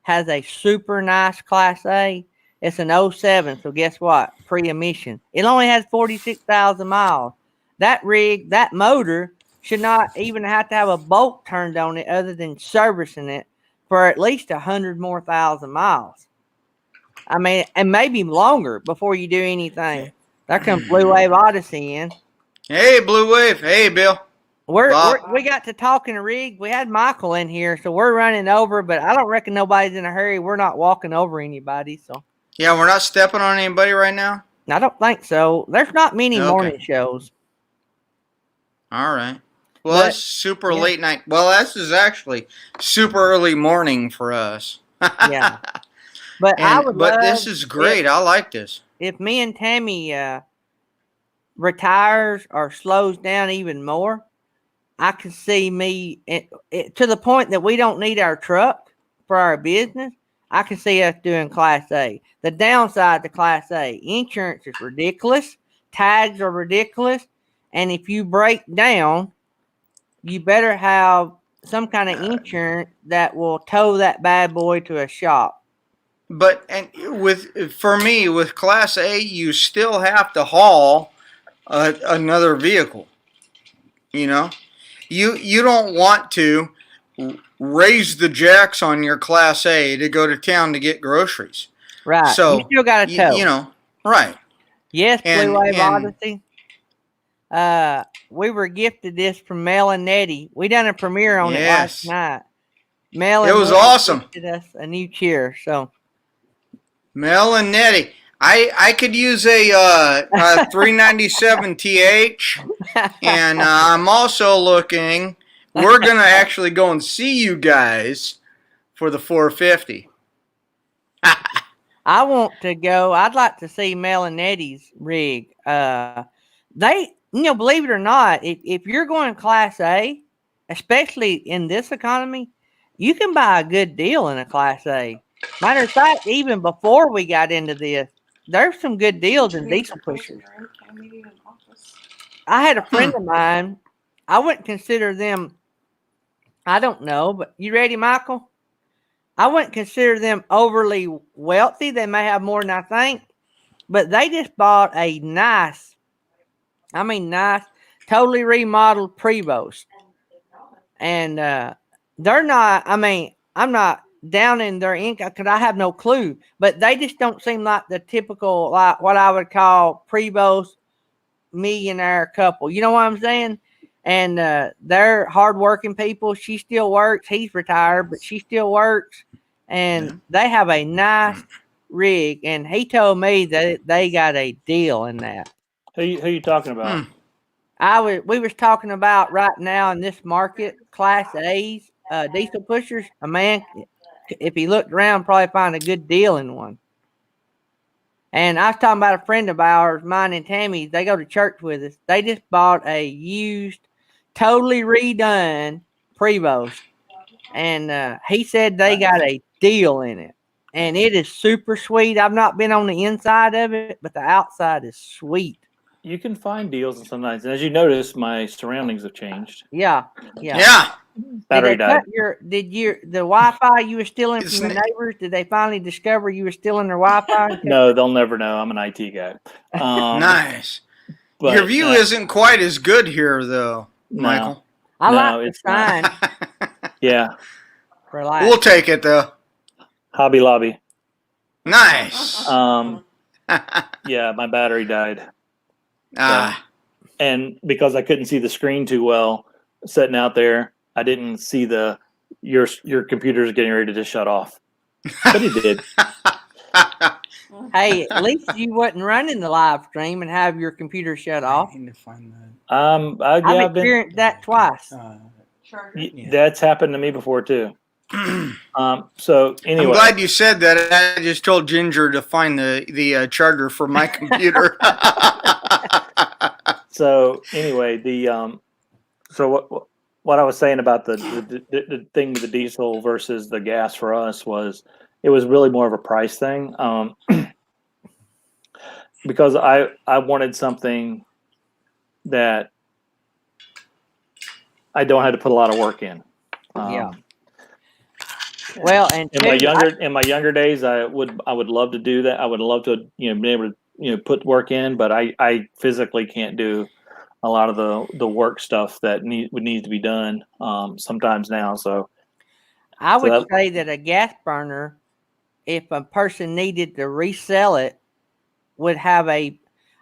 has a super nice Class A. It's an 07, so guess what? Pre-emission. It only has 46,000 miles. That rig, that motor, should not even have to have a bolt turned on it other than servicing it for at least 100 more thousand miles. I mean, and maybe longer before you do anything. There comes Blue Wave Odyssey in. Hey, Blue Wave. Hey, Bill. We got to talking a rig. We had Michael in here, so we're running over, but I don't reckon nobody's in a hurry. We're not walking over anybody, so. Yeah, we're not stepping on anybody right now? I don't think so. There's not many morning shows. All right. Well, it's super late night. Well, this is actually super early morning for us. Yeah. But this is great. I like this. If me and Tammy retires or slows down even more, I can see me to the point that we don't need our truck for our business. I can see us doing Class A. The downside to Class A, insurance is ridiculous. Tags are ridiculous. And if you break down, you better have some kind of insurance that will tow that bad boy to a shop. But for me, with Class A, you still have to haul another vehicle. You don't want to raise the jacks on your Class A to go to town to get groceries. Right. So you still got to tow. Right. Yes, Blue Wave Odyssey. We were gifted this from Mel and Nettie. We done a premiere on it last night. Mel and it was awesome. Gifted us a new chair. So Mel and Nettie. I could use a 397 TH, and I'm also looking. We're gonna actually go and see you guys for the 450. I want to go. I'd like to see Mel and Nettie's rig. They, believe it or not, if you're going Class A, especially in this economy, you can buy a good deal in a Class A. Matter of fact, even before we got into this, there's some good deals in diesel pushers. I had a friend of mine. I wouldn't consider them, I don't know, but you ready, Michael? I wouldn't consider them overly wealthy. They may have more than I think, but they just bought a nice, totally remodeled Prevost. And they're not, I'm not down in their income because I have no clue, but they just don't seem like the typical, like what I would call Prevost millionaire couple. You know what I'm saying? And they're hardworking people. She still works. He's retired, but she still works. And they have a nice rig. And he told me that they got a deal in that. Who you talking about? We was talking about right now in this market, Class A's, diesel pushers. A man, if he looked around, probably find a good deal in one. And I was talking about a friend of ours, mine and Tammy. They go to church with us. They just bought a used, totally redone Prevost. And he said they got a deal in it. And it is super sweet. I've not been on the inside of it, but the outside is sweet. you can find deals and sometimes. And as you notice, my surroundings have changed. Yeah. Yeah. Battery died. The Wi-Fi you were stealing It's from the n- neighbors? Did they finally discover you were stealing their Wi-Fi? No, they'll never know. I'm an IT guy. Nice. But, Your view isn't quite as good here, though, No. Michael. I No, like the it's not. sign. Yeah. Relax. We'll take it, though. Hobby Lobby. Nice. Yeah, my battery died. Ah. And because I couldn't see the screen too well sitting out there, I didn't see your computer's getting ready to just shut off. But it did. Hey, at least you wasn't running the live stream and have your computer shut off. I need to find that. I've experienced that twice. That's happened to me before too. So anyway, I'm glad you said that. I just told Ginger to find the charger for my computer. So anyway, so what I was saying about the thing with the diesel versus the gas for us was it was really more of a price thing. Because I wanted something that I don't have to put a lot of work in. Yeah. Well, and in my younger days, I would love to do that. I would love to be able to put work in, but I physically can't do a lot of the work stuff that would need to be done sometimes now. So I would say that a gas burner, if a person needed to resell it, would have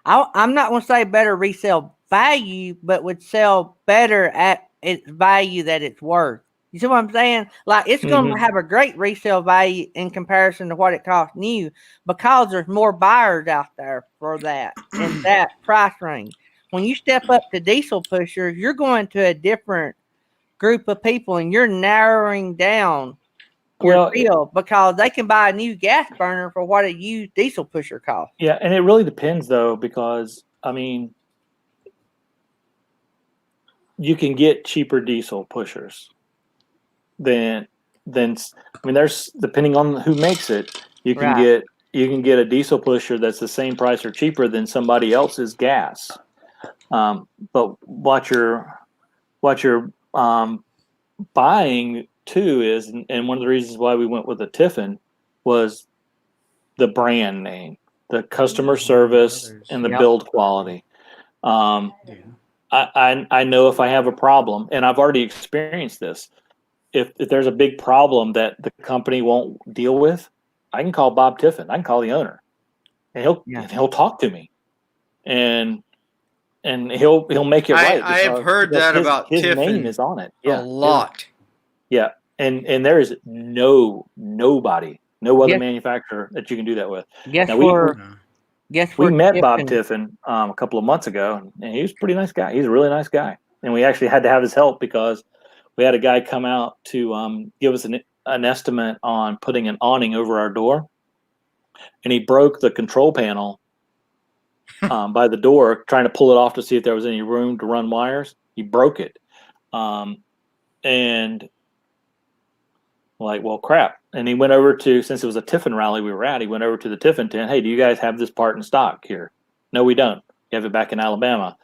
I'm not going to say better resale value, but would sell better at its value that it's worth. You see what I'm saying? Like, it's going to have a great resale value in comparison to what it costs new, because there's more buyers out there for that in that price range. When you step up to diesel pushers, you're going to a different group of people, and you're narrowing down your field because they can buy a new gas burner for what a used diesel pusher costs. Yeah, and it really depends though, because I mean, you can get cheaper diesel pushers than there's, depending on who makes it, you can get a diesel pusher that's the same price or cheaper than somebody else's gas. But what you're buying too is, and one of the reasons why we went with the Tiffin was the brand name, the customer service, and the build quality. I know if I have a problem, and I've already experienced this, if there's a big problem that the company won't deal with, I can call Bob Tiffin. I can call the owner, and he'll talk to me, and he'll make it right. I have heard that about his Tiffin. name is on it. Yeah, a lot. Yeah, and there is nobody, no other manufacturer that you can do that with. We met Bob Tiffin a couple of months ago, and he was a pretty nice guy. He's a really nice guy, and we actually had to have his help because we had a guy come out to give us an estimate on putting an awning over our door, and he broke the control panel by the door, trying to pull it off to see if there was any room to run wires. He broke it, and like, well, crap. And he went over to, since it was a Tiffin rally we were at, he went over to the Tiffin tent. Hey, do you guys have this part in stock here? No, we don't. You have it back in Alabama.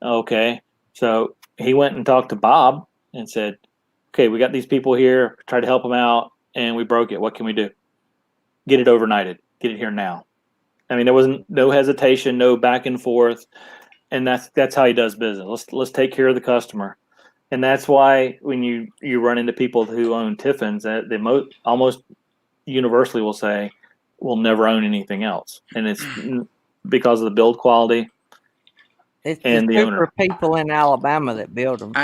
Okay. So he went and talked to Bob and said, okay, we got these people here, tried to help them out, and we broke it. What can we do? Get it overnighted. Get it here now. I mean, there wasn't no hesitation, no back and forth. And that's how he does business. Let's take care of the customer. And that's why when you run into people who own Tiffins, they almost universally will say, we'll never own anything else. And it's because of the build quality. It's and the owner. People in Alabama that build them. The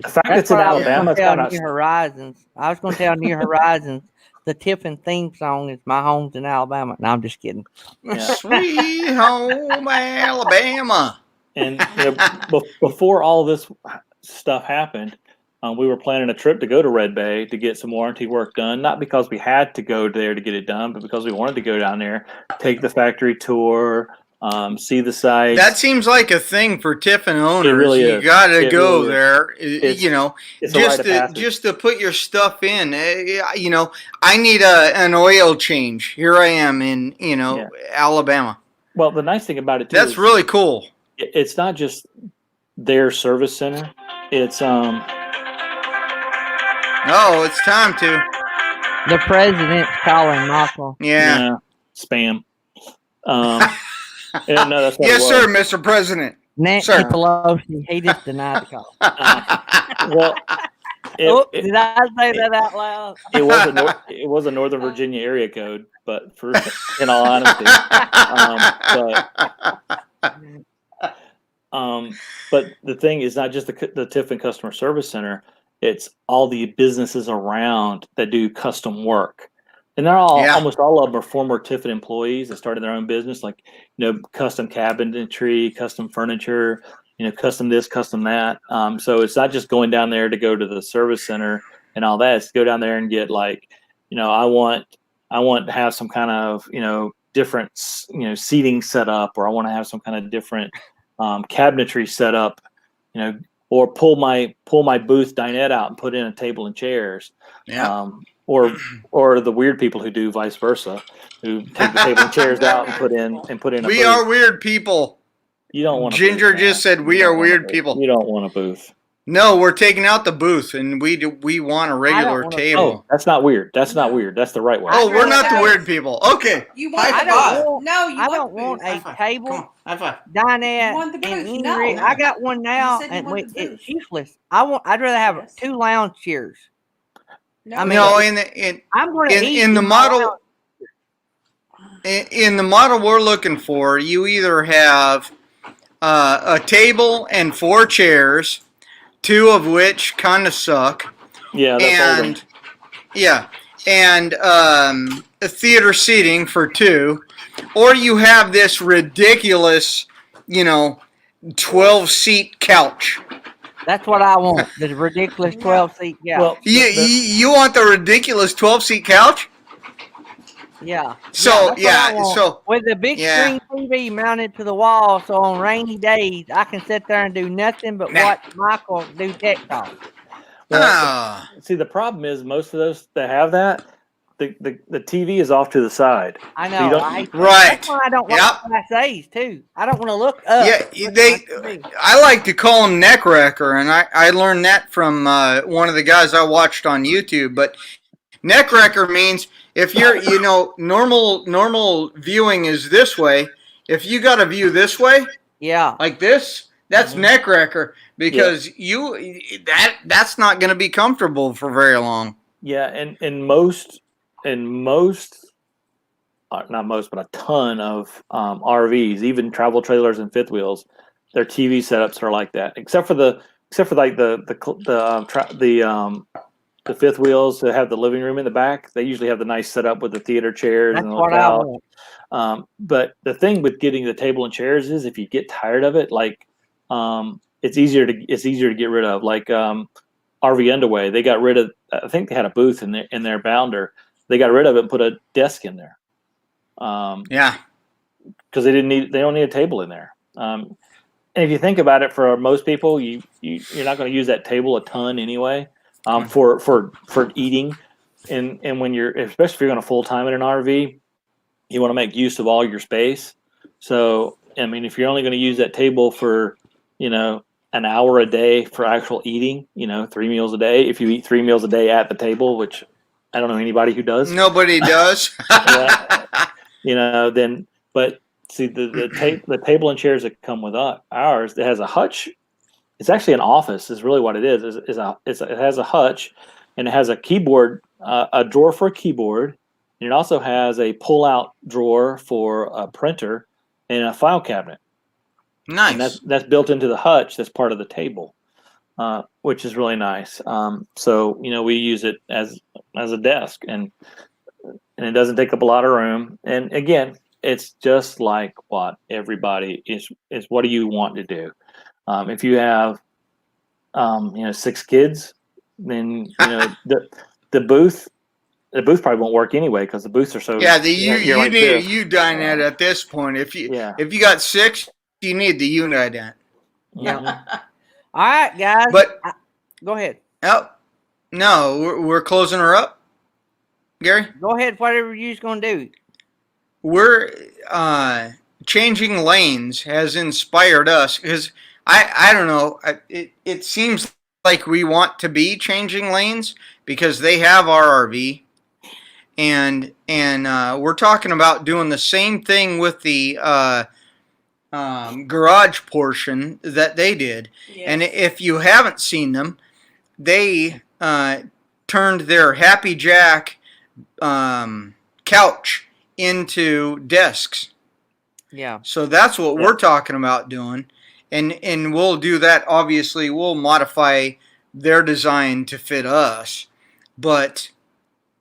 fact that it's in Alabama, New Horizons. I was going to tell New Horizons the Tiffin theme song is "My Home's in Alabama." No, I'm just kidding. Yeah. Sweet home Alabama. And before all this stuff happened, we were planning a trip to go to Red Bay to get some warranty work done. Not because we had to go there to get it done, but because we wanted to go down there, take the factory tour. See the site. That seems like a thing for Tiffin owners. It really is. You got to go really there. It's just to put your stuff in. I need an oil change. Here I am in Alabama. Well, the nice thing about it too. That's really cool. it's not just their service center. It's Oh, it's time to. The president's calling Michael. Yeah. spam. And no, that's what Yes, it sir, was. Mr. President. Nancy Sir. Pelosi. He just denied the call. Well, Did I say that out loud? it was a Northern Virginia area code, but in all honesty, but the thing is not just the Tiffin Customer Service Center; it's all the businesses around that do custom work, and they're almost all of them are former Tiffin employees that started their own business, like custom cabinetry, custom furniture, custom this, custom that. So it's not just going down there to go to the service center and all that. It's to go down there and get I want to have some kind of different seating set up, or I want to have some kind of different cabinetry set up, or pull my booth dinette out and put in a table and chairs. Yeah. Or the weird people who do vice versa, who take the table and chairs out and put in a We booth. are weird people. You don't want Ginger just said we are weird people. You don't want a booth. No, we're taking out the booth, and we want a regular table. Oh, that's not weird. That's not weird. That's the right way. Oh, we're not the weird people. Okay. You want I the don't booth. want- No, you I want don't the want booth. a High five. table, Come on, high five. dinette, You want the and booth. any No. rig. I got one now, You said you and wanted the it's booth. useless. I'd rather have Yes. 2 lounge chairs. No, I mean, No, I'm going to eat in the my model lounge. in the model we're looking for, you either have a table and 4 chairs, 2 of which kind of suck. Yeah, that's old. And a theater seating for 2, or you have this ridiculous, 12-seat couch. That's what I want. The ridiculous 12-seat. Yeah. Well, You want the ridiculous 12-seat couch? yeah. So that's what I want. so With the big yeah. screen TV mounted to the wall, so on rainy days I can sit there and do nothing but watch Michael do tech talk. Well, see, the problem is most of those that have that, the TV is off to the side. I So know. you don't- I hate that. Right. That's why I don't like Yep. Class A's too. I don't want to look up. Yeah, I like to call them neck wrecker, and I learned that from one of the guys I watched on YouTube. But neck wrecker means if you're, normal viewing is this way. If you got a view this way, Yeah. like this, that's neck wrecker, because that's not going to be comfortable for very long. Yeah, and most, not most, but a ton of RVs, even travel trailers and fifth wheels, their TV setups are like that. Except for like the fifth wheels that have the living room in the back, they usually have the nice setup with the theater chairs. That's and what I want. But the thing with getting the table and chairs is if you get tired of it, it's easier to get rid of. Like RV Underway, they got rid of. I think they had a booth in their bounder. They got rid of it and put a desk in there. Because they don't need a table in there. And if you think about it, for most people, you're not going to use that table a ton anyway. For eating, and when especially if you're going to full time in an RV, you want to make use of all your space. So I mean, if you're only going to use that table for an hour a day for actual eating, 3 meals a day. If you eat 3 meals a day at the table, which I don't know anybody who does. Nobody does. Then, but see the table and chairs that come with ours, it has a hutch. It's actually an office. Is really what it is. It has a hutch, and it has a keyboard, a drawer for a keyboard, and it also has a pull-out drawer for a printer and a file cabinet. Nice. And that's built into the hutch. That's part of the table, which is really nice. So we use it as a desk, and it doesn't take up a lot of room. And again, it's just like what everybody is. What do you want to do? If you have 6 kids, then the booth probably won't work anyway because the booths are so. Yeah, you like need this. a U-dinette at this point. If you got 6, you need the U-dinette. Yeah. All right, guys. But go ahead. Oh, no, we're closing her up, Gary. Go ahead. Whatever you're going to do. We're changing lanes has inspired us because I don't know. It seems like we want to be changing lanes because they have our RV, and we're talking about doing the same thing with the garage portion that they did. Yes. And if you haven't seen them, they turned their Happy Jack couch into desks. Yeah. So that's what we're talking about doing. And we'll do that. Obviously, we'll modify their design to fit us. But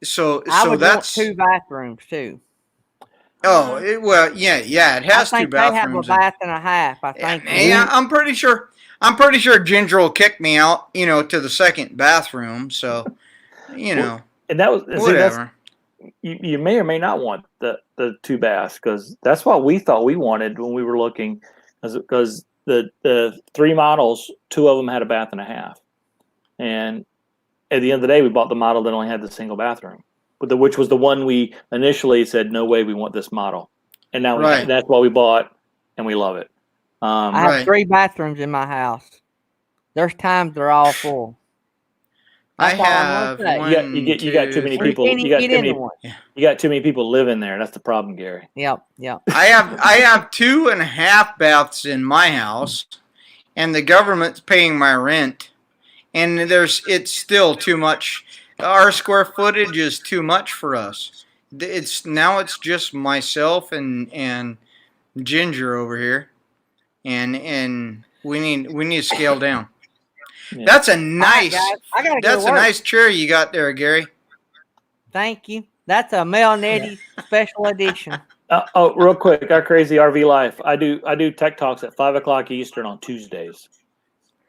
I would that's want 2 bathrooms too. Oh, it has I 2 think they have a bathrooms. bath and a half. I think. Yeah, I'm pretty sure. I'm pretty sure Ginger will kick me out, to the second bathroom. So, And that was whatever. You may or may not want the 2 baths because that's what we thought we wanted when we were looking, because the 3 models, 2 of them had a bath and a half, and at the end of the day, we bought the model that only had the single bathroom, which was the one we initially said, no way, we want this model, and now that's what we bought, and we love it. I have 3 bathrooms in my house. There's times they're all full. I have one. You got too many people. You got too many people living there. That's the problem, Gary. Yep. I have 2.5 baths in my house, and the government's paying my rent, and it's still too much. Our square footage is too much for us. It's just myself and Ginger over here, and we need to scale down. Yeah. That's a nice. Right, that's a nice chair you got there, Gary. Thank you. That's a Mel Nettie special edition. Real quick, our crazy RV life. I do tech talks at 5:00 Eastern on Tuesdays.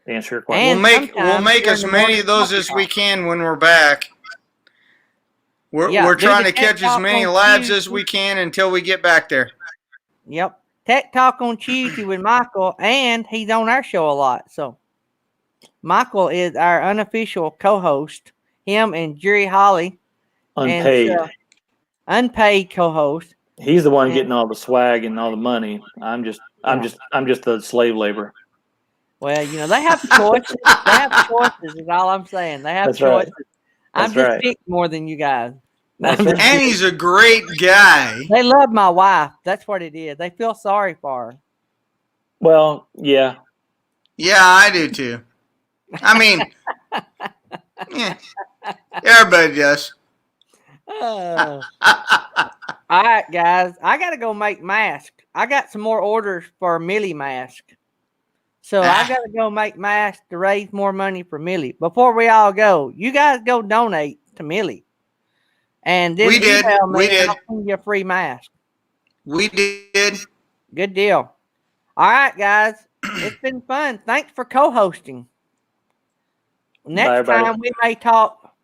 To answer your question. We'll make as many of those as we can when we're back. We're trying to catch as many lives as we can until we get back there. Yep. Tech Talk on Tuesday with Michael, and he's on our show a lot. So Michael is our unofficial co-host. Him and Jerry Holly, unpaid co-host. He's the one getting all the swag and all the money. I'm just the slave labor. Well, they have choices. They have choices. Is all I'm saying. They have choices. Right. I'm just picked more than you guys. And he's a great guy. They love my wife. That's what it is. They feel sorry for her. Well, yeah. Yeah, I do too. I mean, yeah, everybody does. All right, guys. I got to go make masks. I got some more orders for a Millie mask. So I got to go make masks to raise more money for Millie. Before we all go, you guys go donate to Millie. And then email me and I'll send you a free mask. We did. Good deal. All right, guys. It's been fun. Thanks for co-hosting. Next time we may talk.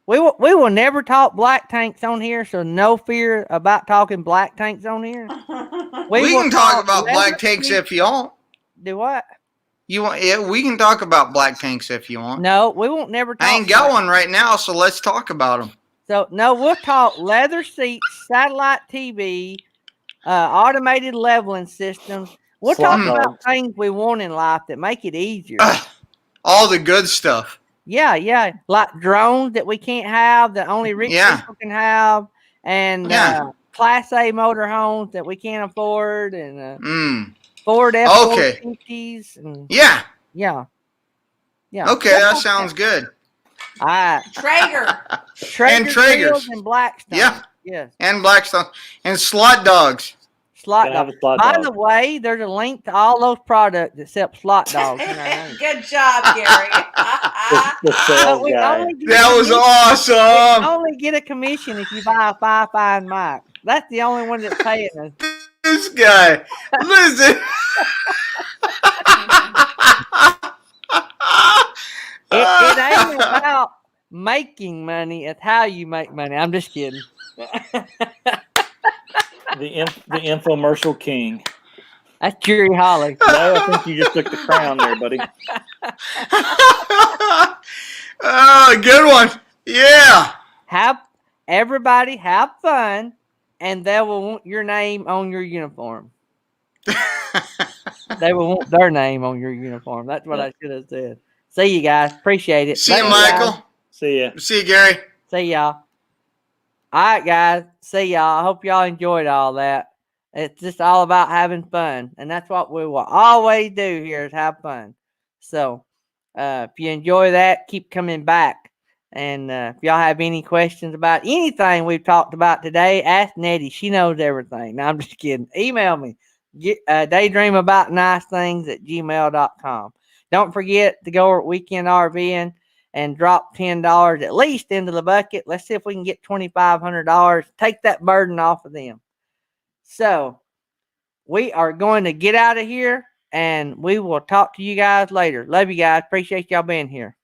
We will never talk black tanks on here, so no fear about talking black tanks on here. We can talk about black tanks if you want. Do what? You want? Yeah, we can talk about black tanks if you want. No, we won't never talk. I ain't got one right now, so let's talk about them. So no, we'll talk leather seats, satellite TV, automated leveling systems. We'll talk about things we want in life that make it easier. All the good stuff. Yeah. Like drones that we can't have, that only rich people can have, and Class A motorhomes that we can't afford, and Ford F-150s. And yeah. Okay, that sounds good. All right. Traeger and Traegers and Blackstone. Yeah. Yes. And Blackstone and slot dogs. Slot dogs. By the way, there's a link to all those products except slot dogs. Good job, Gary. That was awesome. We only get a commission if you buy a Fi-Fi and mic. That's the only one that's paying us. This guy, listen. It ain't about making money. It's how you make money. I'm just kidding. The infomercial king. That's Jerry Holly. No, I think you just took the crown there, buddy. Oh, good one. Yeah. Everybody have fun, and they will want your name on your uniform. They will want their name on your uniform. That's what I should have said. See you guys. Appreciate it. See you, Love guys. Michael. See ya. See you, Gary. See y'all. All right, guys. See y'all. I hope y'all enjoyed all that. It's just all about having fun, and that's what we will always do here is have fun. So, if you enjoy that, keep coming back. And if y'all have any questions about anything we've talked about today, ask Nettie. She knows everything. No, I'm just kidding. Email me. Daydreamaboutnicethings@gmail.com. Don't forget to go weekend RVing and drop $10 at least into the bucket. Let's see if we can get $2,500. Take that burden off of them. So we are going to get out of here, and we will talk to you guys later. Love you guys. Appreciate y'all being here.